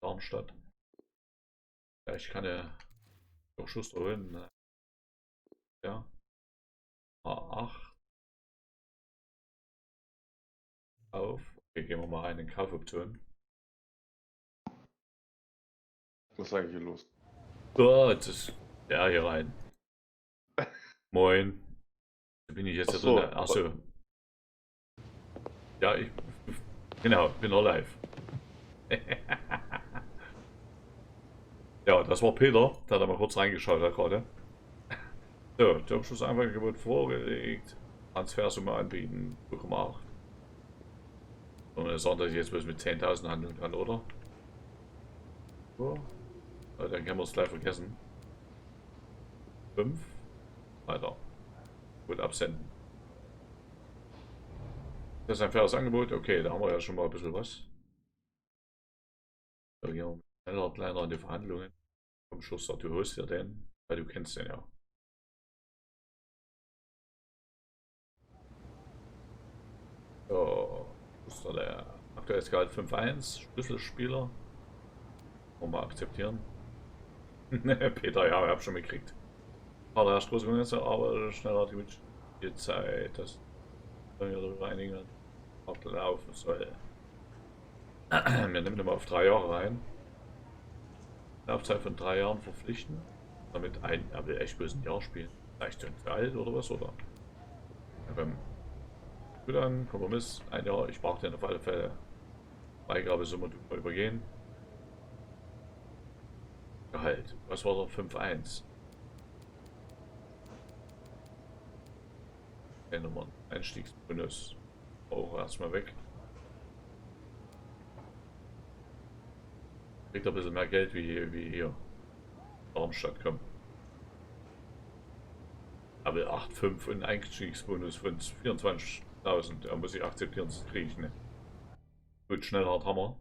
Darmstadt. Ja, ich kann ja durch Schuster holen. Ja. A8. Auf. Okay, gehen wir mal rein in Kaufoptionen. Was ist eigentlich hier los? So, jetzt ist der hier rein. Moin. Da bin ich jetzt Achso, drin. Achso. Ja, genau, bin noch live. Ja, das war Peter, der hat mal kurz reingeschaut hat gerade. So, Jobschussangebot vorgelegt. Transfersumme anbieten, 2,8. Und das sagen, dass ich jetzt bloß mit 10.000 handeln kann, oder? So. Dann können wir es gleich vergessen. 5. Weiter. Gut, absenden. Das ist ein faires Angebot. Okay, da haben wir ja schon mal ein bisschen was. So, gehen wir schneller, kleiner in die Verhandlungen. Komm, Schuster, du holst dir den, weil du kennst den ja. So, Schuster, der aktuelles Gehalt 5,1, Schlüsselspieler. Wollen wir akzeptieren. Peter, ja, ich hab schon gekriegt. Vater herrscht große Konkurrenz, aber schneller die Zeit, dass wir darüber einigen laufen soll. Wir nehmen mal auf 3 Jahre rein. Laufzeit von 3 Jahren verpflichten. Damit er will echt bloß ein Jahr spielen. Vielleicht zu alt oder was, oder? Ja, gut an, Kompromiss, 1 Jahr. Ich brauche den auf alle Fälle. Beigabesumme übergehen. Gehalt. Was war der 5,1? Nummern. Einstiegsbonus. Auch erstmal weg. Kriegt ein bisschen mehr Geld wie hier. Darmstadt kommt. Aber 8,5 und Einstiegsbonus von 24.000. Da muss ich akzeptieren, das kriege ich nicht. Gut, schnell hart Hammer.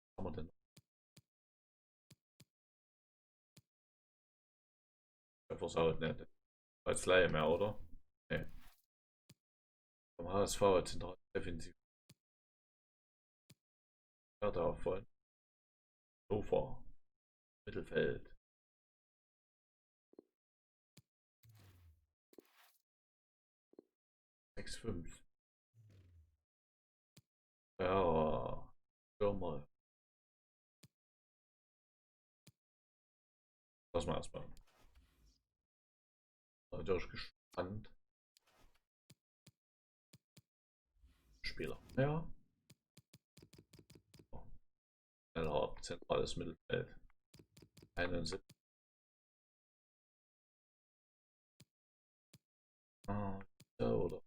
Was haben wir denn? Versaut nicht. Als Laie mehr, oder? Nee. Vom HSV zentral defensiv. Ja, da wollen. Sofa. Mittelfeld. Sechs fünf. Ja. Schau mal. Lass mal erstmal. Natürlich gespannt. Spieler. Ja. Schneller zentrales Mittelfeld. 71. Ah, ja, oder?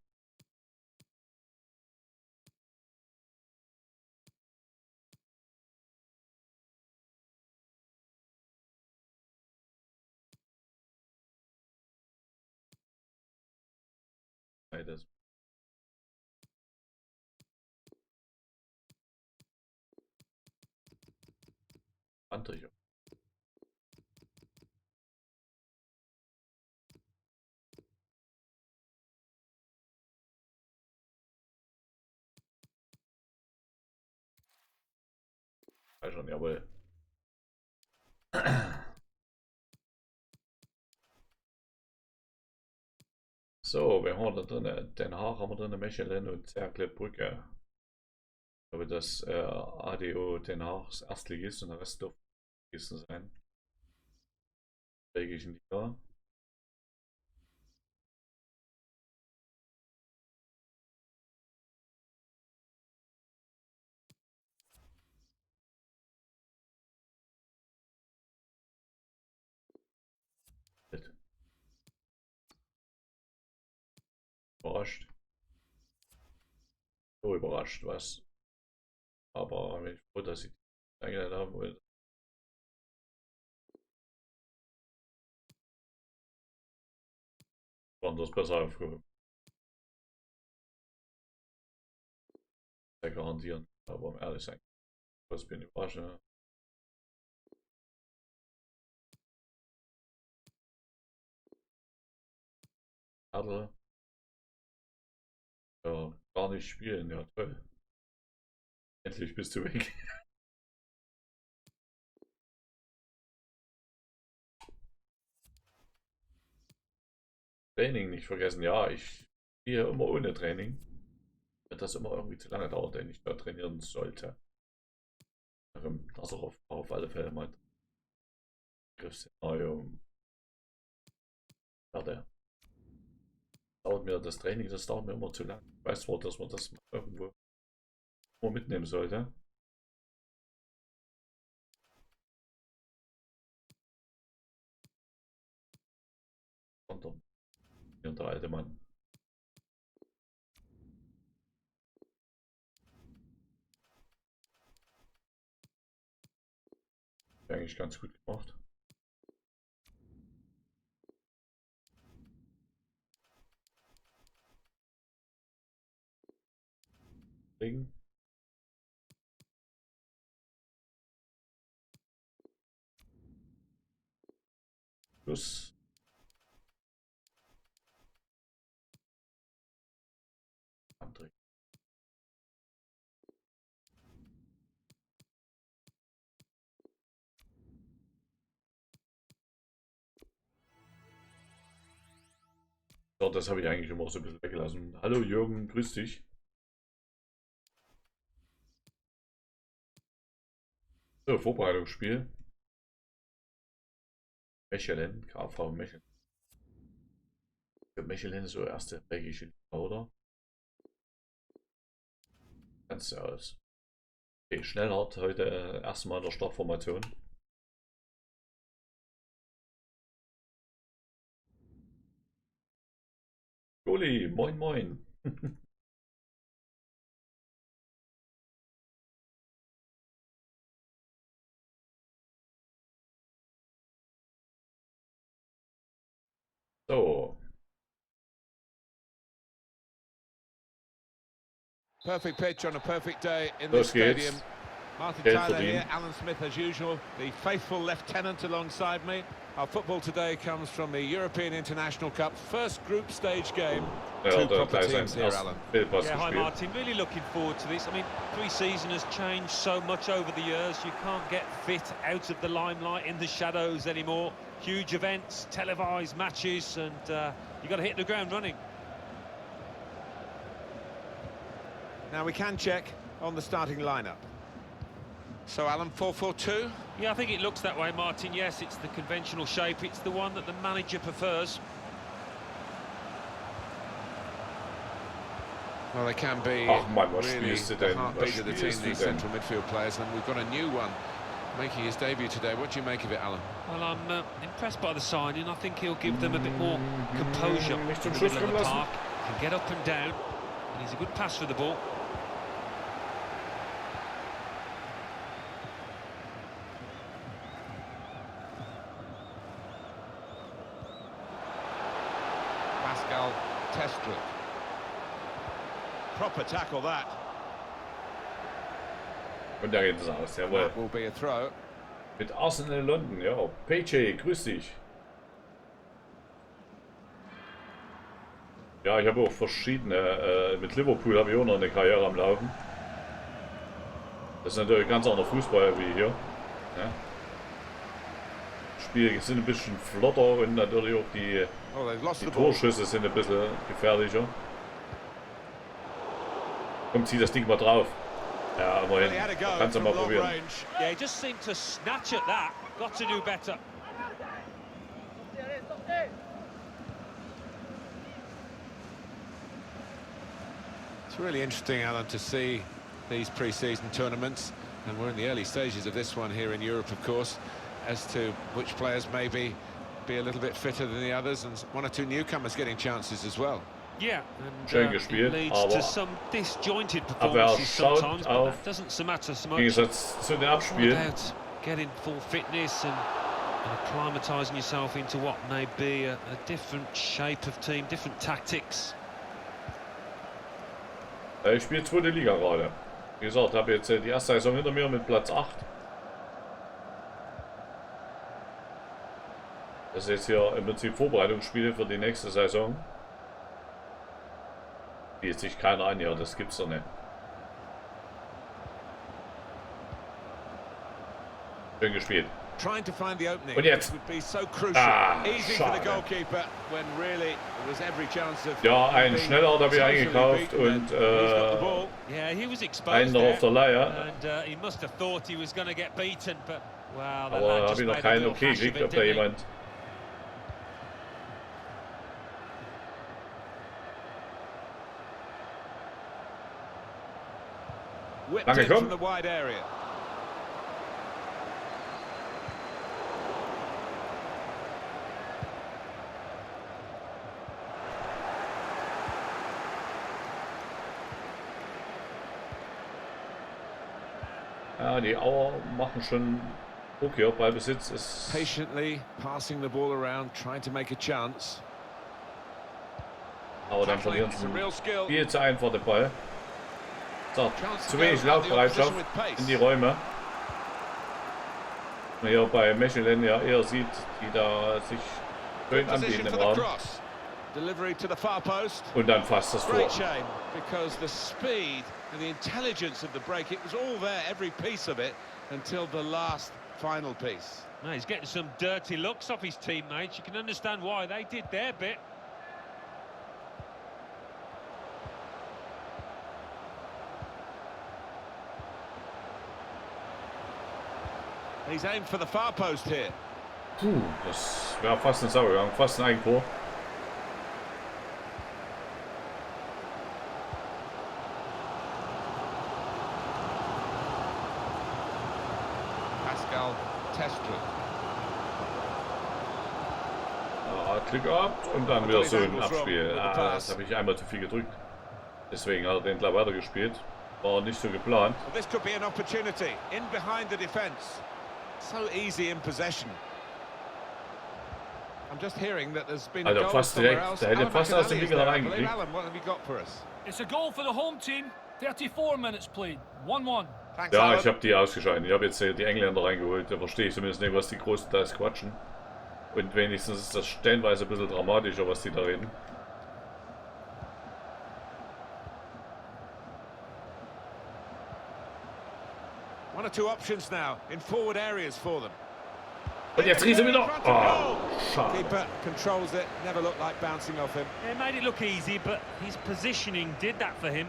Beides. Antriche. Ja, schon, jawohl. So, wir haben da drin, Den Haag haben wir drin, Mechelen und Cercle-Brücke. Ich glaube, das ADO Den Haags Erstligist und der Rest dürfte Ligisten sein. Belgischen Liga. Überrascht. So überrascht, was. Aber bin ich froh, dass ich die eingeladen haben wollte. Anders besser aufgehoben. Sehr garantieren. Aber um ehrlich sein, was bin ich überrascht. Ne? Adler. Ja, gar nicht spielen, ja toll. Endlich bist du weg. Training nicht vergessen. Ja, ich gehe immer ohne Training. Wird das immer irgendwie zu lange dauert, wenn ich da trainieren sollte. Das auch auf alle Fälle mal Griffszenario. Ja, dauert mir das Training, das dauert mir immer zu lang. Ich weiß zwar, dass man das irgendwo mitnehmen sollte. Und der alte Mann. Eigentlich ganz gut gemacht. Ding. Plus. André. So, das habe ich eigentlich immer so ein bisschen weggelassen. Hallo Jürgen, grüß dich. So, Vorbereitungsspiel. Mechelen, KV Mechelen. Für Mechelen ist so erste belgische Liga, oder? Ganz aus. Okay, Schnellhardt heute erstmal in der Startformation. Joli, moin moin. So. Perfect pitch on a perfect day in Los this stadium. geht's. Martin Geld Tyler verdienen. here, Alan Smith as usual, the faithful lieutenant alongside me. Our football today comes from the European International Cup first group stage game. Ja, Two der proper gleich teams seinen here, ersten Alan. Fehlpass Yeah, hi gespielt. Martin, really looking forward to this. I mean, pre-season has changed so much over the years. You can't get fit out of the limelight, in the shadows anymore. Huge events, televised matches, and you've got to hit the ground running. Now we can check on the starting lineup. So Alan, 4-4-2? Yeah, I think it looks that way, Martin. Yes, it's the conventional shape. It's the one that the manager prefers. Well, they can be Ach Mann, was really spielst du the denn? heartbeat Was of the team, spielst du these denn? central midfield players, and we've got a new one making his debut today. What do you make of it, Alan? Well, I'm impressed by the signing. I think he'll give them a bit more composure in Nicht the zum middle Schuss of the kommen lassen. park. Can get up and down, and he's a good pass for the ball. Testrup. Proper tackle that. Und da geht es aus, jawohl. That will be a throw. Mit Arsenal London, ja. PJ, grüß dich. Ja, ich habe auch verschiedene, mit Liverpool habe ich auch noch eine Karriere am Laufen. Das ist natürlich ganz anderer Fußball wie hier. Ja. Spiele sind ein bisschen flotter und natürlich auch die Torschüsse sind ein bisschen gefährlicher. Kommt, zieh das Ding mal drauf. Ja, immerhin. Kannst du mal probieren. Yeah, he just seemed to snatch at that. Got to do better. It's really interesting, Alan, to see these pre-season tournaments, and we're in the early stages of this one here in Europe, of course, as to which players maybe be a little bit fitter than the others, and one or two newcomers getting chances as well. Yeah, Schön and gespielt, it leads aber to some disjointed aber performances schaut sometimes, but auf, that doesn't so matter so im much. Gegensatz zu den Abspielen. Without getting full fitness and acclimatising yourself into what may be a different shape of team, different tactics. Ich spiele zweite Liga gerade. Wie gesagt, habe jetzt die erste Saison hinter mir mit Platz 8. Das ist jetzt hier im Prinzip Vorbereitungsspiele für die nächste Saison. Spielt sich keiner an, ja, das gibt's doch nicht. Schön gespielt. Und jetzt. Schade. Ja, einen Schneller habe ich eingekauft und einen noch auf der Leihe. Aber habe ich noch keinen okay gekriegt, ob da jemand... Lange kommen. Ja, die Auer machen schon Druck hier. Ballbesitz ist... Patiently passing the ball around, trying to make a chance. Aber dann verlieren sie viel zu einfach den Ball. So, zu wenig Laufbereitschaft in die Räume. Man hier bei Mechelen ja eher sieht, die da sich schön anbieten im Raum. Und dann fast das Tor. And the intelligence of the break, it was all there, every piece of it, until the last final piece. No, he's getting some dirty looks off his teammates. You can understand why they did their bit. He's aimed for the far post here. Das wäre fast ein Sauergang, fast ein Eigentor. Glück gehabt und dann wieder so ein Abspiel. Das habe ich einmal zu viel gedrückt. Deswegen hat er den gleich weitergespielt. War nicht so geplant. Also fast direkt, der hätte fast aus dem Winkel reingekriegt. It's a goal for the home team. 34 minutes played. 1-1. Ja, ich habe die ausgeschaltet. Ich habe jetzt die Engländer reingeholt. Da verstehe ich zumindest nicht, was die Großen da quatschen. Und wenigstens ist das stellenweise ein bisschen dramatischer, was die da reden. One or two options now in forward areas for them. Und jetzt Riese wieder. Oh, schade. Keeper controls it. Never looked like bouncing off him. It made it look easy, but his positioning did that for him.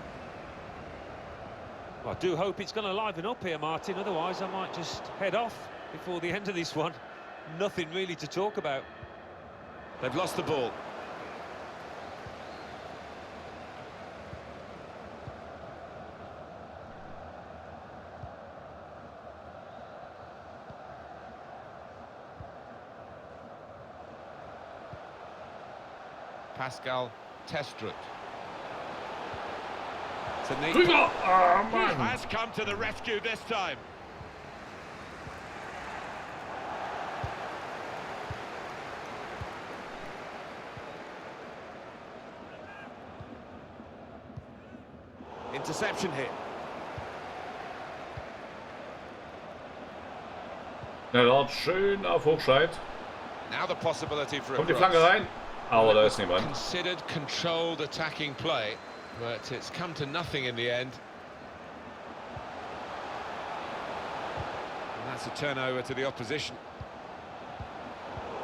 I do hope it's going to liven up here, Martin. Otherwise, I might just head off before the end of this one. Nothing really to talk about. They've lost the ball. Pascal Testrup. It's a neat Drüber! Ah, He Mann! has come to the rescue this time. Interception here. Ja, schön auf Hochscheid. Now the possibility for a Kommt die cross. Flanke rein? Aber da ist niemand. Considered controlled attacking play, but it's come to nothing in the end. And that's a turnover to the opposition.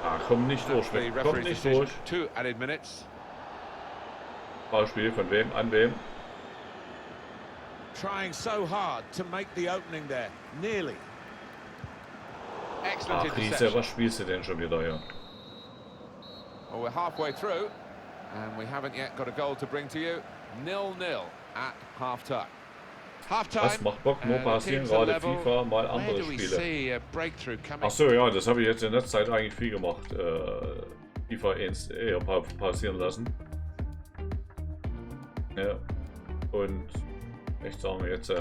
Ah, komm nicht durch, The komm referee's nicht decision, durch. 2 added minutes. Ballspiel von wem? An wem? Trying so hard to make the opening there. Nearly. Excellent Ach, Riese, interception. was spielst du denn schon wieder hier? Well, we're halfway through, and we haven't yet got a goal to bring to you. 0-0 at half-time. Half-time. Was macht Bock? Nur passieren gerade FIFA, mal andere Spiele. Ach so, ja, das habe ich jetzt in letzter Zeit eigentlich viel gemacht. FIFA 1 eher passieren lassen. Ja. Und echt sagen, jetzt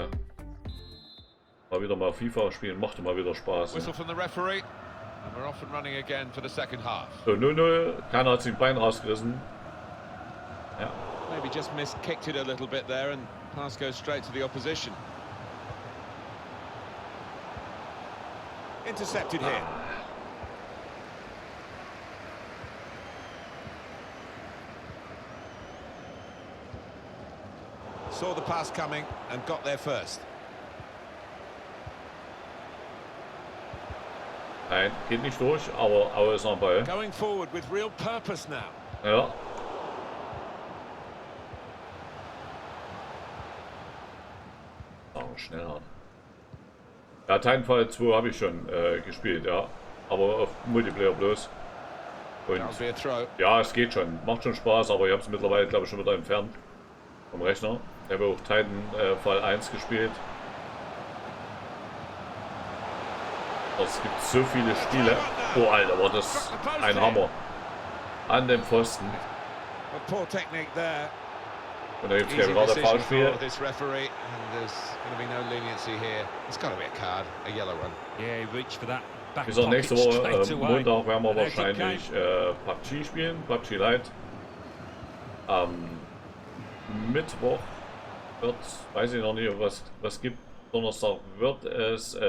mal wieder mal FIFA spielen, macht mal wieder Spaß. Whistle from the referee, and we're off and running again for the second half. So, 0-0, keiner hat sich ein Bein rausgerissen. Ja. Maybe just kicked it a little bit there, and pass goes straight to the opposition. Intercepted here. Saw the pass coming and got there first. Nein, geht nicht durch, aber ist noch ein Ball. Going forward with real purpose now. Ja. Oh, schneller. Ja, Titanfall 2 habe ich schon gespielt, ja. Aber auf Multiplayer bloß. Und That'll be a throw. ja, es geht schon. Macht schon Spaß, aber ich habe es mittlerweile, glaube ich, schon wieder entfernt. Vom Rechner. Ich habe auch Titanfall 1 gespielt. Es gibt so viele Spiele. Oh, Alter, war das ein Hammer. An dem Pfosten. A poor technique there. Und da gibt es Easy gerade decision Foulspiel. for this referee, and there's going to be no leniency here. It's got to be a card, a yellow one. Yeah, he reached for that back Bis auch pocket nächste Woche, straight away. Montag, werden wir And out it wahrscheinlich came. PUBG spielen, PUBG Lite. Am Mittwoch wird, weiß ich noch nicht, was gibt. Donnerstag wird es Out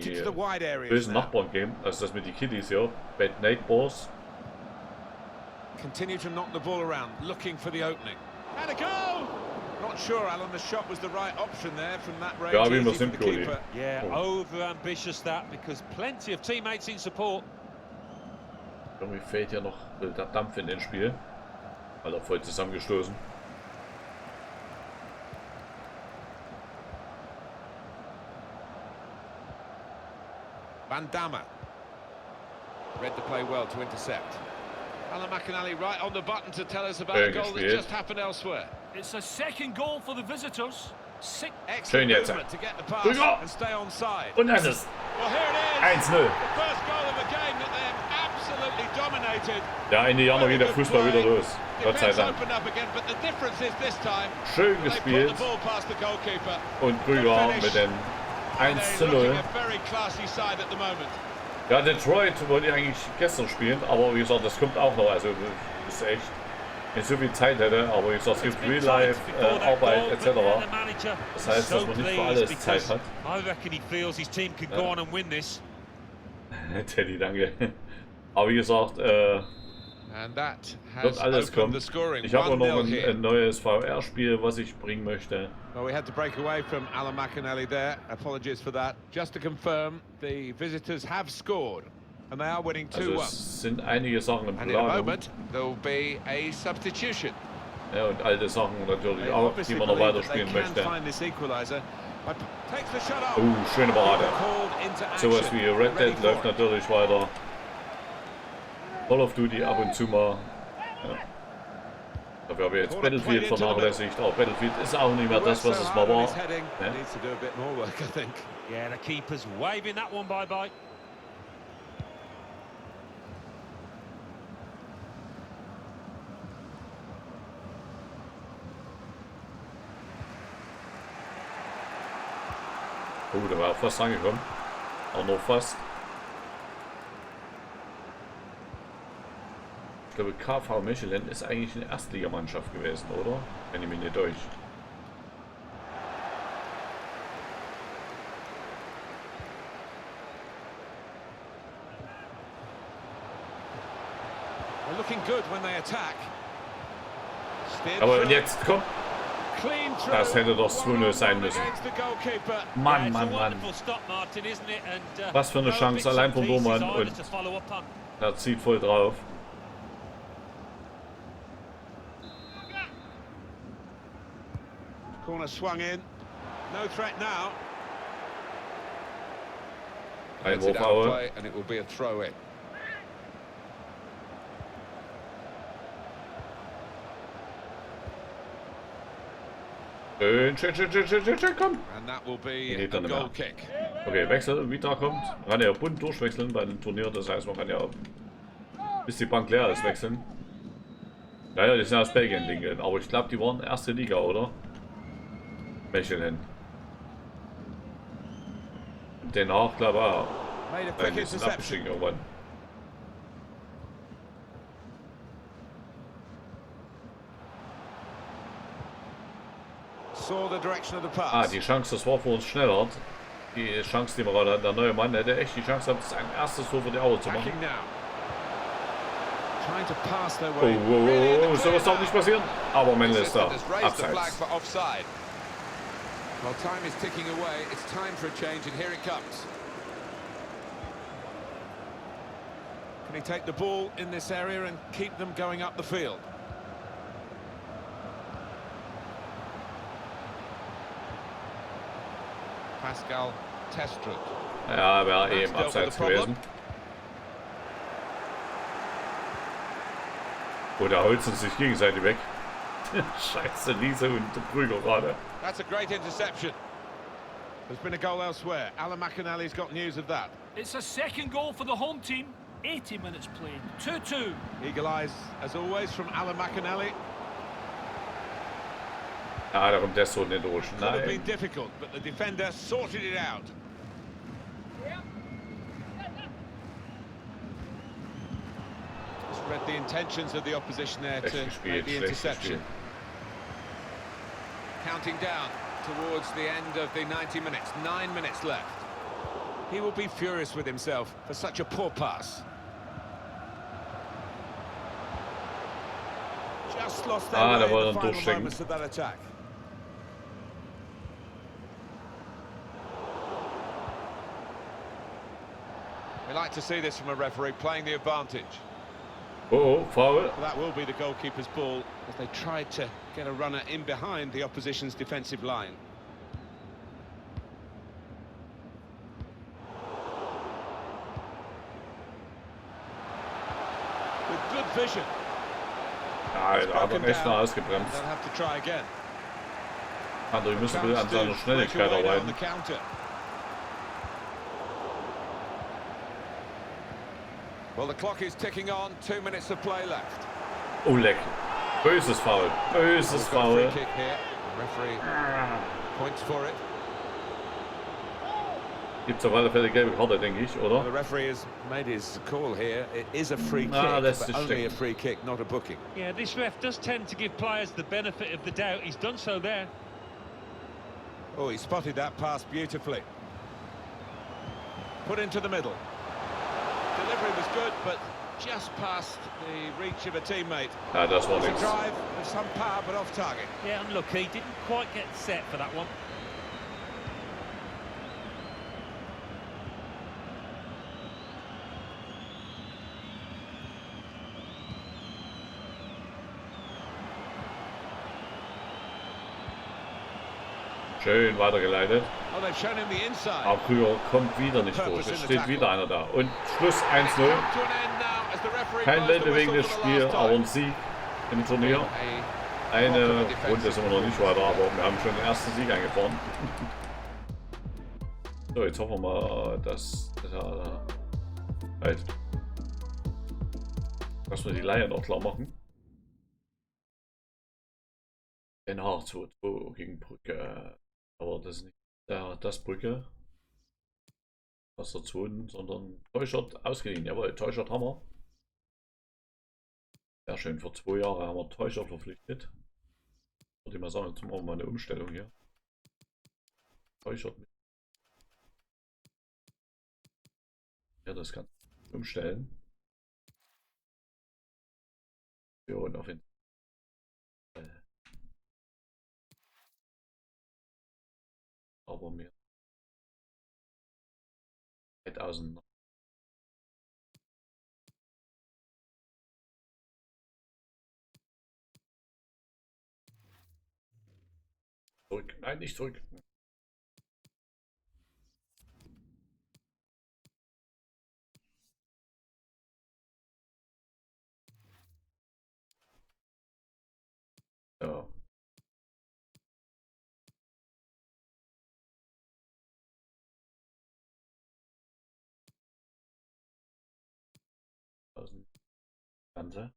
die into the wide areas bösen now. Nachbarn geben, also das mit den Kiddies hier, Bad Neighbors. Continue to knock the ball around, looking for the opening. And a goal! Not sure, Alan, the shot was the right option there from that range. Ja, wie man Easy for sind, the keeper. Yeah, Oh. over-ambitious that, because plenty of teammates in support. Irgendwie fehlt ja noch der Dampf in den Spiel. Alter, voll zusammengestoßen. Van Damme. Read the play well to intercept. Alan McInally right on the button to tell us about a goal that just happened elsewhere. It's a second goal for the visitors. Excellent Schön jetzt. movement to get the pass Rüber. and stay onside. Und das ist Well, here it is. 1-0. The first goal of a game that they have absolutely dominated. Ja, Ende Januar geht der Fußball wieder los. Gott sei Defense Dank. opened up again, but the difference is this time Schön they put gespielt. the ball past the goalkeeper. Und Krüger mit dem And they're 1-0. looking a very classy side at the moment. Ja, Detroit wollte ich eigentlich gestern spielen, aber wie gesagt, das kommt auch noch. Also ist echt, wenn ich so viel Zeit hätte, aber wie gesagt, es gibt Real Life, Arbeit etc. Das heißt, dass man nicht für alles Zeit hat. I reckon he feels his team could go on and win this. Teddy, danke. Aber wie gesagt, And that wird has alles kommen. opened the scoring. Ich habe auch noch 1-0 here. ein neues VR-Spiel, was ich bringen möchte. Well, we had to break away from Alan McAnally there. Apologies for that. Just to confirm, the visitors have scored, and they are winning 2-1. Also es sind einige Sachen im And in a Plan. moment, there'll be a substitution. Ja, und alte Sachen natürlich They auch, obviously die man noch believe that they weiterspielen can möchte. find this equalizer. But takes the shot off. Oh, schöne Parade. Called into action. Sowas wie Red Ready Dead for läuft it. natürlich weiter. Call of Duty ab und zu mal. Ja. Dafür habe ich jetzt Battlefield vernachlässigt. Auch Battlefield ist auch nicht mehr das, was es mal war. Ja. Needs to do a bit more work, I think. Yeah, the keeper's waving that one bye-bye. Oh, da war fast angekommen. Auch noch fast. Ich glaube, KV Mechelen ist eigentlich eine Erstligamannschaft gewesen, oder? Wenn ich mich nicht täusche. They're looking good when they attack. Steered Aber through. jetzt kommt. Clean through. Das hätte doch 2-0 sein müssen. Against the goalkeeper. Mann, It's a Mann, Mann. wonderful stop, Martin, isn't it? And, Was für eine no Chance, bits allein and vom pieces Bohmann either und- to follow up on. Er zieht voll drauf. Corner swung in. No threat now. Einwurf Heads it out of Aue. play, and it will be a throw in. Schön, komm. And that will be Geht a dann nicht mehr. goal kick. Okay, Wechsel, Vita kommt. Man kann ja bunt durchwechseln bei den Turnieren, das heißt, man kann ja bis die Bank leer ist wechseln. Naja, die sind aus Belgien, Linken, aber ich glaube, die waren erste Liga, oder? Mechelen. Den Haag, glaube ich, auch. Made a Nein, quick die sind interception. abgestiegen irgendwann. Saw the direction of the pass. Ah, die Chance, das war für uns schneller. Die Chance, die wir gerade hatten, der neue Mann hätte echt die Chance gehabt, das ein erstes Tor für die Aue zu machen. Backing now. Trying to pass their Oh, way. oh, oh, oh, sowas darf nicht passieren. Aber Mendel ist da. Has raised the flag Abseits. for offside. Well, time is ticking away. It's time for a change, and here it comes. Can he take the ball in this area and keep them going up the field? Pascal Testrup. Ja, wäre eben abseits gewesen. Oh, da holzen sie sich gegenseitig weg. Scheiße, Liese und Brügger gerade. That's a great interception. There's been a goal elsewhere. Alan McAnally's got news of that. It's a second goal for the home team. 80 minutes played. 2-2. Eagle eyes, as always, from Alan McAnally. Ja, da kommt der so nicht durch. Could have been Nein. difficult, but the defender sorted it out. Just read the intentions of the opposition there to Schlecht make gespielt, the schlecht interception. gespielt. Counting down towards the end of the 90 minutes. 9 minutes left. He will be furious with himself for such a poor pass. Just lost their Ah, da way war in the dann final durchstecken. moments of that attack. We like to see this from a referee playing the advantage. Oh, Foul. Well, that will be the goalkeeper's ball as they tried to get a runner in behind the opposition's defensive line. With good vision. Ja, da hat Broken er echt down. mal ausgebremst. They'll have to try again. André müssen wir an Chance seiner to Schnelligkeit break away now on arbeiten. the counter. Well, the clock is ticking on. 2 minutes of play left. Oh, leck. Böses Foul. Böses We've got a free Foul. kick here. The referee points for it. Gibt's auf alle Fälle gelbe Karte, denke ich, Well, the oder? referee has made his call here. It is a free kick, Ah, lässt but sich only a stecken. free kick, not a booking. Yeah, this ref does tend to give players the benefit of the doubt. He's done so there. Oh, he spotted that pass beautifully. Put into the middle. Delivery was good, but just past the reach of a teammate. Ja, das war It's a nichts. drive of some power, but off target. Yeah, unlucky. Didn't quite get set for that one. Schön weitergeleitet. Oh, they've shown him the inside. Aber Krüger kommt wieder nicht durch. Es steht wieder einer da. Und Schluss 1-0. Kein weltbewegendes Spiel, aber ein Sieg im Turnier. Eine Runde sind wir noch nicht weiter, aber wir haben schon den ersten Sieg eingefahren. So, jetzt hoffen wir mal, dass wir die Leihe noch klar machen. Den Haar 2-2 gegen Brücke. Aber das ist nicht das Brücke. Was der zweiten, sondern Täuschert ausgeliehen. Jawohl, Täuschert haben wir. Sehr schön, für 2 Jahre haben wir Täuschert verpflichtet. Würde ich mal sagen, jetzt machen wir mal eine Umstellung hier. Täuschert mit. Ja, das kann ich umstellen. Ja, und auf jeden Fall. Aber mir 3000. Zurück. Nein, nicht zurück. Ja. Ganze.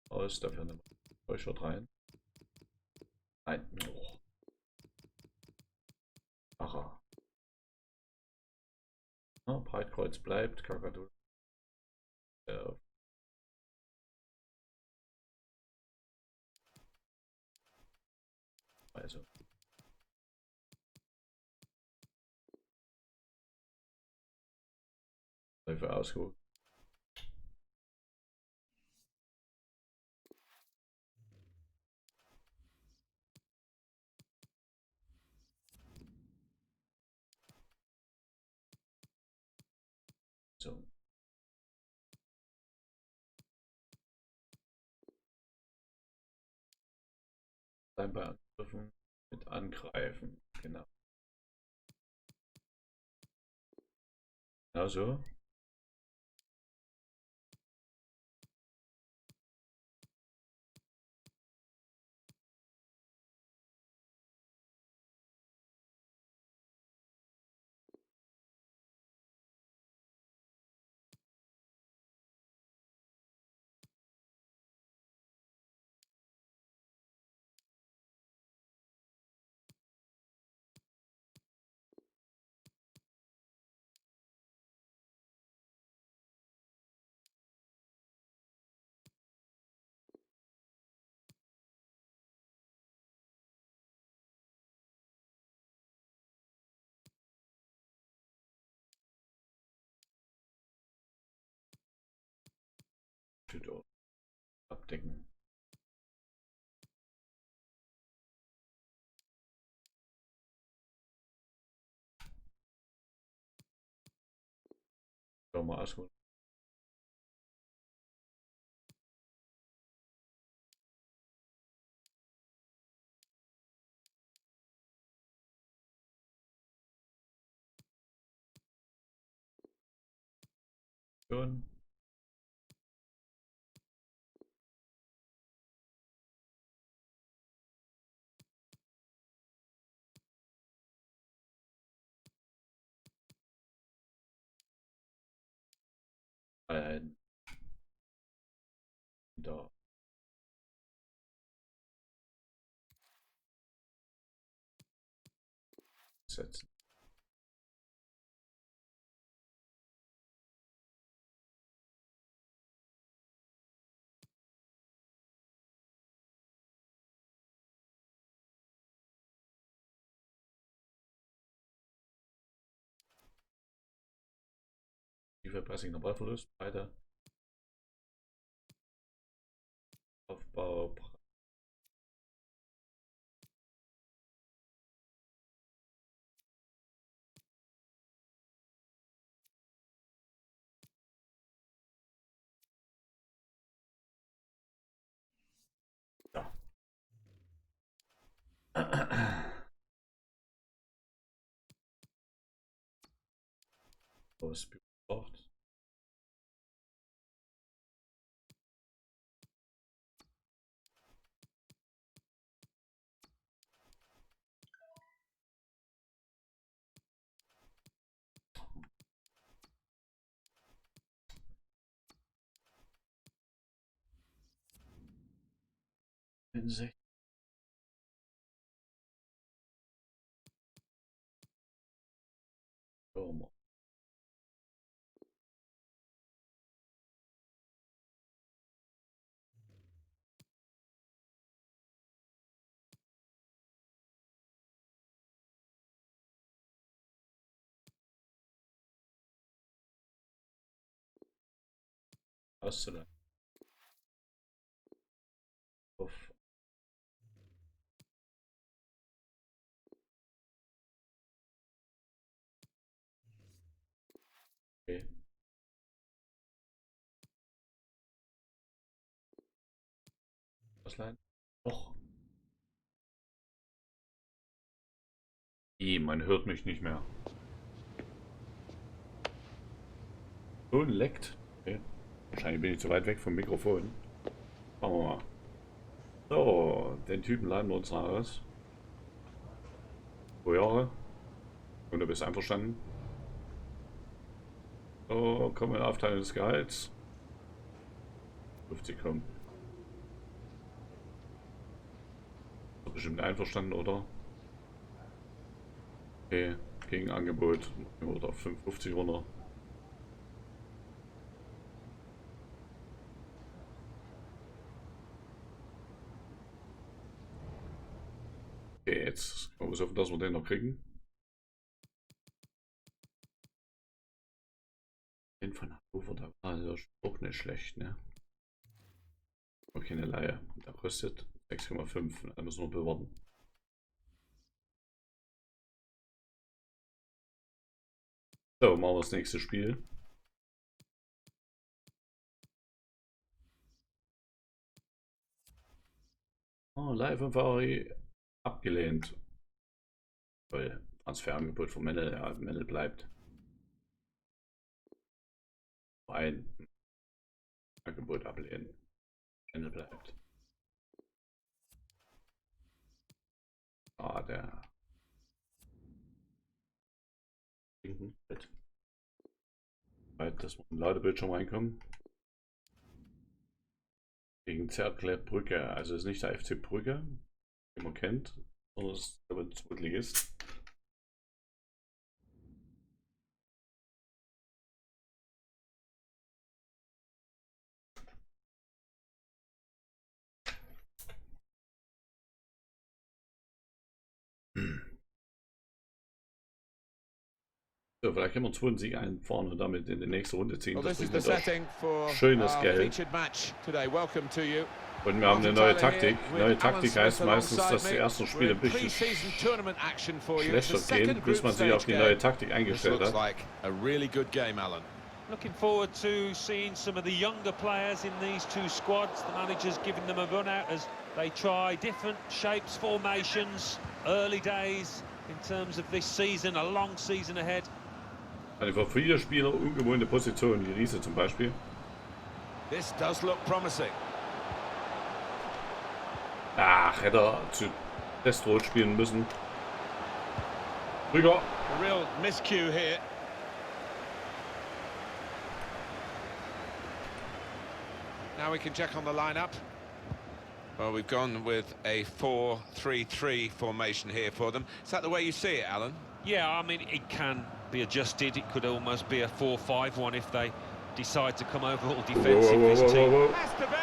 Aus, dafür nehmen wir Täuschert rein. Nein, oh. Aha. Ja, Breitkreuz bleibt, Kakadu. Also. Läufe ausgehoben. So. Dann bei Angriffen mit angreifen. Genau. Also. Abdecken. Schau mal ausholen. Schon. Da. Setzen. Tiefe, Pressing, der Ballverlust, beide. Aufbau, ja. Was braucht. Insekt. Oh, was du da? Auf. Okay. Was leiden? Doch. Man hört mich nicht mehr. Ton leckt. Okay. Wahrscheinlich bin ich zu weit weg vom Mikrofon. Machen wir mal. So, den Typen laden wir uns raus. 2 Jahre. Und du bist einverstanden. So, kommen wir in Aufteilung des Gehalts. 50 kommen. Bestimmt einverstanden, oder? Okay, Gegenangebot. Oder 55 runter. Okay, jetzt können wir hoffen, dass wir den noch kriegen. Den von Hannover, da war der auch nicht schlecht, ne? Okay, eine Leihe. Der kostet 6,5. Da müssen wir bewerten. So, machen wir das nächste Spiel. Oh, Live von Fari abgelehnt. Toll. Transferangebot von Mendel. Ja, Mendel bleibt. Ein Angebot ablehnen. Mendel bleibt. Ah, der. Dass wir im Ladebildschirm reinkommen. Gegen Zerkler Brücke. Also ist nicht der FC Brücke, den man kennt, sondern es ist der Zweitligist. So, vielleicht können wir 2 Sieg einfahren und damit in die nächste Runde ziehen. Das bringt doch schönes Geld. Und wir haben eine neue Taktik. Neue Taktik heißt meistens, dass die ersten Spiele ein bisschen schlechter gehen, bis man sich auf die neue Taktik eingestellt hat. Looking forward to seeing some of the younger players in these 2 squads. The manager's giving them a run out as they try different shapes, formations, early days in terms of this season, a long season ahead. Einfach für viele Spieler ungewohnte Positionen, wie Riese zum Beispiel. This does look promising. Ach, hätte er zu Testrot spielen müssen. Rüger. A real miscue here. Now we can check on the lineup. Well, we've gone with a 4-3-3 formation here for them. Is that the way you see it, Alan? Yeah, I mean, it can be adjusted. It could almost be a 4-5-1 if they decide to come over all defensive, this team. Has to be!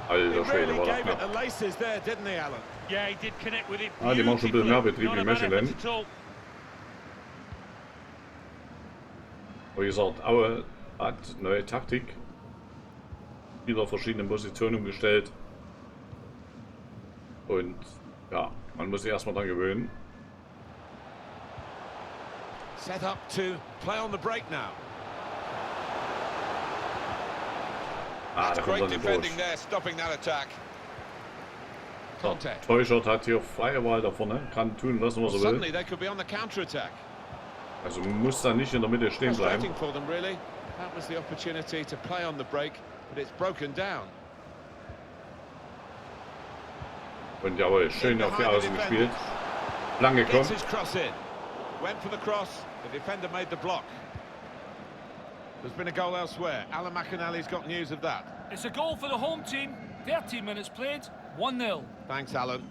Alter Schwede, really war das gave it knapp. the laces there, didn't they, Alan? Yeah, he did connect with it. Ah, die machen schon ein bisschen mehr Betrieb wie Mechelen. At all. Wie gesagt, Aue hat neue Taktik. Wieder verschiedene Positionen gestellt. Und ja, man muss sich erstmal dran gewöhnen. Set up to play on the break now. Ah, da kommt er nicht durch. There, stopping that attack. Der Täuschert hat hier freie Wahl da vorne, kann tun lassen, was er will. They could be on the counter attack. Also muss da nicht in der Mitte stehen bleiben. For them, really. That was the opportunity to play on the break, but it's broken down. Und jawohl, schön auf die Außen gespielt. Lang gekommen. Went for the cross. The defender made the block. There's been a goal elsewhere. Alan McAnally's got news of that. It's a goal for the home team. 13 minutes played, 1-0. Thanks, Alan.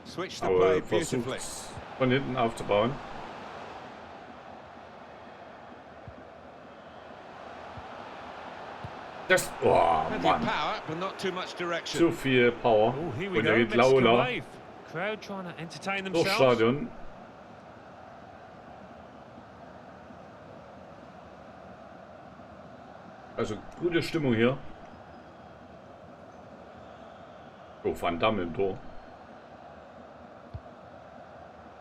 Switch the play beautifully. Von hinten aufzubauen. Das, oh Mann. Zu viel Power. Und er geht Laula durchs Stadion. Also gute Stimmung hier. Oh, Van Damme im Tor.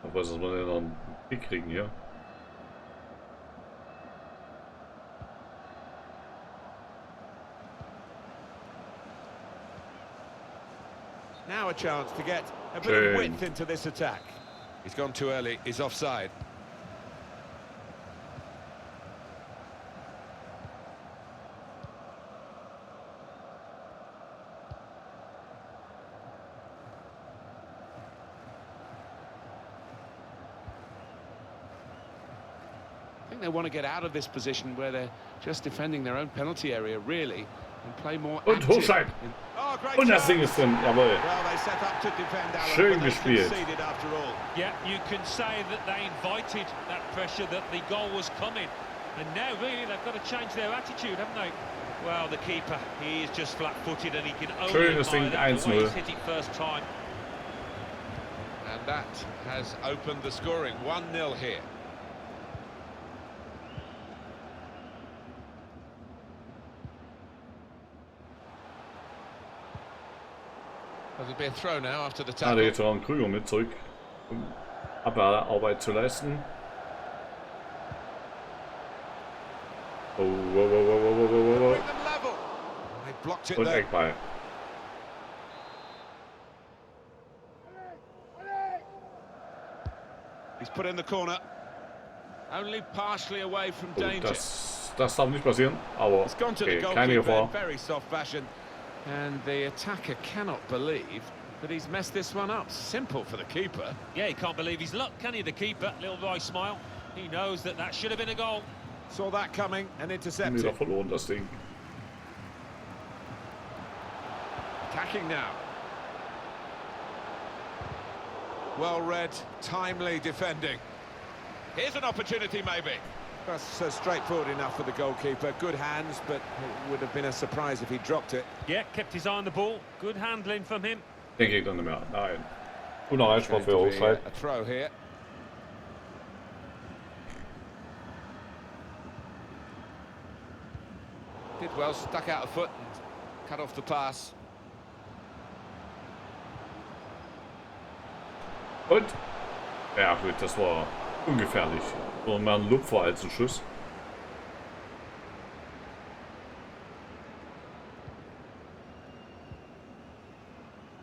Ich weiß, dass wir den noch einen Kick kriegen hier. Now a chance to get a bit of width into this attack. He's gone too early, he's offside. I think they want to get out of this position where they're just defending their own penalty area, really, and play more Und Hochscheid. Und das Ding ist drin, jawohl. Schön gespielt. Yeah, you can say that they invited that pressure, that the goal was coming. And now really they've got to change their attitude, haven't they? Well, the keeper, he is just flat-footed and he can only admire the way he's hit it first time. And that has opened the scoring. 1-0 here. There'll be a throw now after the tackle. Da geht auch ein Krüger mit zurück, um Abwehrarbeit zu leisten. Oh, wow. Und Eckball. He's put in the corner. Only partially away from danger. Das darf nicht passieren, aber okay, keine Gefahr. Very soft fashion. And the attacker cannot believe that he's messed this one up. Simple for the keeper. Yeah, he can't believe his luck, can he, the keeper? Little boy smile. He knows that that should have been a goal. Saw that coming and intercepted. Wieder verloren, das Ding. Attacking now. Well read, timely defending. Here's an opportunity, maybe. That's straightforward enough for the goalkeeper. Good hands, but it would have been a surprise if he dropped it. Yeah, kept his eye on the ball. Good handling from him. Den geht er nicht mehr. Nein. Unerreichbar für Hochscheid. A throw here. Did well, stuck out a foot and cut off the pass. Und? Ja gut, das war ungefährlich. So mehr ein Lupfer als ein Schuss.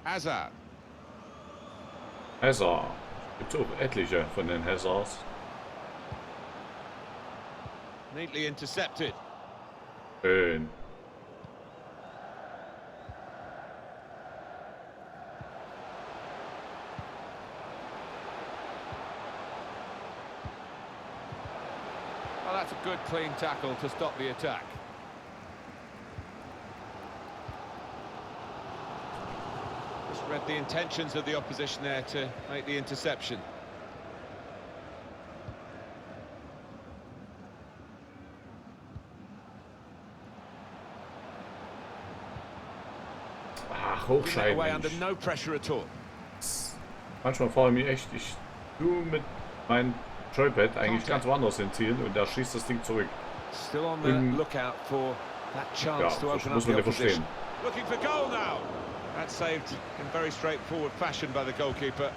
Hazard. Hazard. Gibt es auch etliche von den Hazards. Neatly intercepted. Schön. Well, that's a good clean tackle to stop the attack. Just read the intentions of the opposition there to make the interception. Ach, Hochscheid. Away under no pressure at all. Manchmal frage ich mich echt, ich tue mit meinem Joypad eigentlich ganz woanders hinziehen und der schießt das Ding zurück. Still on the lookout for that Ja, chance to das open muss up man the ja verstehen. opposition. Looking for goal now. That's saved in very straightforward fashion by the goalkeeper.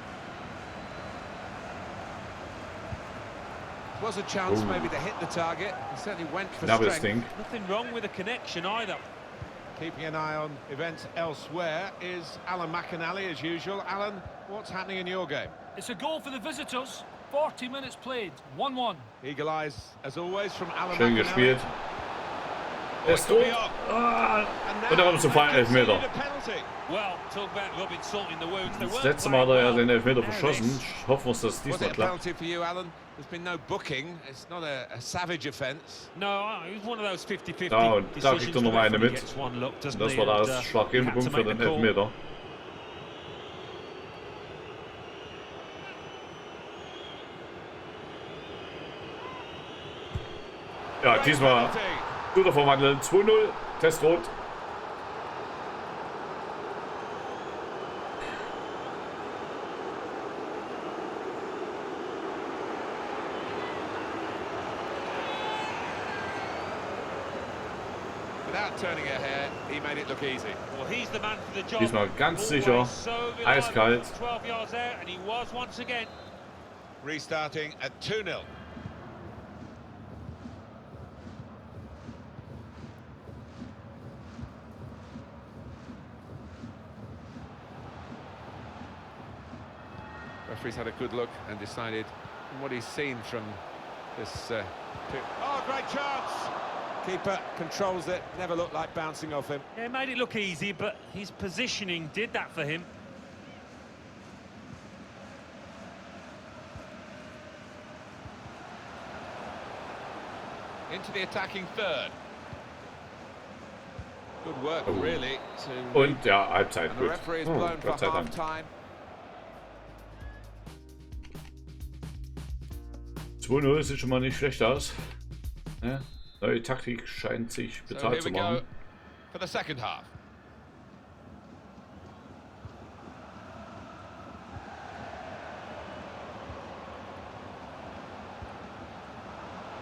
Was a chance maybe to hit the target. He certainly went for strength. Nothing wrong with the connection either. Keeping an eye on events elsewhere is Alan McAnally as usual. Alan, what's happening in your game? It's a goal for the visitors. 40 minutes played. 1-1. Eagle eyes as always from Alan Schön McAnally. gespielt. Er ist tot. Und da kommt zum Elfmeter. Das letzte Mal hat er ja den Elfmeter verschossen. Hoffen wir, dass das diesmal klappt. There's been no booking. It's not a savage offence. No, it was one of those 50-50. Da, und da kriegt er noch eine mit. Und das war der ausschlaggebende Punkt für den Elfmeter. Ja, diesmal gut verwandeln. 2-0, Testrot. Diesmal ganz sicher, eiskalt. Restarting at 2-0. Referee's had a good look and decided on what he's seen from this. Oh, great chance! Keeper controls it, never looked like bouncing off him. Yeah, made it look easy, but his positioning did that for him. Into the attacking third. Good work, really. Und ja, Halbzeit. And the referee is blown for half time. 2-0 sieht schon mal nicht schlecht aus. Ja, neue Taktik scheint sich bezahlt zu machen. For the second half.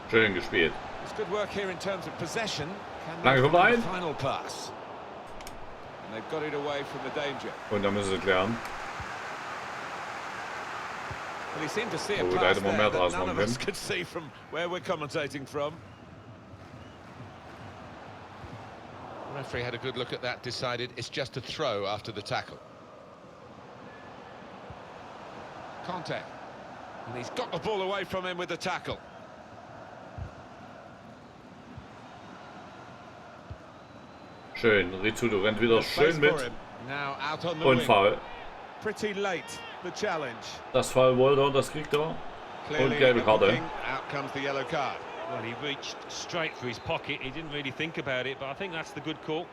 Schön gespielt. It's good work here in terms of possession. Lange vorbei. Final pass. And they've got it away from the danger. Und da müssen sie klären. Well, he seemed to see a pass there that none of us could see from where we're commentating from. The referee had a good look at that, decided it's just a throw after the tackle. Conte. And he's got the ball away from him with the tackle. Schön, Rizzuto rennt wieder schön mit. Und Foul. Pretty late, the challenge. Das Foul wollte er, das kriegt er. Und gelbe Karte. Out comes the yellow card. Well, he reached straight for his pocket. He didn't really think about it, but I think that's the good call.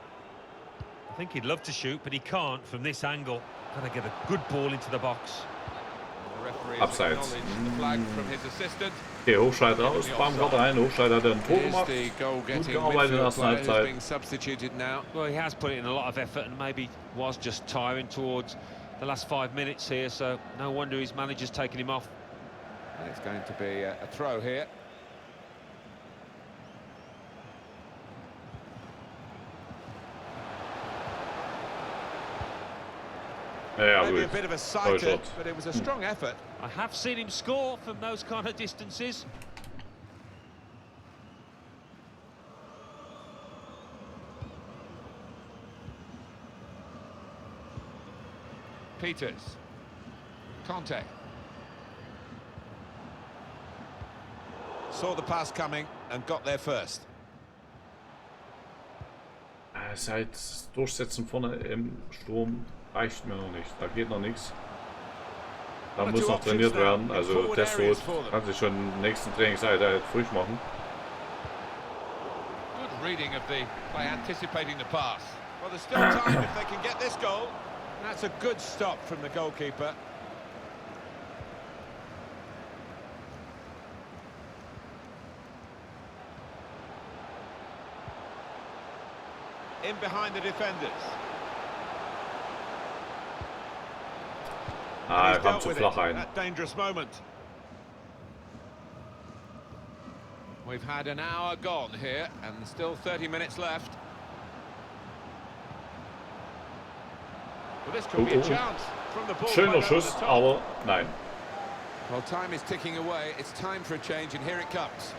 I think he'd love to shoot, but he can't from this angle. Got to get a good ball into the box. Abseits. Okay, Hochscheid raus, Baumgart rein, Hochscheid hat ein Tor gemacht. Gut gearbeitet in der ersten Halbzeit. Well, he has put in a lot of effort and maybe was just tiring towards the last 5 minutes here, so no wonder his manager's taken him off. It's going to be a throw here. Ja, Maybe gut. a bit of a sighted, but it was a strong effort. I have seen him score from those kind of distances. Peters. Conte. Saw the pass coming and got there first. Es ist halt das Durchsetzen vorne im Sturm reicht mir noch nicht. Da geht noch nichts. Da muss noch trainiert werden. Also Testrot kann sich schon in der nächsten Trainingseinheit frisch machen. Good reading of the by anticipating the pass. Well, there's still time if they can get this goal. That's a good stop from the goalkeeper. In behind the defenders. Ah, er kam zu flach rein. We've had an hour gone here and still 30 minutes left. Well, this could be a chance from the ball. Schöner Schuss, aber nein. Well, time is ticking away. It's time for a change, and here it comes.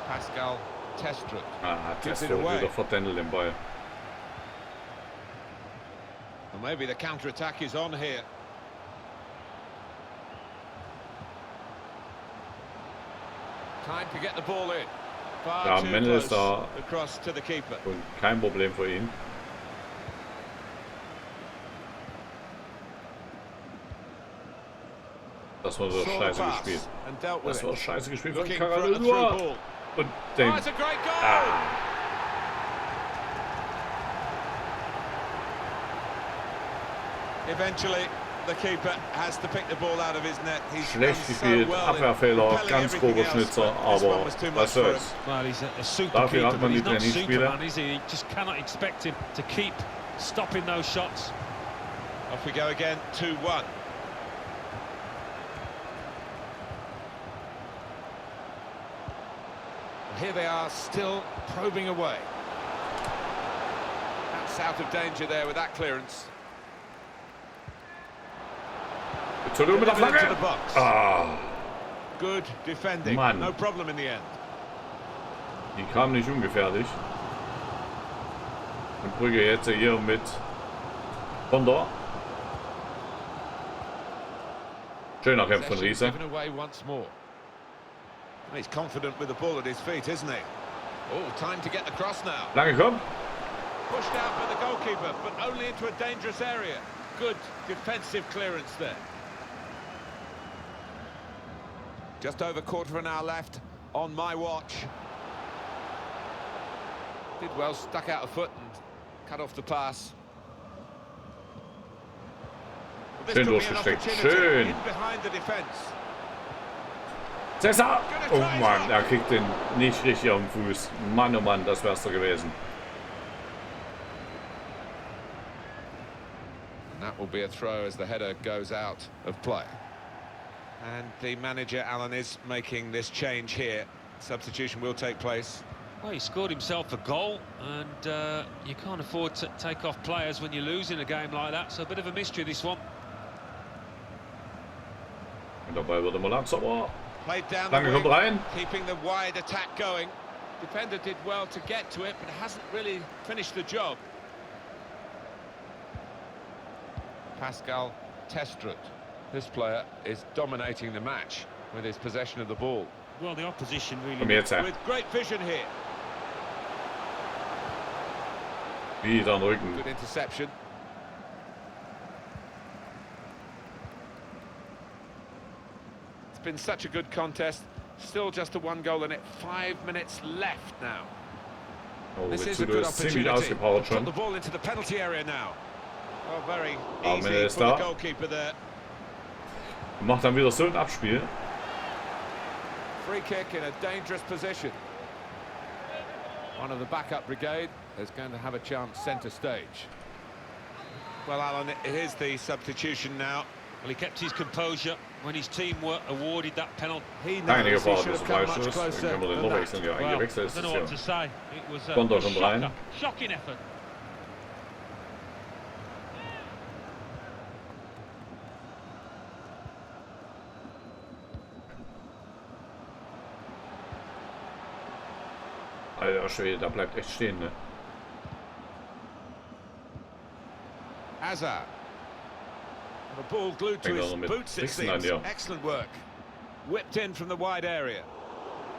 Pascal Testrup. Ah, Testrup wieder verdändelt den Ball. And maybe the counter-attack is on here. Time to get the ball in. Ja, Mendel ist da across to the keeper. Und kein Problem für ihn. Das war so scheiße gespielt. Das war scheiße gespielt von Karriere. Und den. Eventually, the keeper has to pick the ball out of his net. Schlecht gespielt, Abwehrfehler, ganz grober Schnitzer, aber was soll's. Dafür hat man die Trainingsspieler. You just cannot expect him to keep stopping those shots. Off we go again, 2-1. Here they are, still probing away. That's out of danger there with that clearance. Entschuldigung mit der Flagge. Ah. Good defending. Mann. No problem in the end. Die kam nicht ungefährlich. Und Brügge jetzt hier mit Honda. Schöner Kampf von Riese. He's confident with the ball at his feet, isn't he? Oh, time to get the cross now. Lange komm. Pushed out by the goalkeeper, but only into a dangerous area. Good defensive clearance there. Just over quarter of an hour left on my watch. Did well, stuck out a foot and cut off the pass. Schön durchgesteckt. Schön. In behind the defense. Cesar! Oh Mann, er kriegt den nicht richtig auf den Fuß. Mann, oh Mann, das wär's doch gewesen. And that will be a throw as the header goes out of play. And the manager, Alan, is making this change here. Substitution will take place. Well, he scored himself a goal, and you can't afford to take off players when you're losing a game like that, so a bit of a mystery, this one. Und dabei wird immer langsamer. Played down Lange kommt rein. Keeping the wide attack going. Defender did well to get to it, but hasn't really finished the job. Pascal Testrup. This player is dominating the match with his possession of the ball. Well, the opposition really... With great vision here. Wieder am Rücken. Good interception. It's been such a good contest. Still just a one goal in it. 5 minutes left now. Oh, this is a good opportunity. Put the ball into the penalty area now. Oh, very easy for the goalkeeper there. Macht dann wieder so ein Abspiel. Free kick in a dangerous position. One of the backup brigade is going to have a chance centre stage. Well, Alan, here's the substitution now. Well, he kept his composure when his team were awarded that penalty. He knows he should have come much closer than that. Well, I don't know what to say. It was a shocking effort. Alter Schwede, da bleibt echt stehen, ne? Hazard. The ball glued to his boots, it seems. Excellent work. Whipped in from the wide area.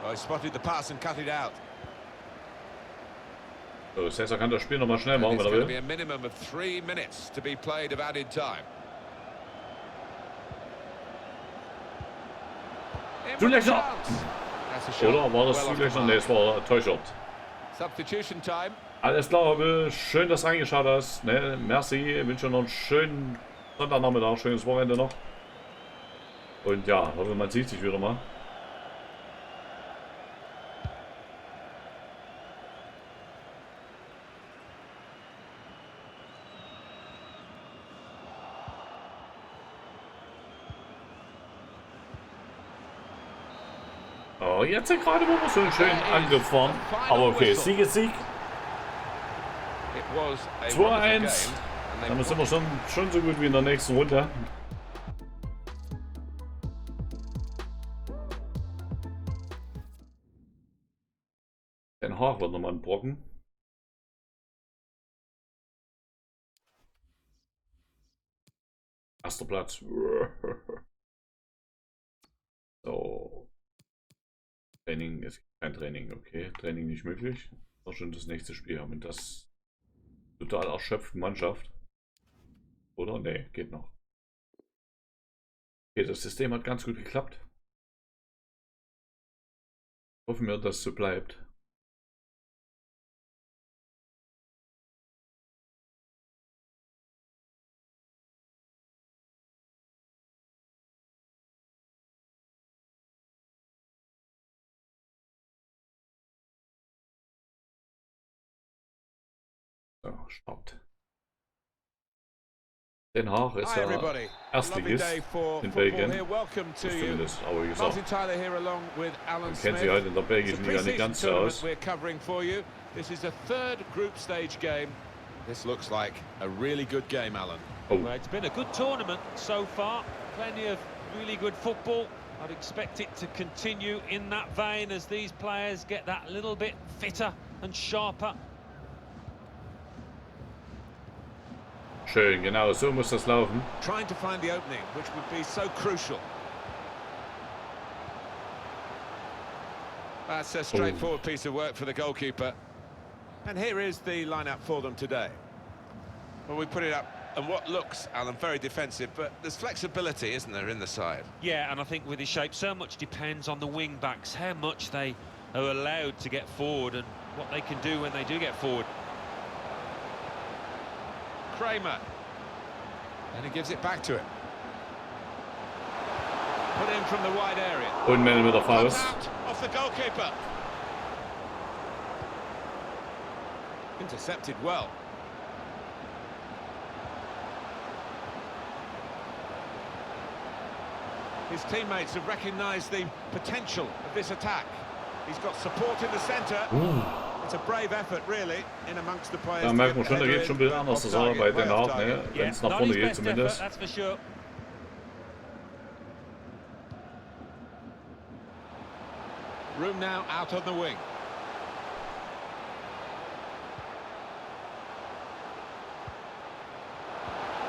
Oh, he spotted the pass and cut it out. So, Cesar kann das Spiel nochmal schnell machen, wenn er will. Be a minimum of 3 minutes to be played of added time. Zulechner! Oder war das Zulechner? Ne, es war Täuschert. Substitution time. Alles klar, Will. Schön, dass du reingeschaut hast. Ne? Merci. Ich wünsche noch einen schönen Sonntagnachmittag, schönes Wochenende noch. Und ja, hoffe, man sieht sich wieder mal. Oh, jetzt gerade wo wir so einen schönen Angriff fahren. Aber okay, Sieg ist Sieg. 2-1. Damit sind wir schon so gut wie in der nächsten Runde. Den Haag wird nochmal ein Brocken. Erster Platz. So. Training ist kein Training, okay. Training nicht möglich. Auch schon das nächste Spiel haben. Und das total erschöpften Mannschaft. Oder? Ne, geht noch. Okay, das System hat ganz gut geklappt. Hoffen wir, dass es so bleibt. So, Start. Den Haag ist ja Erstligist in Belgien. Das zumindest, aber wie gesagt, man kennt sich halt in der belgischen Liga nicht ganz so aus. This is a third group stage game. This looks like a really good game, Alan. Oh. Well, it's been a good tournament so far. Plenty of really good football. I'd expect it to continue in that vein as these players get that little bit fitter and sharper. Schön, genau, so muss das laufen. Trying to find the opening, which would be so crucial. That's a straightforward piece of work for the goalkeeper. And here is the lineup for them today. Well, we put it up, and what looks, Alan, very defensive, but there's flexibility, isn't there, in the side? Yeah, and I think with his shape, so much depends on the wing-backs, how much they are allowed to get forward and what they can do when they do get forward. Kramer, and he gives it back to him. Put in from the wide area. Und Männer mit der Faust. Off the goalkeeper. Intercepted well. His teammates have recognised the potential of this attack. He's got support in the centre. It's a brave effort, really, in amongst the players. Da merkt man schon, da geht es schon ein bisschen anders zusammen bei Den Haag, ne? Wenn es nach vorne geht zumindest. That's for sure. Room now out on the wing.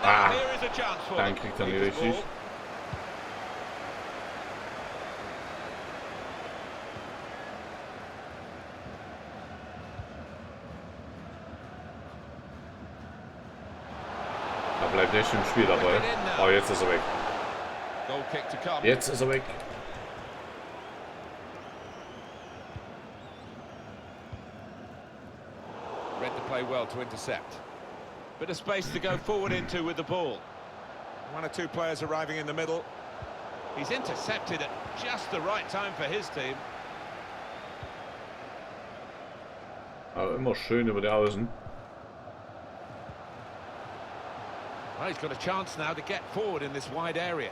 Ah, Here is a chance for dann them. kriegt er nicht richtig. Da bleibt echt im Spiel dabei. Aber jetzt ist er weg. Goal kick to come. Jetzt ist er weg. Read the play well to intercept. Bit of space to go forward into with the ball. One or two players arriving in the middle. He's intercepted at just the right time for his team. Aber immer schön über die Außen. Well, he's got a chance now to get forward in this wide area.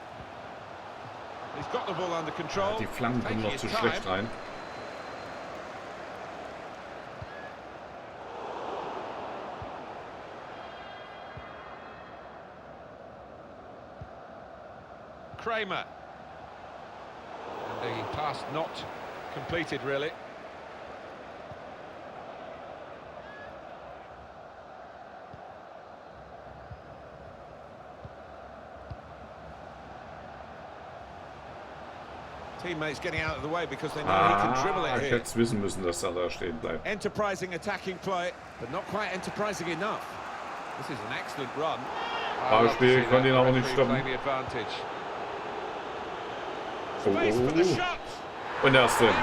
He's got the ball under control. Die Flanken kommen noch zu schlecht rein. Kramer. And the pass not completed, really. Teammates getting out of the way because they know he can dribble it Ich here. hätte es wissen müssen, dass er da stehen bleibt. Enterprising attacking play, but not quite enterprising enough. This is an excellent run. Ballspiel konnte ihn aber nicht stoppen. Oh, Und er ist drin.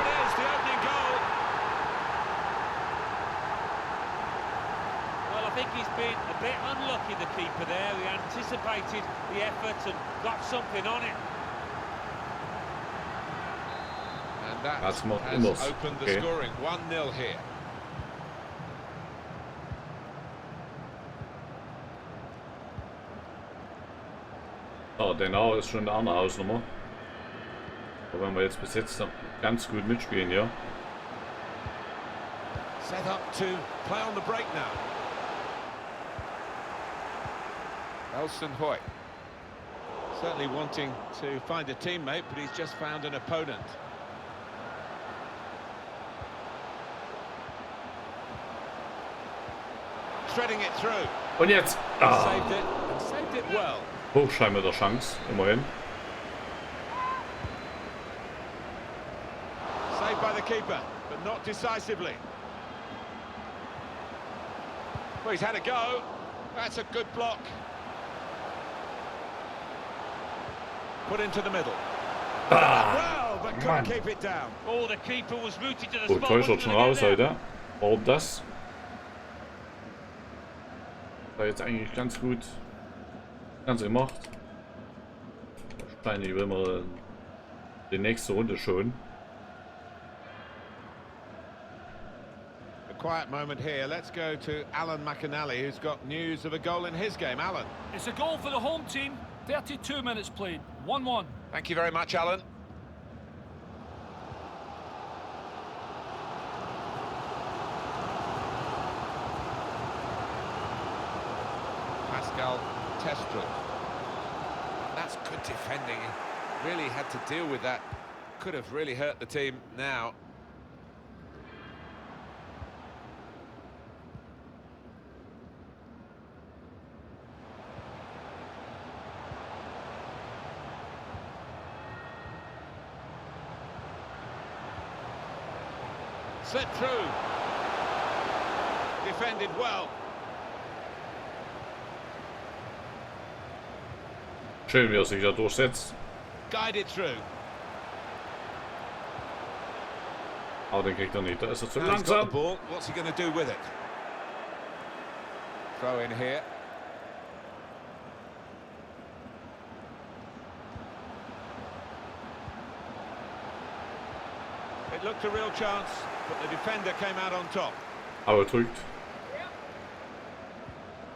think he's been a bit unlucky, the keeper there. He anticipated the effort and got something on it. And that That's not has enough. opened the Okay. scoring. 1-0 here. Ja, Denau ist schon eine andere Hausnummer. Aber wenn wir jetzt bis jetzt ganz gut mitspielen, ja. Set up to play on the break now. Hoy. Certainly wanting to find a teammate, but he's just found an opponent. Threading it through. Und jetzt! Saved it, and saved it well. Hochschein mit der Chance, immerhin. Saved by the keeper, but not decisively. Well, he's had a go. That's a good block. Put into the middle. Well, but couldn't keep it down. Oh, the keeper was rooted to the Oh, spot. Täuscht schon raus heute. Warum das? War jetzt eigentlich ganz gut. Ganz gemacht. Wahrscheinlich will man die nächste Runde schon. A quiet moment here. Let's go to Alan McAnally, who's got news of a goal in his game. Alan. It's a goal for the home team. 32 minutes played. 1-1. Thank you very much, Alan. Pascal Testrup. That's good defending. He really had to deal with that. Could have really hurt the team now. Slipped through. Defended well. Schön, wie er sich da durchsetzt. Guided through. Aber den kriegt er nicht. Da ist er zu Now he's got the langsam. ball. What's he going to do with it? Throw in here. It looked a real chance, but the defender came out on top. Aber drückt.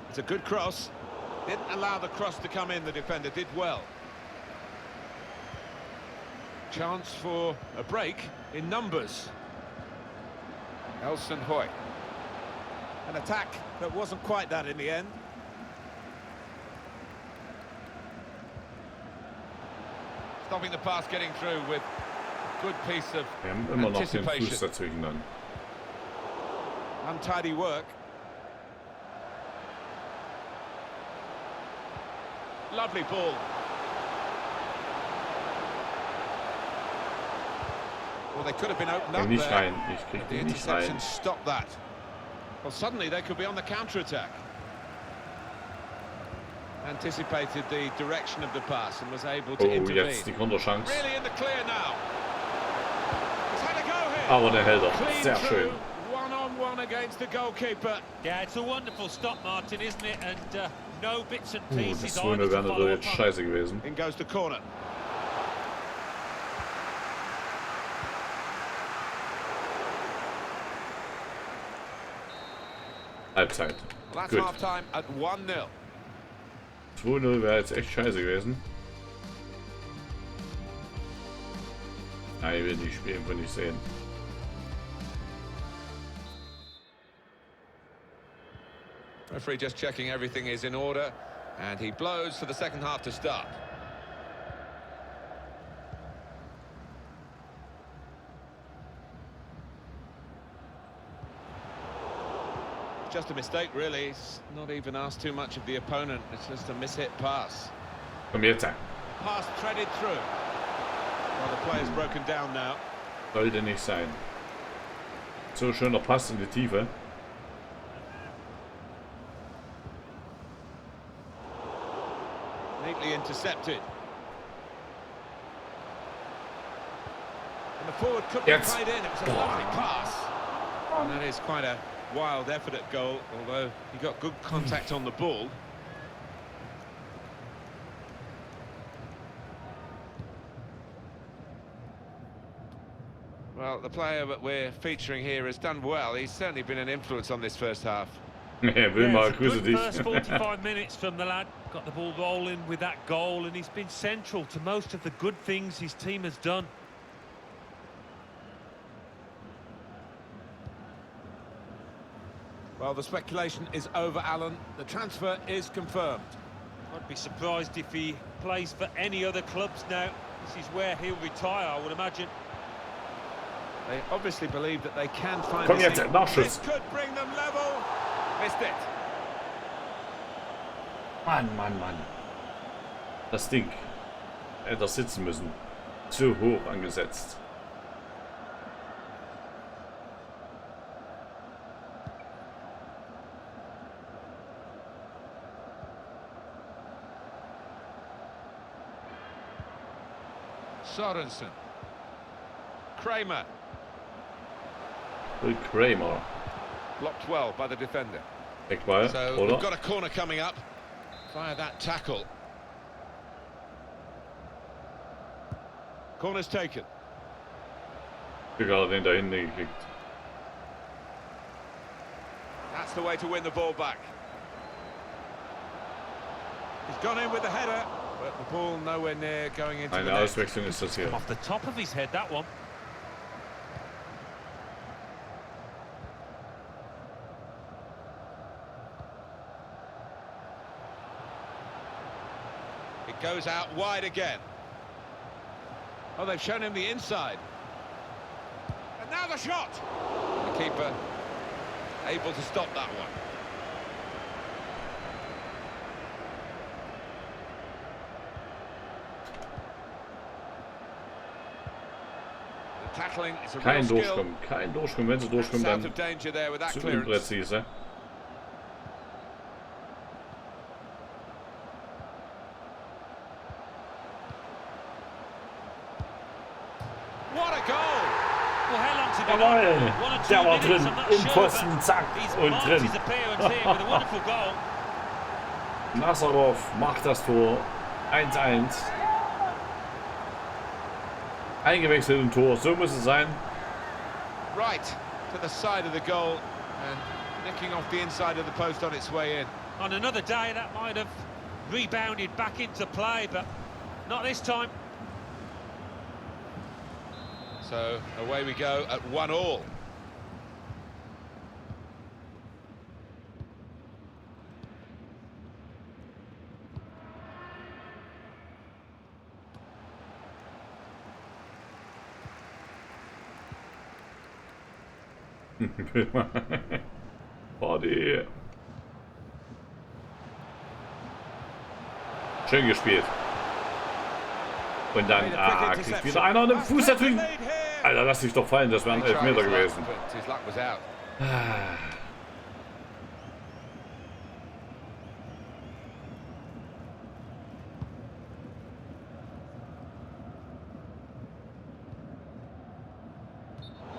It's a good cross. Didn't allow the cross to come in. The defender did well. Chance for a break in numbers. Hoy. An attack that wasn't quite that in the end. Stopping the pass getting through with a good piece of Wir haben immer noch den anticipation. Fuß dazwischen dann. Untidy work. Lovely ball. Well, they could have been opened up Nicht there. rein. Ich krieg But the den nicht interception rein. stopped that. Well, suddenly they could be on the counter-attack. Anticipated the direction of the pass and was able to Oh, intervene. jetzt die Konterchance. Really in the clear now. He's had a go here. Aber der hält er. Clean Sehr through, schön. one-on-one against the goalkeeper. Yeah, it's a wonderful stop, Martin, isn't it? And no bits and Das pieces 2-0 either to wäre follow natürlich up jetzt on. scheiße gewesen. In goes the corner. Halbzeit. Well, that's Gut. half-time at 1-0. 2-0 wäre jetzt echt scheiße gewesen. Nein, ich will nicht spielen, will nicht sehen. Referee just checking everything is in order, and he blows for the second half to start. Just a mistake, really. He's not even asked too much of the opponent. It's just a mishit pass. Komm jetzt. Pass threaded through. Well, the player's broken down now. Sollte nicht sein. So schöner Pass in die Tiefe. Neatly intercepted. And the forward could be Jetzt. played in. It was a lovely pass. And that is quite a wild effort at goal, although he got good contact on the ball. Well, the player that we're featuring here has done well. He's certainly been an influence on this first half. Wilmar, grüße dich. First 45 minutes from the lad. Got the ball rolling with that goal, and he's been central to most of the good things his team has done. Well, the speculation is over, Alan. The transfer is confirmed. I'd be surprised if he plays for any other clubs now. This is where he'll retire, I would imagine. They obviously believe that they can find Komm jetzt, Nachschuss. This could bring them level. Missed it. Mann. Das Ding. Hätte sitzen müssen. Zu hoch angesetzt. Sorensen. Kramer. Kramer. Blocked well by the defender. Eckball, So oder? we've got a corner coming up via that tackle. Corner's taken. Ich habe den da hinten gekriegt. That's the way to win the ball back. He's gone in with the header, but the ball nowhere near going into the Eine net. Auswechslung ist das hier. Off the top of his head, that one. It goes out wide again. Oh, they've shown him the inside. And now the shot! The keeper able to stop that one. The tackling is a real Kein skill. Durchkommen, kein Durchkommen. Wenn sie durchkommen, Out dann of danger there with that zu clearance. unpräzise. What a goal! Well, how long's it been Jawohl, on? 1 or 2 der war minutes, drin, I'm not im sure, Pfosten, but zack, he's und marked drin. his appearance here with a wonderful goal. Nazarov macht das Tor. 1-1. Eingewechselt im Tor, so muss es sein. Right to the side of the goal and nicking off the inside of the post on its way in. On another day, that might have rebounded back into play, but not this time. So away we go at 1-1. Body. Schön gespielt. Und dann kriegt wieder einer einen Fuß da drüben. Alter, lass dich doch fallen, das wären 11 Meter gewesen. His luck was out.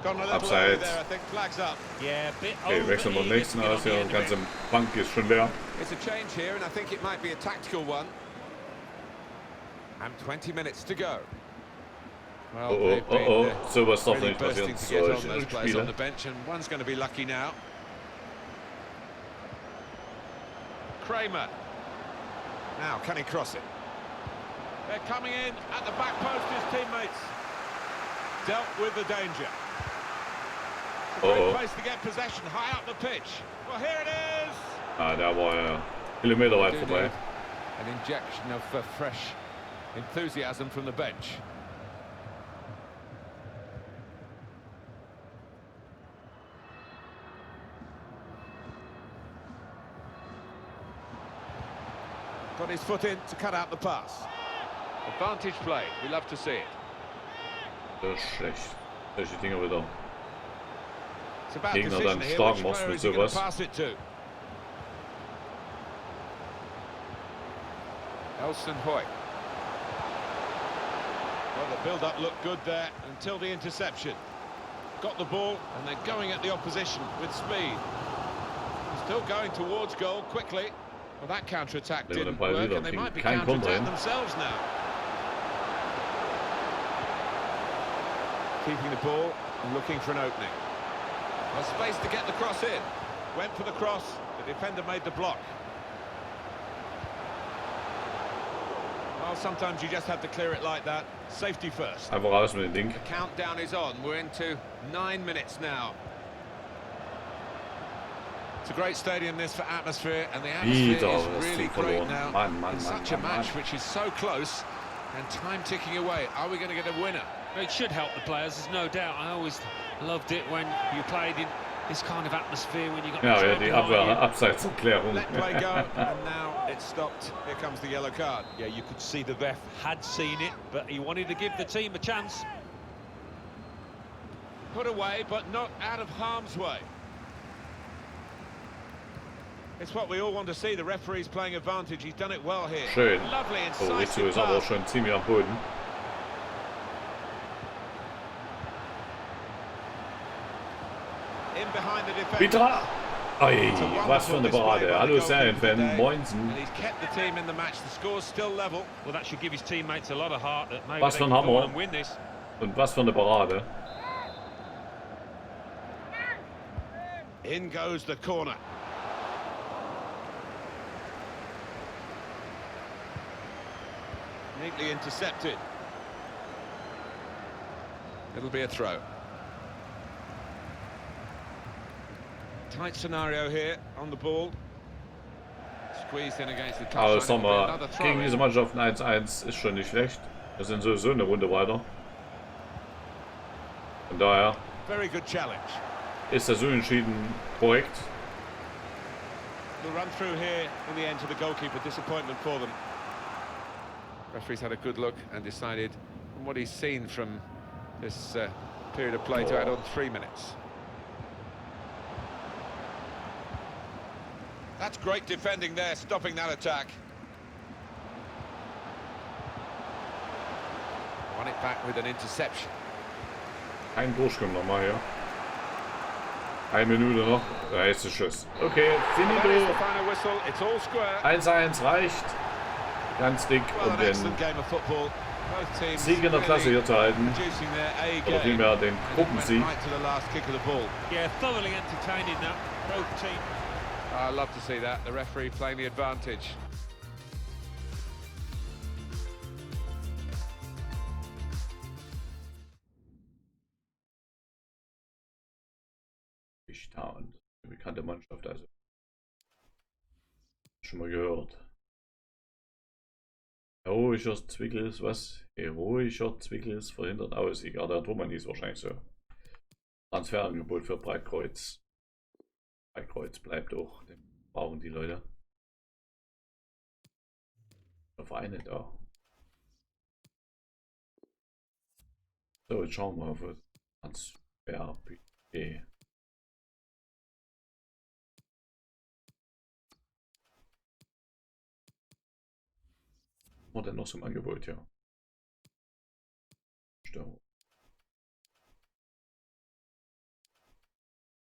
Gone a little early Abseits. there, I think. Flags up. Yeah, a bit Okay, wechseln wir overly nächsten lifted on aus. the Die end of it. ganze Bank ist schon leer. It's a change here, and I think it might be a tactical one. And 20 minutes to go. Well, they've been, Sowas darf really nicht passieren. bursting to get on Solche those players on the Spiele. bench, and one's going to be lucky now. Kramer. Now, can he cross it? They're coming in at the back post, his teammates. Dealt with the danger. It's a great place to get possession, high up the pitch. Well, here it is! Ah, der war ja Kilometer weit vorbei. An injection of fresh enthusiasm from the bench. Got his foot in to cut out the pass. Advantage play, we love to see it. Das ist schlecht. Solche Dinger wieder. It's about Gegner decision dann here, stark which machst player mit is he going to sowas. pass it to? Elson Hoyt. Well, the build-up looked good there until the interception. Got the ball, and they're going at the opposition with speed. Still going towards goal quickly. Well, that counter-attack Nehmen wir den didn't Ball work, wieder, and they kriegen might be keinen Konter counter-attacking hin. themselves now. Keeping the ball and looking for an opening. Well, space to get the cross in. Went for the cross, the defender made the block. Well, sometimes you just have to clear it like that. Safety first. Einfach raus mit dem Ding. The countdown is on. We're into 9 minutes now. It's a great stadium, this, for atmosphere, and the atmosphere is really great now. It's such a match which is so close, and time ticking away. Are we going to get a winner? It should help the players, there's no doubt. I always loved it when you played in this kind of atmosphere, when you got Ja, ja, the die Abseitserklärung. Let play go, and now it's stopped. Here comes the yellow card. Yeah, you could see the ref had seen it, but he wanted to give the team a chance. Put away, but not out of harm's way. It's what we all want to see. The referee's playing advantage. He's done it well here. Schön. Lovely Oh, Rizzo incisive ist aber auch pass. schon ziemlich am Boden. In behind the defender. Petra! Oi, It's a was für wonderful eine display Parade. by Hallo the goalkeeper Serienfan, today. moinsen. And he's kept the team in the match. The score's still level. Well, that should give his teammates a lot of heart that maybe Was they für ein can go Hammer. on and win this. Und was für eine Parade. In goes the corner. Neatly intercepted. It'll be a throw. Tight scenario here on the ball. Squeezed in against the Aber touchline. sagen It'll be wir, another throw gegen in. diese Mannschaften 1-1 ist schon nicht schlecht. Wir sind sowieso eine Runde weiter. Von daher Very good challenge. ist das Unentschieden korrekt. The run through here in the end to the goalkeeper. Disappointment for them. Referee's had a good look and decided, from what he's seen from this period of play, to add on 3 minutes. That's great defending there, stopping that attack. Won it back with an interception. Ein Durchkommen nochmal hier. 1 Minute noch. Da ist der Schuss. Okay, That is the finito. final whistle. It's all square. 1-1 reicht. Ganz dick, Well, um an den excellent game of football. Both teams Sieg in der Klasse hier zu halten. producing their A Oder game. vielmehr den And it went Gruppensieg. right to the last kick of the ball. Yeah, thoroughly entertaining that, both teams. I love to see that. The referee playing the advantage. Town. Eine bekannte Mannschaft, also. Schon mal gehört. Heroischer Zwickels, was? Heroischer Zwickels verhindert Aussieg. Ja, der Thomann ist wahrscheinlich so. Transferangebot für Breitkreuz. Breitkreuz bleibt auch. Den brauchen die Leute. Der Vereine da. So, jetzt schauen wir auf das Transferbudget. Was denn noch so im Angebot, ja. Störung.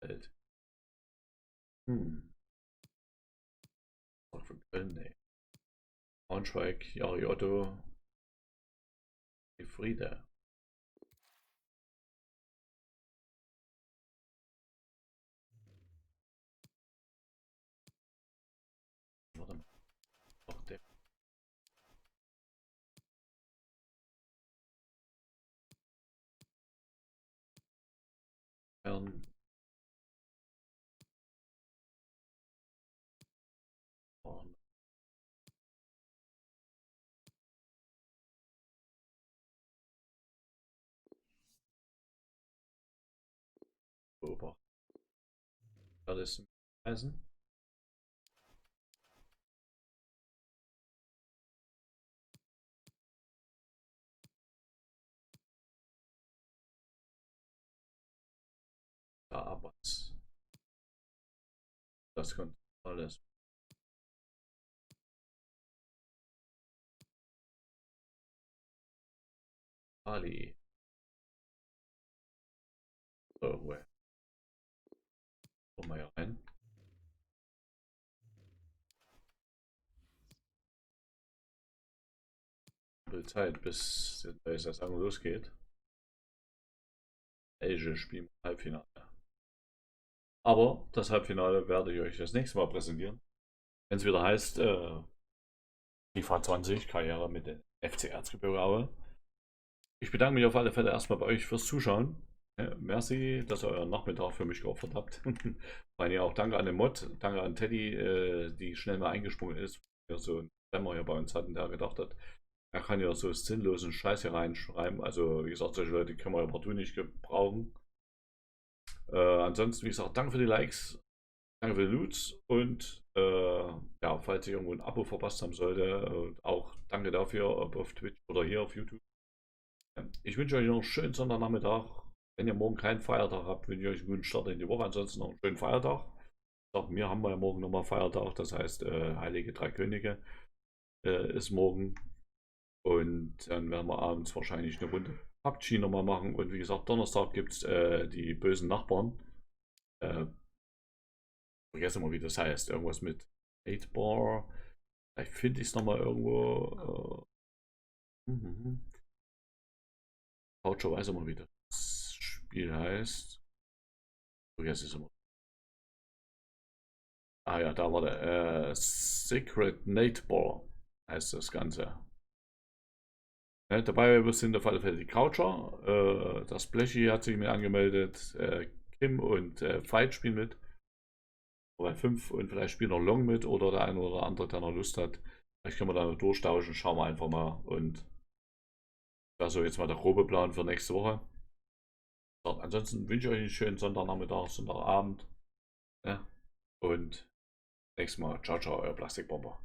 Welt. Auch für Köln, ne. Braunschweig, Jari Otto. Friede. Warte mal. Doch, der. Und beobachten. Alles Eisen. Da Arbeits. Das kommt alles. Ali. So, Ruhe. Komm mal hier rein. viel Zeit, bis die neue Saison losgeht. Welches Spiel im Halbfinale. Aber das Halbfinale werde ich euch das nächste Mal präsentieren. Wenn es wieder heißt, FIFA 20, Karriere mit dem FC Erzgebirge Aue. Ich bedanke mich auf alle Fälle erstmal bei euch fürs Zuschauen. Merci, dass ihr euren Nachmittag für mich geopfert habt. Vor allem auch danke an den Mod, danke an Teddy, die schnell mal eingesprungen ist. So ein Spammer hier bei uns hatten, der gedacht hat, er kann ja so sinnlosen Scheiß hier reinschreiben. Also wie gesagt, solche Leute können wir ja partout nicht gebrauchen. Ansonsten, wie gesagt, danke für die Likes, danke für die Loots und ja, falls ich irgendwo ein Abo verpasst haben sollte, auch danke dafür, ob auf Twitch oder hier auf YouTube. Ich wünsche euch noch einen schönen Sonntagnachmittag. Wenn ihr morgen keinen Feiertag habt, wünsche ich euch einen guten Start in die Woche. Ansonsten noch einen schönen Feiertag. Wir haben ja morgen nochmal Feiertag, das heißt Heilige Drei Könige ist morgen. Und dann werden wir abends wahrscheinlich eine Runde PUBG nochmal machen. Und wie gesagt, Donnerstag gibt es die bösen Nachbarn. Vergesse mal, wie das heißt. Irgendwas mit 8-Bar. Vielleicht finde ich es nochmal irgendwo. Couch weiß immer, wie das Spiel heißt. Vergesse es immer. Ah ja, da war der Secret Nate Bar heißt das Ganze. Dabei sind auf alle Fälle die Coucher. Das Blechi hat sich mir angemeldet. Kim und Fight spielen mit. Bei 5 und vielleicht spielt noch Long mit oder der eine oder andere, der noch Lust hat. Vielleicht können wir da noch durchtauschen. Schauen wir einfach mal. Und das ist jetzt mal der grobe Plan für nächste Woche. So, ansonsten wünsche ich euch einen schönen Sonntagnachmittag, Sonntagabend. Ja. Und nächstes Mal. Ciao, ciao, euer Plastikbomber.